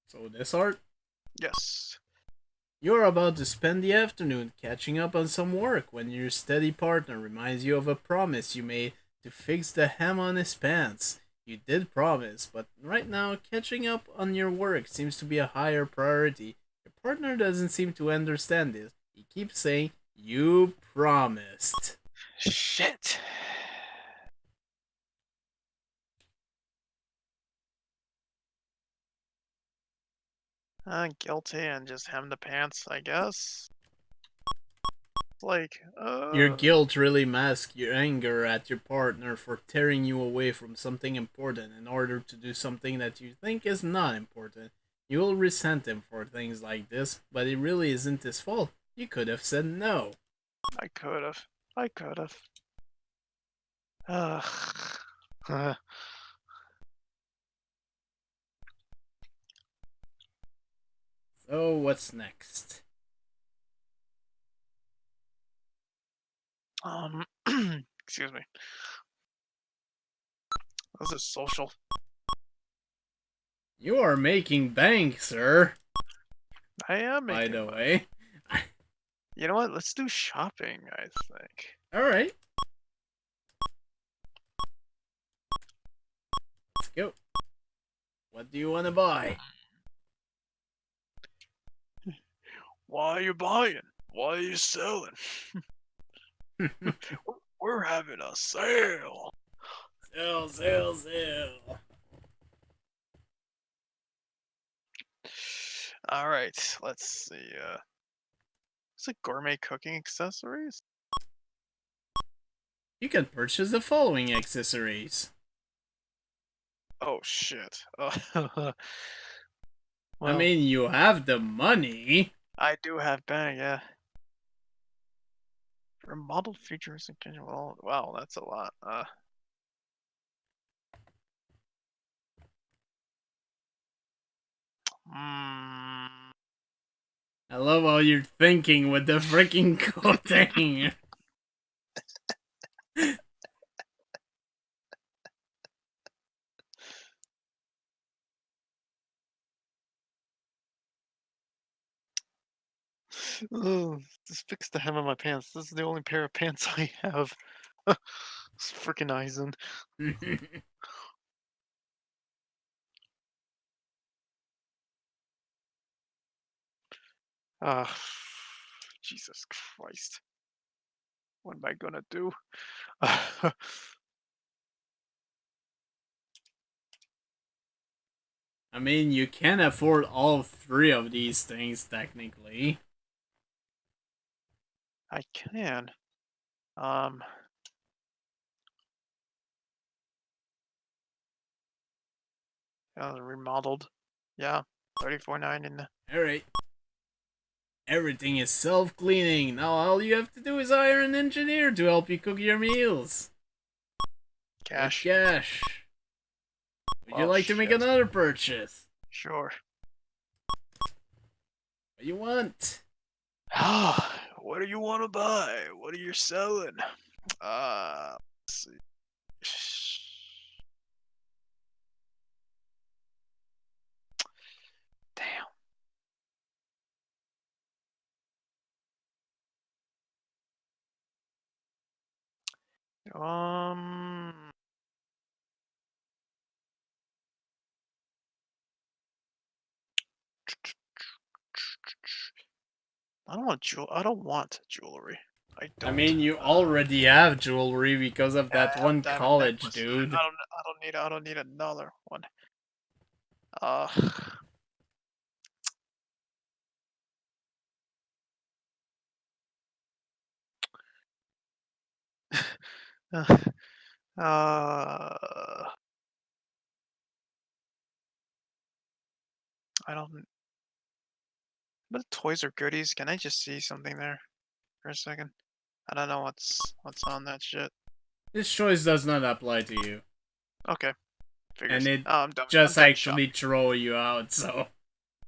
So this art, Yes. you're about to spend the afternoon catching up on some work when your steady partner reminds you of a promise you made to fix the hem on his pants. You did promise, but right now catching up on your work seems to be a higher priority. Your Partner doesn't seem to understand this. He keeps saying, "You promised." Shit. Guilty and just hem the pants, I guess. Like, Your guilt really masks your anger at your partner for tearing you away from something important in order to do something that you think is not important. You will resent him for things like this, but it really isn't his fault. You could have said no. I could have. I could have. Ugh. So, what's next? um, excuse me. This is social. You are making bank, sir. I am By making the money. way. You know what? Let's do shopping, I think. Alright, let's go. What do you want to buy? Why are you buying? Why are you selling? We're having a sale. Sell, sell, sell. All right, let's see. Is it gourmet cooking accessories? You can purchase the following accessories. Oh shit. I Well, mean, you have the money. I do have bang, yeah. Remodeled features and casual. Wow, that's a lot. Mm, I love how you're thinking with the freaking coating. oh, just fix the hem of my pants. This is the only pair of pants I have. It's freaking Eisen. Uh, Jesus Christ. What am I gonna do? I mean, you can afford all three of these things, technically. I can. Um, remodeled. Yeah, 34.9 in the Alright. Everything is self-cleaning. Now all you have to do is hire an engineer to help you cook your meals. With cash. cash. Would you Well, like to make shit. another purchase? Sure. What do you want? What do you want to buy? What are you selling? Let's see. Damn. Um, I don't want jewelry. I I don't. mean, you already have jewelry because of Yeah, that I have a one diamond college necklace. dude. I don't need another one. Uh, uh, I don't. But toys are goodies. Can I just see something there for a second? I don't know what's on that shit. This choice does not apply to you. Okay, And figures. it I'm just done actually shopping. throw you out, so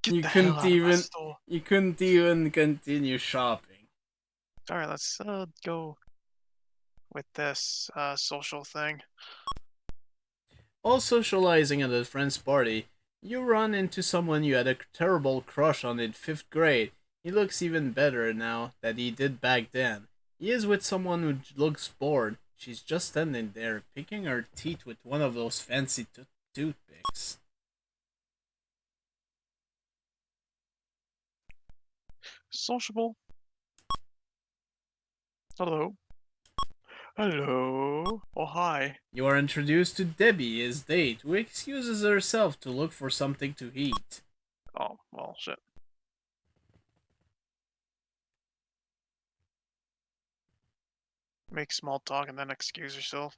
Get you the hell couldn't out of my even store. you couldn't even continue shopping. All right, let's go with this social thing. While socializing at a friend's party, you run into someone you had a terrible crush on in 5th grade. He looks even better now than he did back then. He is with someone who looks bored. She's just standing there, picking her teeth with one of those fancy toothpicks. Sociable. Hello. Hello. Oh, hi. You are introduced to Debbie, his date, who excuses herself to look for something to eat. Oh, well, shit. Make small talk and then excuse yourself.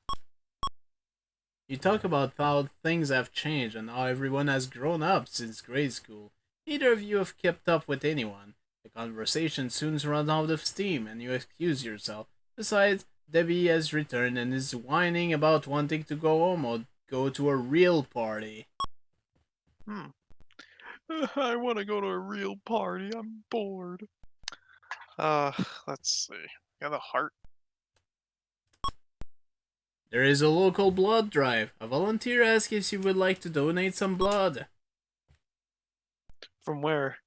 You talk about how things have changed and how everyone has grown up since grade school. Neither of you have kept up with anyone. The conversation soon runs out of steam and you excuse yourself. Besides, Debbie has returned and is whining about wanting to go home or go to a real party. Hmm. I want to go to a real party. I'm bored. Uh, let's see. Got a heart. There is a local blood drive. A volunteer asks if you would like to donate some blood. From where?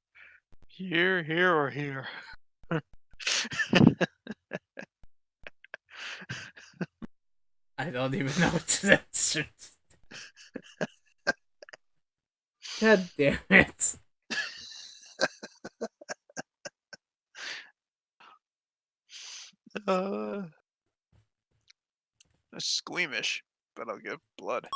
Here, here, or here? I don't even know what to answer. God damn it. uh, squeamish, but I'll give blood.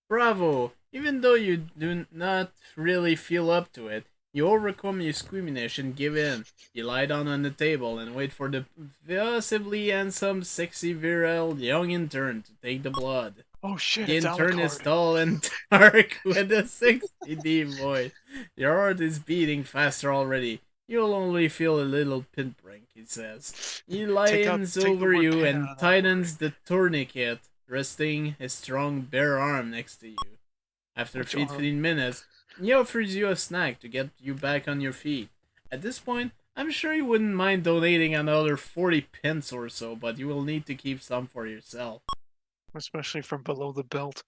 Bravo! Even though you do not really feel up to it, you overcome your squeamishness and give in. You lie down on the table and wait for the possibly handsome, sexy, virile young intern to take the blood. Oh shit, The it's intern is Alucard. tall and dark with a sexy deep voice. Your heart is beating faster already. You'll only feel a little pinprick, he says. He leans Take the over word you pen and out of that word. tightens the tourniquet, resting his strong bare arm next to you. After Which arm? 15 minutes, he offers you a snack to get you back on your feet. At this point, I'm sure you wouldn't mind donating another 40 pence or so, but you will need to keep some for yourself. Especially from below the belt.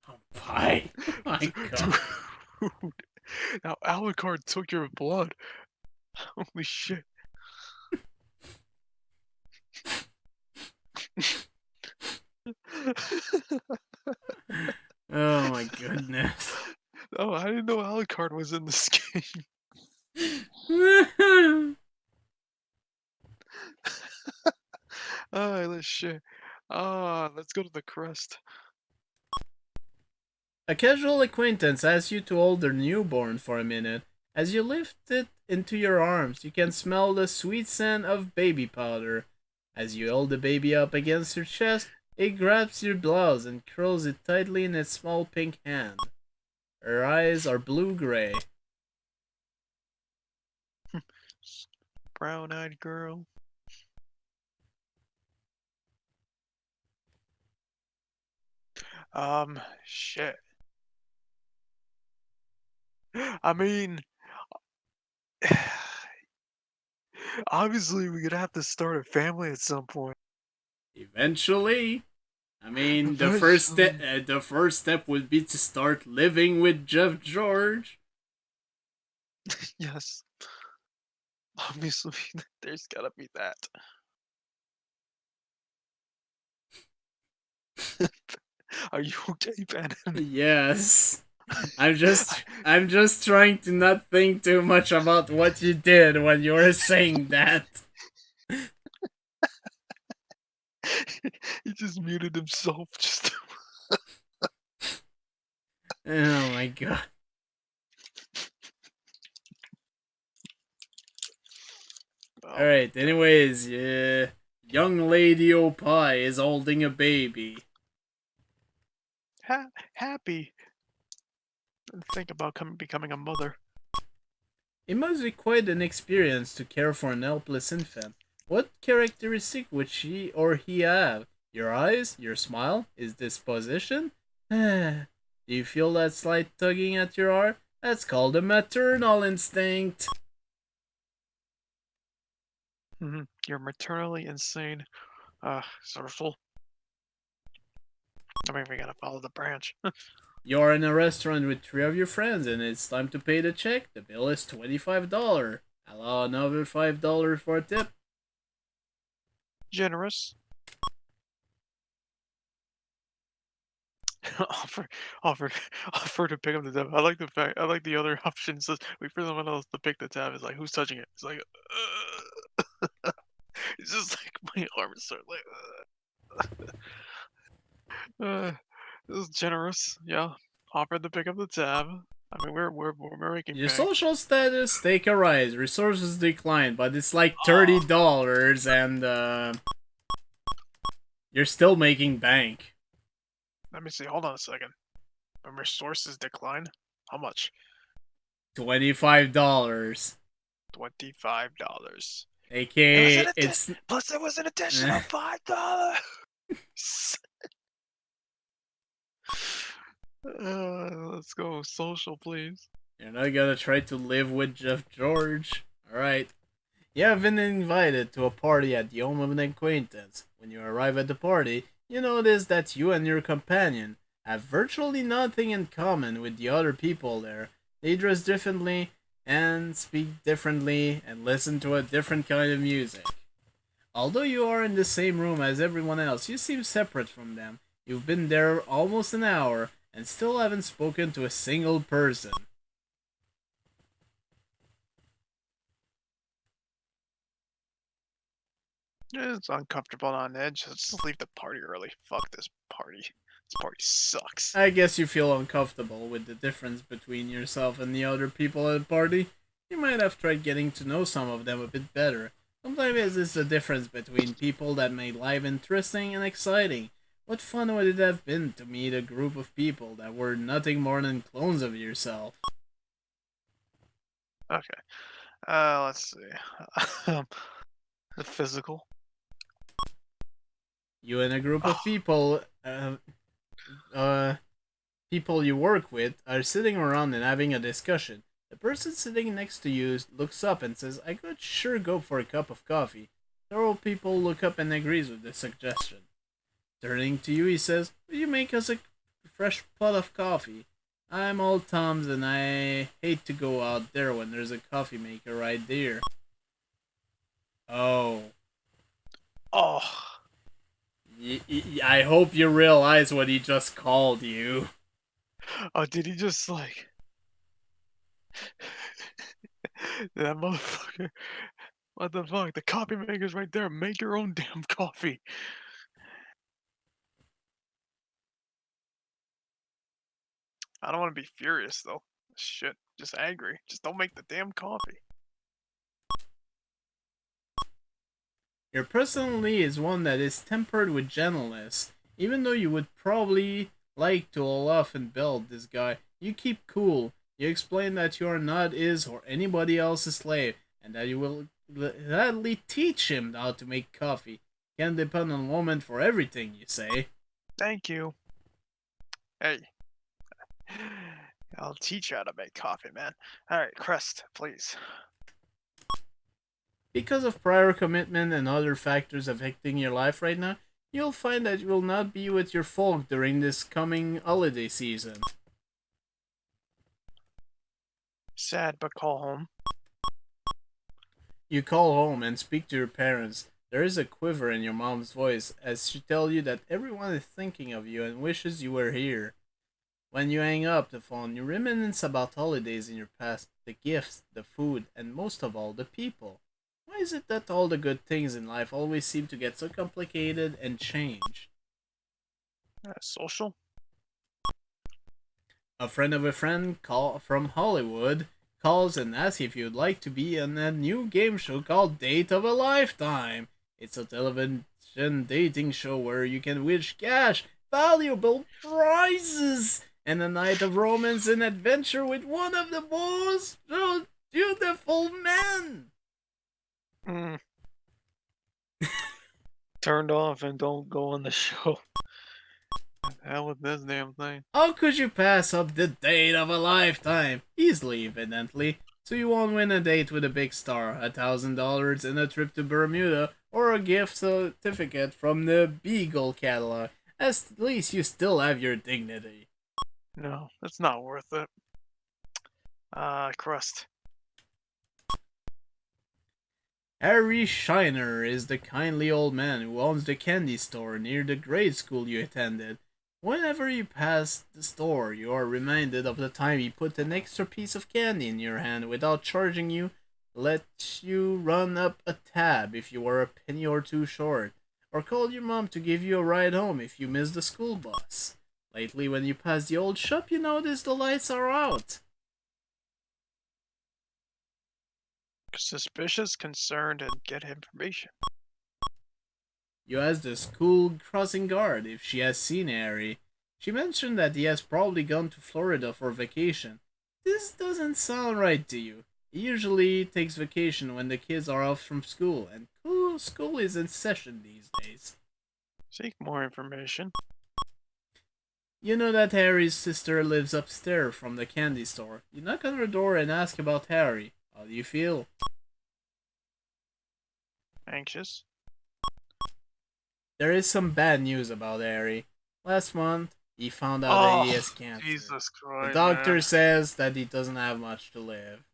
Oppai. Oh my god. Dude, now Alucard took your blood. Holy shit. Oh my goodness. Oh, I didn't know Alucard was in this game. Ah, this shit. Ah, let's go to the crest. A casual acquaintance asks you to hold their newborn for a minute. As you lift it into your arms, you can smell the sweet scent of baby powder. As you hold the baby up against your chest, it grabs your blouse and curls it tightly in its small pink hand. Her eyes are blue-gray. Brown-eyed girl. Shit. I mean, obviously we're gonna have to start a family at some point. Eventually, I mean, Eventually. the first step would be to start living with Jeff George. Yes. Obviously, there's gotta be that. Are you okay, PanAnning? Yes. I, I'm just trying to not think too much about what you did when you were saying that. he just muted himself. Just. Oh my god. Oh my Alright, god. anyways, yeah. Young Lady Oppai is holding a baby. Happy. And think about becoming a mother. It must be quite an experience to care for an helpless infant. What characteristic would she or he have? Your eyes? Your smile? His disposition? Do you feel that slight tugging at your heart? That's called a maternal instinct. You're maternally insane. Social. I mean, we gotta follow the branch. You're in a restaurant with three of your friends and it's time to pay the check. The bill is $25. Allow another $5 for a tip. Generous. offer, offer, offer to pick up the tab. I like the fact. I like the other option says wait for someone else to pick the tab. It's like who's touching it? It's like it's just like my arms start like. This is generous. Yeah, offered to pick up the tab. I mean, we're making Your bank. social status take a rise, resources decline, but it's like Oh, $30 and you're still making bank. let me see. Hold on a second. My resources decline. How much? $25. $25. It was AKA, an it's. plus it was an additional $5. Let's go social, please. You're not gonna try to live with Jeff George. Alright. You have been invited to a party at the home of an acquaintance. When you arrive at the party, you notice that you and your companion have virtually nothing in common with the other people there. They dress differently and speak differently and listen to a different kind of music. Although you are in the same room as everyone else, you seem separate from them. You've been there almost an hour and still haven't spoken to a single person. It's uncomfortable on edge. Let's just leave the party early. Fuck this party. This party sucks. I guess you feel uncomfortable with the difference between yourself and the other people at the party. You might have tried getting to know some of them a bit better. Sometimes it's the difference between people that make life interesting and exciting. What fun would it have been to meet a group of people that were nothing more than clones of yourself? Okay. Let's see. Um, the physical. You and a group of Oh, people, uh, people you work with are sitting around and having a discussion. The person sitting next to you looks up and says, I could sure go for a cup of coffee. Several people look up and agrees with the suggestion. Turning to you, he says, will you make us a fresh pot of coffee? I'm old Tom's and I hate to go out there when there's a coffee maker right there. Oh. oh, I hope you realize what he just called you. oh! Did he just like that motherfucker? What the fuck? The coffee maker's right there. Make your own damn coffee. I don't want to be furious though. Shit, just angry. Just don't make the damn coffee. Your personality is one that is tempered with gentleness. Even though you would probably like to all off and belt this guy, you keep cool. You explain that you are not his or anybody else's slave, and that you will gladly teach him how to make coffee. Can't depend on a woman for everything, you say. Thank you. Hey, I'll teach you how to make coffee, man. All right, crust, please. Because of prior commitment and other factors affecting your life right now, you'll find that you will not be with your folk during this coming holiday season. Sad, but call home. You call home and speak to your parents. There is a quiver in your mom's voice as she tells you that everyone is thinking of you and wishes you were here. When you hang up the phone, you reminisce about holidays in your past, the gifts, the food, and most of all, the people. Why is it that all the good things in life always seem to get so complicated and change? Social. A friend of a friend from Hollywood calls and asks if you'd like to be on a new game show called Date of a Lifetime. It's a television dating show where you can win cash, valuable prizes, and a night of romance and adventure with one of the most beautiful men. Mm. Turned off and don't go on the show. Hell with this damn thing. How could you pass up the date of a lifetime? Easily, evidently. So you won't win a date with a big star, $1,000 and a trip to Bermuda, or a gift certificate from the Beagle catalog. At least you still have your dignity. No, that's not worth it. Crust. Harry Shiner is the kindly old man who owns the candy store near the grade school you attended. Whenever you pass the store, you are reminded of the time he put an extra piece of candy in your hand without charging you, let you run up a tab if you were a penny or two short, or called your mom to give you a ride home if you missed the school bus. Lately, when you pass the old shop, you notice the lights are out. Suspicious, concerned, and get information. You ask the school crossing guard if she has seen Harry. She mentioned that he has probably gone to Florida for vacation. This doesn't sound right to you. He usually takes vacation when the kids are off from school, and school is in session these days. Seek more information. You know that Harry's sister lives upstairs from the candy store. You knock on her door and ask about Harry. How do you feel? Anxious. There is some bad news about Harry. Last month, he found out that he Oh, has cancer. Jesus The Christ, man. doctor says that he doesn't have much to live.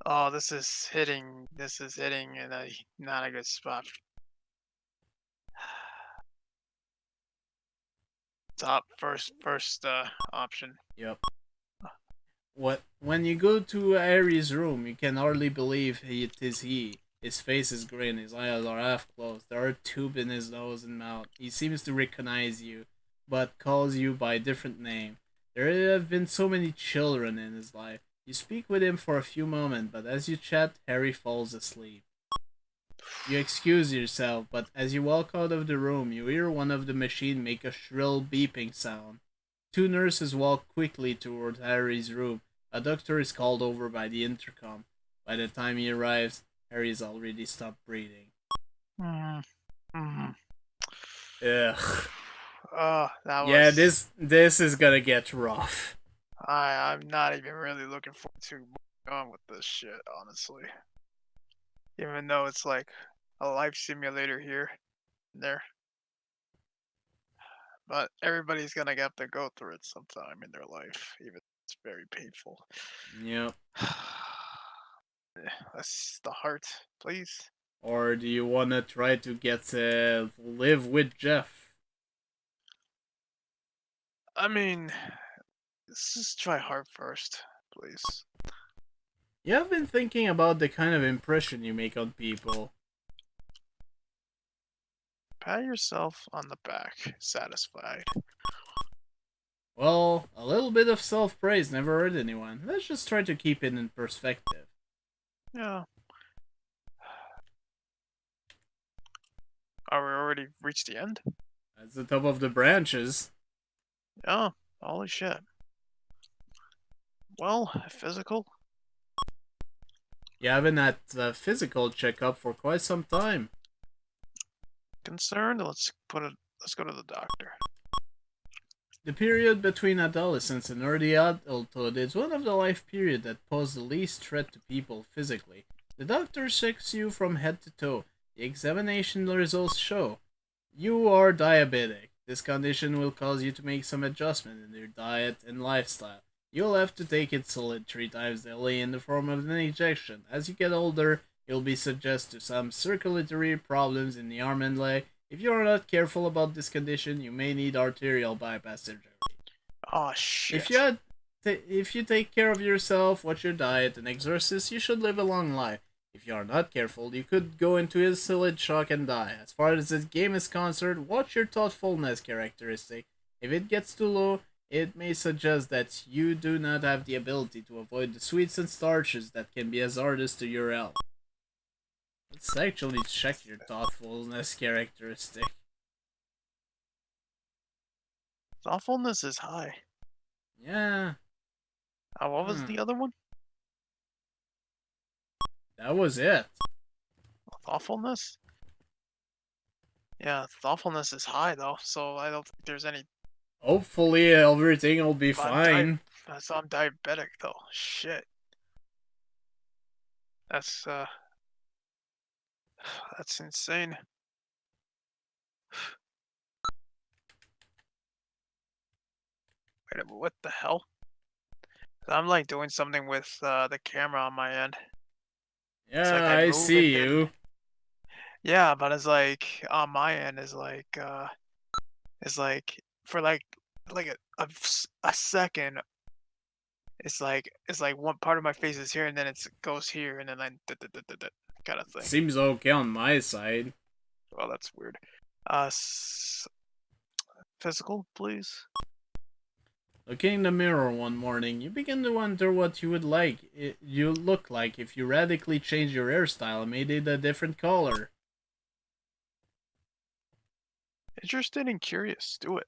Oh, this is hitting. This is hitting in a not a good spot. Top first option. Yep. When you go to Harry's room, you can hardly believe it is he. His face is grin, his eyes are half closed. There are tubes in his nose and mouth. He seems to recognize you, but calls you by a different name. There have been so many children in his life. You speak with him for a few moments, but as you chat, Harry falls asleep. You excuse yourself, but as you walk out of the room, you hear one of the machines make a shrill beeping sound. Two nurses walk quickly toward Harry's room. A doctor is called over by the intercom. By the time he arrives, Harry's already stopped breathing. Mm, mm. Ugh. That Yeah, was. this is gonna get rough. I'm not even really looking forward to going with this shit, honestly. Even though it's like a life simulator here and there, but everybody's gonna have to go through it sometime in their life, even if it's very painful. Yep. That's the heart, please. Or do you wanna try to get live with Jeff? I mean, let's just try heart first, please. You have been thinking about the kind of impression you make on people. Pat yourself on the back, satisfied. Well, a little bit of self praise never hurt anyone. Let's just try to keep it in perspective. Yeah. Are we already reached the end? That's the top of the branches. Yeah. Holy shit. Well, physical. You haven't had a physical checkup for quite some time. Concerned. Let's go to the doctor. The period between adolescence and early adulthood is one of the life periods that pose the least threat to people physically. The doctor checks you from head to toe. The examination results show you are diabetic. This condition will cause you to make some adjustment in your diet and lifestyle. You'll have to take insulin 3 times daily in the form of an injection. As you get older, you'll be subject to some circulatory problems in the arm and leg. If you are not careful about this condition, you may need arterial bypass surgery. Oh If shit. you had if you take care of yourself, watch your diet and exercise, you should live a long life. If you are not careful, you could go into insulin shock and die. As far as this game is concerned, watch your thoughtfulness characteristic. If it gets too low, it may suggest that you do not have the ability to avoid the sweets and starches that can be hazardous to your health. Let's actually check your thoughtfulness characteristic. Thoughtfulness is high. Yeah, What was hmm, the other one? that was it. Thoughtfulness? Yeah, thoughtfulness is high though, so I don't think there's any. Hopefully everything will be But fine. I'm diabetic though. Shit. That's that's insane. Wait, what the hell? I'm like doing something with the camera on my end. It's Yeah, like I I move it, see then you. yeah, but it's like on my end is like for like like a second. It's like one part of my face is here, and then it goes here, and then kind of thing. Seems okay on my side. Well, that's weird. Physical, please. Looking in the mirror one morning, you begin to wonder what you look like if you radically changed your hairstyle and made it a different color. Interested and curious. Do it.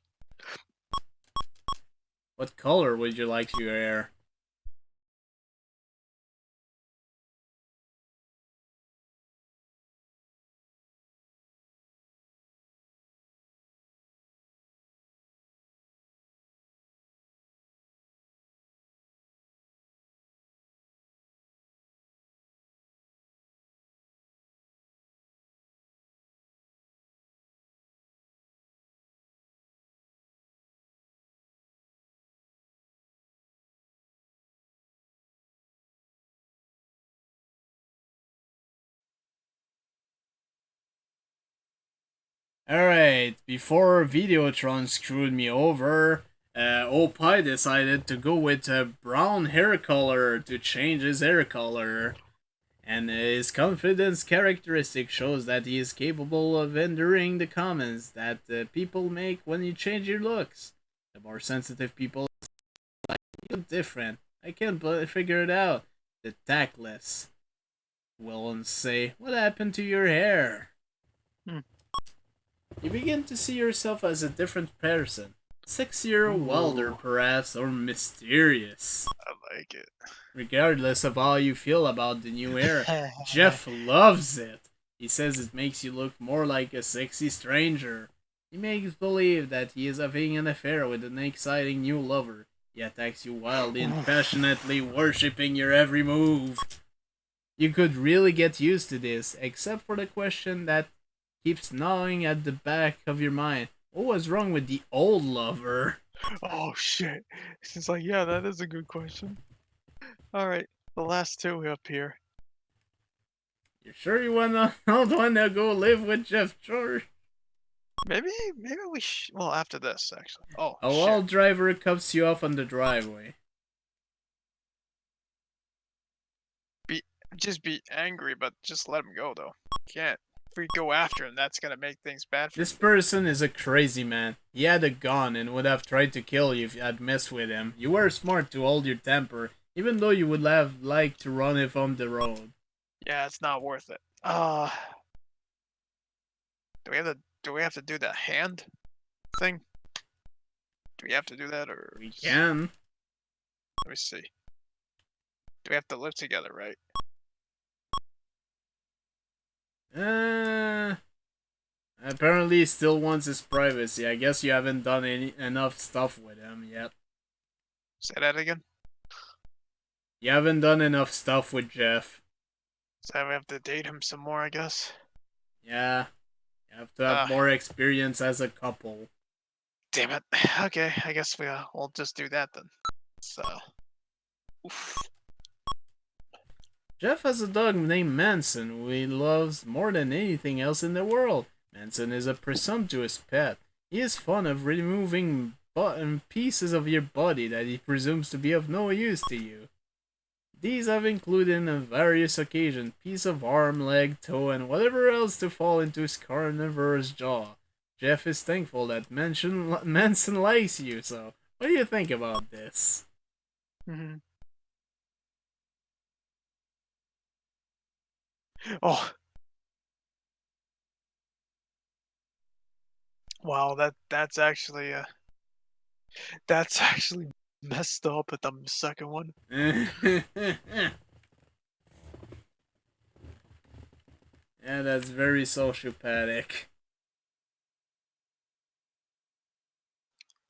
What color would you like your hair? Alright, before Videotron screwed me over, Oppai decided to go with a brown hair color to change his hair color. And his confidence characteristic shows that he is capable of enduring the comments that people make when you change your looks. The more sensitive people you look different. I can't figure it out. The tactless will say, "What happened to your hair?" Hmm. You begin to see yourself as a different person. Sexier, wilder, Ooh, perhaps, or mysterious. I like it. Regardless of how you feel about the new hair, Jeff loves it. He says it makes you look more like a sexy stranger. He makes believe that he is having an affair with an exciting new lover. He attacks you wildly and Oof. passionately, worshipping your every move. You could really get used to this, except for the question that keeps gnawing at the back of your mind. What was wrong with the old lover? Oh shit. It's like, yeah, that is a good question. All right, the last two up here. You sure you don't wanna go live with Jeff George? Maybe we well, after this actually. Oh A shit. wild driver cuts you off on the driveway. Be just be angry, but just let him go though. Can't. If we go after him, that's gonna make things bad for This you. person is a crazy man. He had a gun and would have tried to kill you if you had messed with him. You were smart to hold your temper, even though you would have liked to run him from the road. Yeah, it's not worth it. Do we have to do the hand thing? Do we have to do that or We just can. let me see. Do we have to live together, right? Uh, apparently he still wants his privacy. I guess you haven't done enough stuff with him yet. Say that again. You haven't done enough stuff with Jeff. So we have to date him some more, I guess. Yeah, you have to have Uh, more experience as a couple. damn it. Okay, I guess we'll just do that then. So, oof. Jeff has a dog named Manson who he loves more than anything else in the world. Manson is a presumptuous pet. He is fond of removing pieces of your body that he presumes to be of no use to you. These have included on various occasions piece of arm, leg, toe, and whatever else to fall into his carnivorous jaw. Jeff is thankful that Manson likes you, so what do you think about this? Mhm. Oh, wow. That's actually messed up at the second one. Yeah, that's very sociopathic.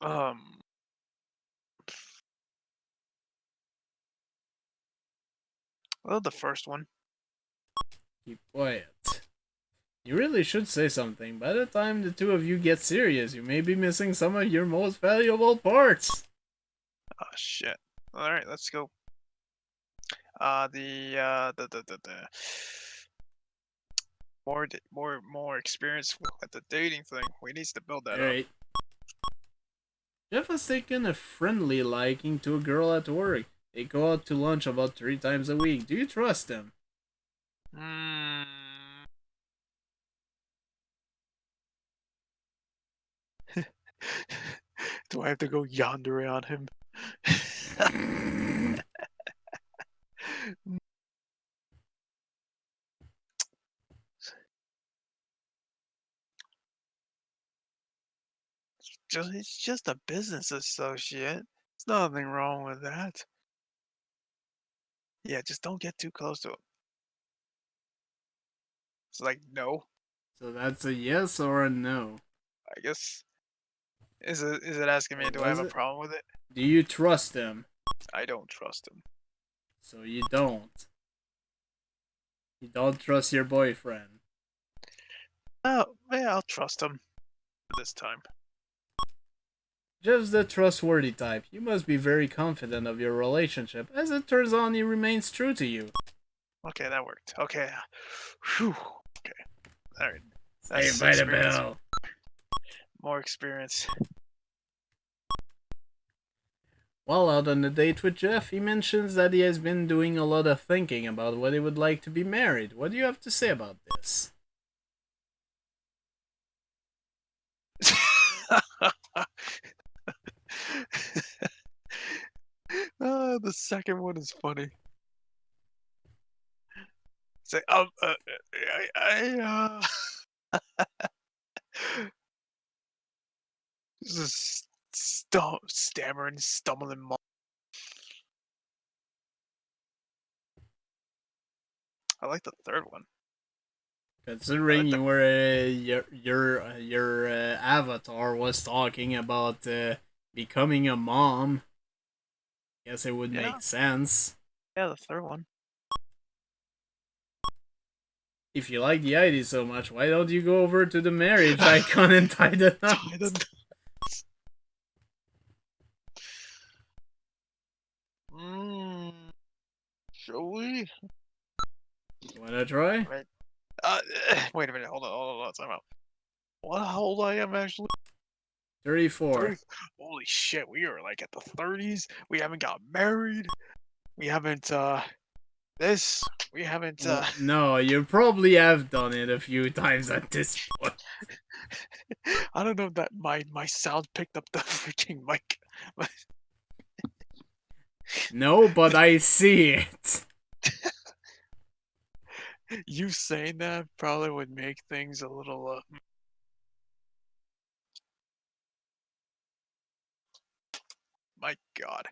Um, well, the first one. Keep quiet. You really should say something. By the time the two of you get serious, you may be missing some of your most valuable parts. Oh shit. All right, let's go. The more experience at the dating thing. We needs to build that up. Alright. Jeff has taken a friendly liking to a girl at work. They go out to lunch about 3 times a week. Do you trust them? Hmm. Do I have to go yonder on him? It's just a business associate. There's nothing wrong with that. Yeah, just don't get too close to him. It's like, no, So that's a yes or a no. I guess. Is it asking me, Or do I have was a it? problem with it? Do you trust them? I don't trust him. So you don't. You don't trust your boyfriend. Oh, yeah, I'll trust him this time. Jeff's the trustworthy type. You must be very confident of your relationship. As it turns on, he remains true to you. Okay, that worked. Okay. Whew. Okay. All right. Saved That's by the experience. bell. More experience. While out on a date with Jeff, he mentions that he has been doing a lot of thinking about what he would like to be married. What do you have to say about this? The second one is funny. Say, just stammering, stumbling. I like the third one. I Considering like the you were your avatar was talking about becoming a mom, guess it would yeah, make sense. yeah, the third one. If you like the idea so much, why don't you go over to the marriage icon and tie the Tie knot? the Mm, shall we? You wanna try? Wait, wait a minute. Hold on. Time out. What? How old I am actually? 30. 34. Holy shit, we are like at the 30s. We haven't got married. We haven't this. We haven't Well, no, you probably have done it a few times at this point. I don't know if that my sound picked up the freaking mic. But No, but I see it. you saying that probably would make things a little my god.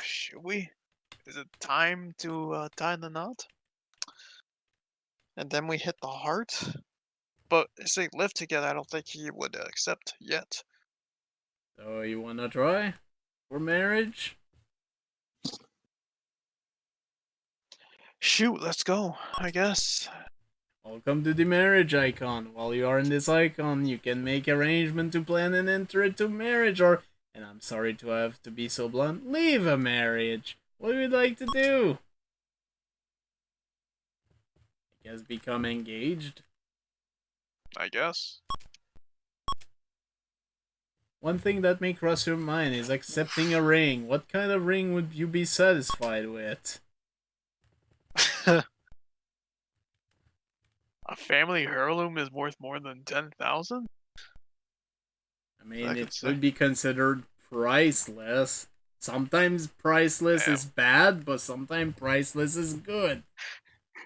Should we? Is it time to tie the knot? And then we hit the heart? But if they live together, I don't think he would accept yet. So you wanna try for marriage? Shoot, let's go, I guess. Welcome to the marriage icon. While you are in this icon, you can make arrangement to plan and enter into marriage or, and I'm sorry to have to be so blunt, leave a marriage. What would you like to do? I guess become engaged. I guess. One thing that may cross your mind is accepting a ring. What kind of ring would you be satisfied with? A family heirloom is worth more than 10,000? I mean, I it could say. could be considered priceless. Sometimes priceless Damn. is bad, but sometimes priceless is good.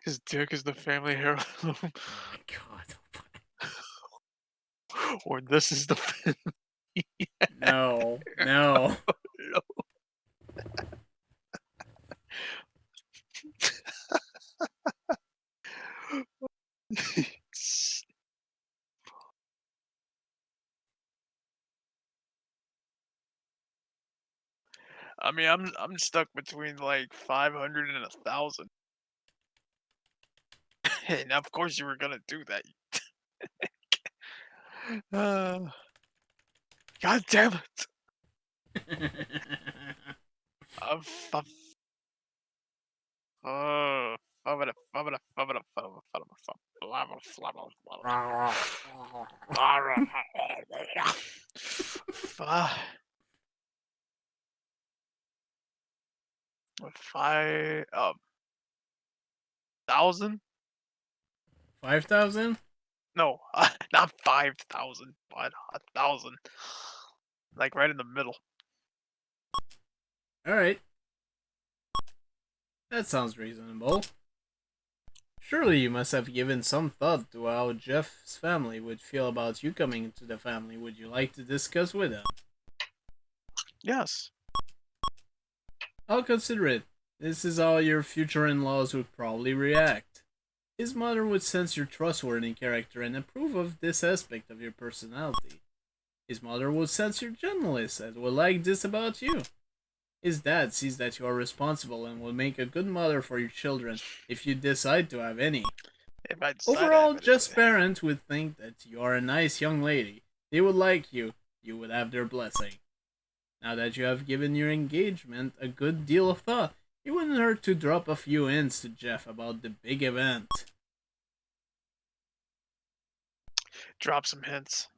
His dick is the family heirloom. Oh my god. Or this is the family No, no. heirloom. I mean, I'm stuck between like 500 and 1,000. And of course you were gonna do that. Uh, God damn it! I'm, I'm, uh, Five, 5,000? 5,000? No, not 5,000, but 1,000. Like right in the middle. Alright, that sounds reasonable. Surely you must have given some thought to how Jeff's family would feel about you coming into the family. Would you like to discuss with them? Yes. I'll consider it. This is how your future in laws would probably react. His mother would sense your trustworthy character and approve of this aspect of your personality. His mother would sense your gentleness and will like this about you. His dad sees that you are responsible and will make a good mother for your children if you decide to have any. If I decide to Overall, have any. just parents would think that you are a nice young lady. They would like you. You would have their blessing. Now that you have given your engagement a good deal of thought, it wouldn't hurt to drop a few hints to Jeff about the big event. Drop some hints.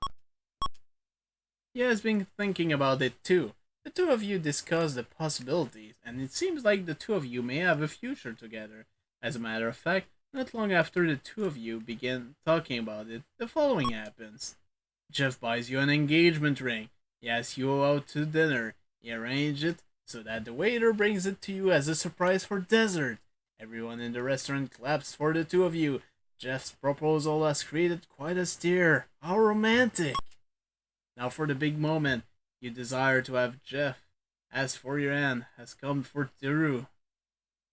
He has been thinking about it too. The two of you discuss the possibilities, and it seems like the two of you may have a future together. As a matter of fact, not long after the two of you begin talking about it, the following happens. Jeff buys you an engagement ring. He asks you out to dinner. He arranges it so that the waiter brings it to you as a surprise for dessert. Everyone in the restaurant claps for the two of you. Jeff's proposal has created quite a stir. How romantic! Now for the big moment. You desire to have Jeff ask for your hand has come for Teru.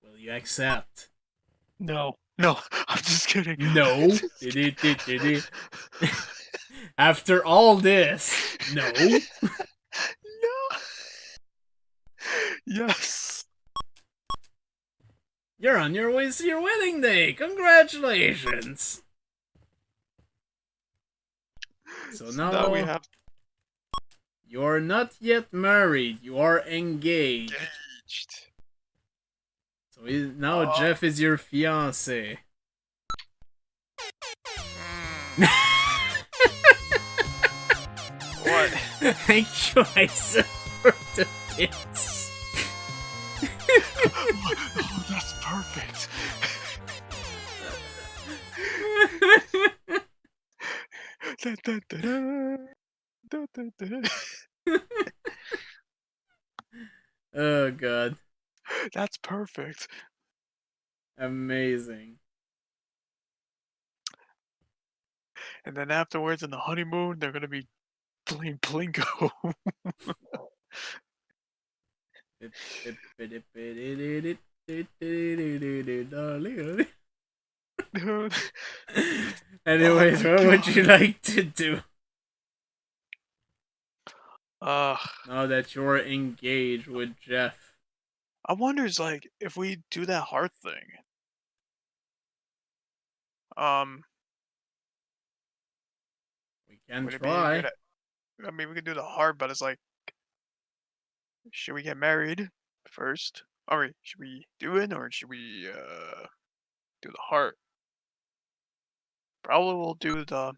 Will you accept? No. No, I'm just kidding. No. After all this, no. No. Yes. You're on your way to your wedding day. Congratulations. So So now we now have you're not yet married. You are engaged. engaged. So now Uh, Jeff is your fiance. what? Thank you, Isa, for the bits. Oh, that's perfect. Da, da, da, da. Da, da, da. Oh god, That's perfect. amazing. And then afterwards, in the honeymoon, they're gonna be playing Plinko. Dude. Oh Anyways, my what would god. you like to do Uh, now that you're engaged with Jeff? I wonder is like if we do that heart thing. Um, We can would it be a good? try. I mean, we could do the heart, but it's like, should we get married first? Or should we do it, or should we do the heart? Probably we'll do the.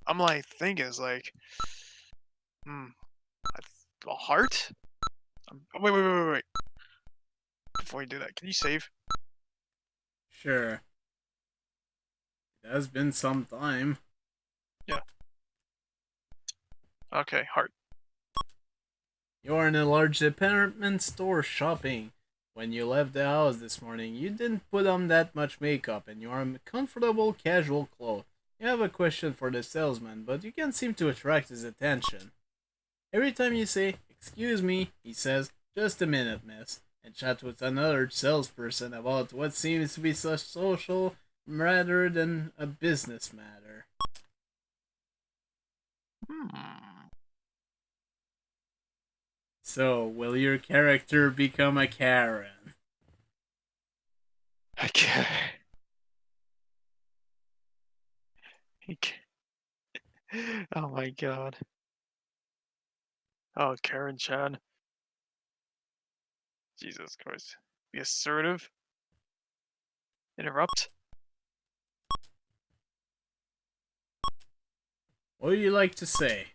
I'm like thinking is like, hmm, the heart. Oh, wait. Before you do that, can you save? Sure. It has been some time. Yeah. Okay, heart. You're in a large department store shopping. When you left the house this morning, you didn't put on that much makeup and you are in comfortable casual clothes. You have a question for the salesman, but you can't seem to attract his attention. Every time you say, "Excuse me," he says, "Just a minute, miss," and chat with another salesperson about what seems to be such social rather than a business matter. Hmm. So, will your character become a Karen? Okay. Oh my god. Oh, Karen Chan. Jesus Christ. Be assertive. Interrupt. What do you like to say?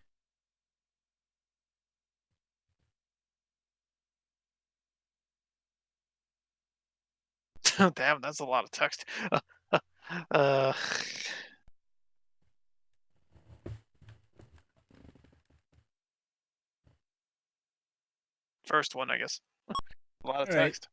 Damn, that's a lot of text. uh, first one, I guess. A lot of Alright, text.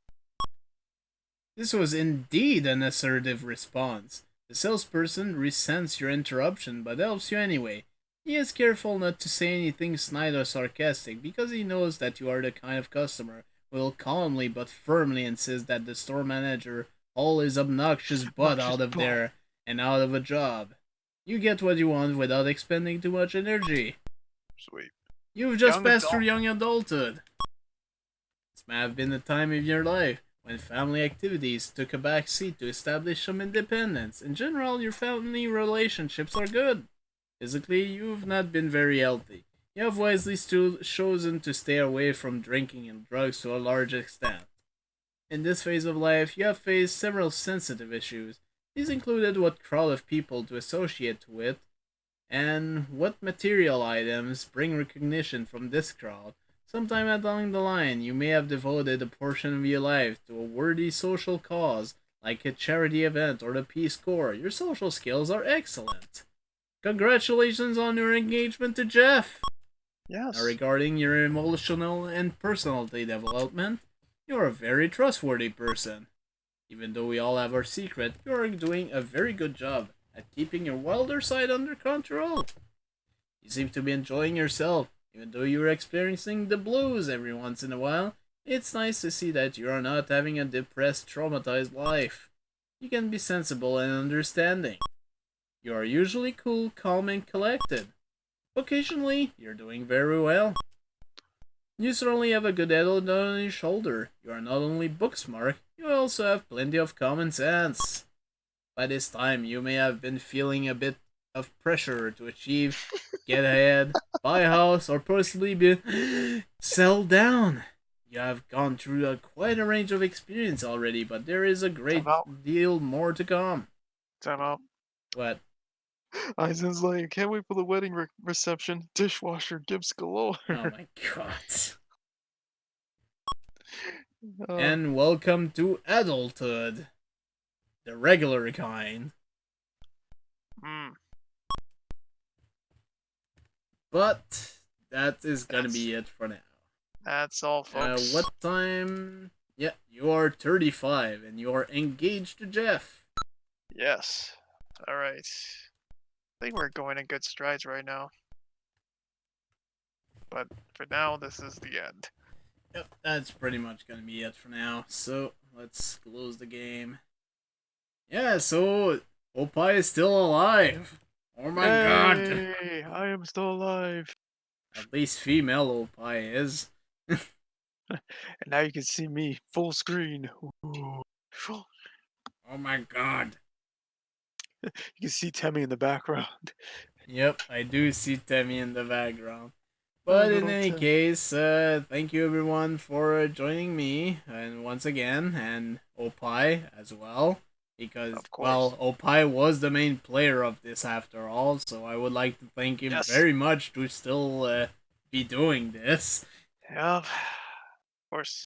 this was indeed an assertive response. The salesperson resents your interruption but helps you anyway. He is careful not to say anything snide or sarcastic because he knows that you are the kind of customer who will calmly but firmly insist that the store manager haul his obnoxious butt Noxious out of butt. there and out of a job. You get what you want without expending too much energy. Sweet. You've just Young passed through adult. young adulthood. This may have been the time of your life when family activities took a back seat to establish some independence. In general, your family relationships are good. Physically, you've not been very healthy. You have wisely chosen to stay away from drinking and drugs to a large extent. In this phase of life, you have faced several sensitive issues. These included what crowd of people to associate with, and what material items bring recognition from this crowd. Sometime along the line, you may have devoted a portion of your life to a worthy social cause, like a charity event or the Peace Corps. Your social skills are excellent. Congratulations on your engagement to Jeff. Now, Yes. regarding your emotional and personality development, you're a very trustworthy person. Even though we all have our secret, you're doing a very good job at keeping your wilder side under control. You seem to be enjoying yourself, even though you're experiencing the blues every once in a while. It's nice to see that you are not having a depressed, traumatized life. You can be sensible and understanding. You are usually cool, calm, and collected. Occasionally, you're doing very well. You certainly have a good head on your shoulder. You are not only book smart, you also have plenty of common sense. By this time, you may have been feeling a bit of pressure to achieve, get ahead, buy a house, or possibly be settled down. You have gone through quite a range of experience already, but there is a Time great out. deal more to come. Time out. But, Eisen's like, can't wait for the wedding reception. Dishwasher gifts galore. oh my god. uh, And welcome to adulthood, the regular kind. mm, But that is gonna that's be it for now. that's all, folks. What time? Yeah, you are 35 and you are engaged to Jeff. Yes. All right. I think we're going in good strides right now. But for now, this is the end. Yep, that's pretty much gonna be it for now. So let's close the game. Yeah, so Oppai is still alive. Oh my god. Yay! I am still alive. At least female Oppai is. And now you can see me full screen. Ooh. Oh my god. You can see Temmie in the background. Yep, I do see Temmie in the background. Oh, But in little any Tim. case, thank you everyone for joining me, and once again, and Oppai as well, because, Of well, course. Oppai was the main player of this after all, so I would like to thank him Yes. very much to still be doing this. Yep. Of course.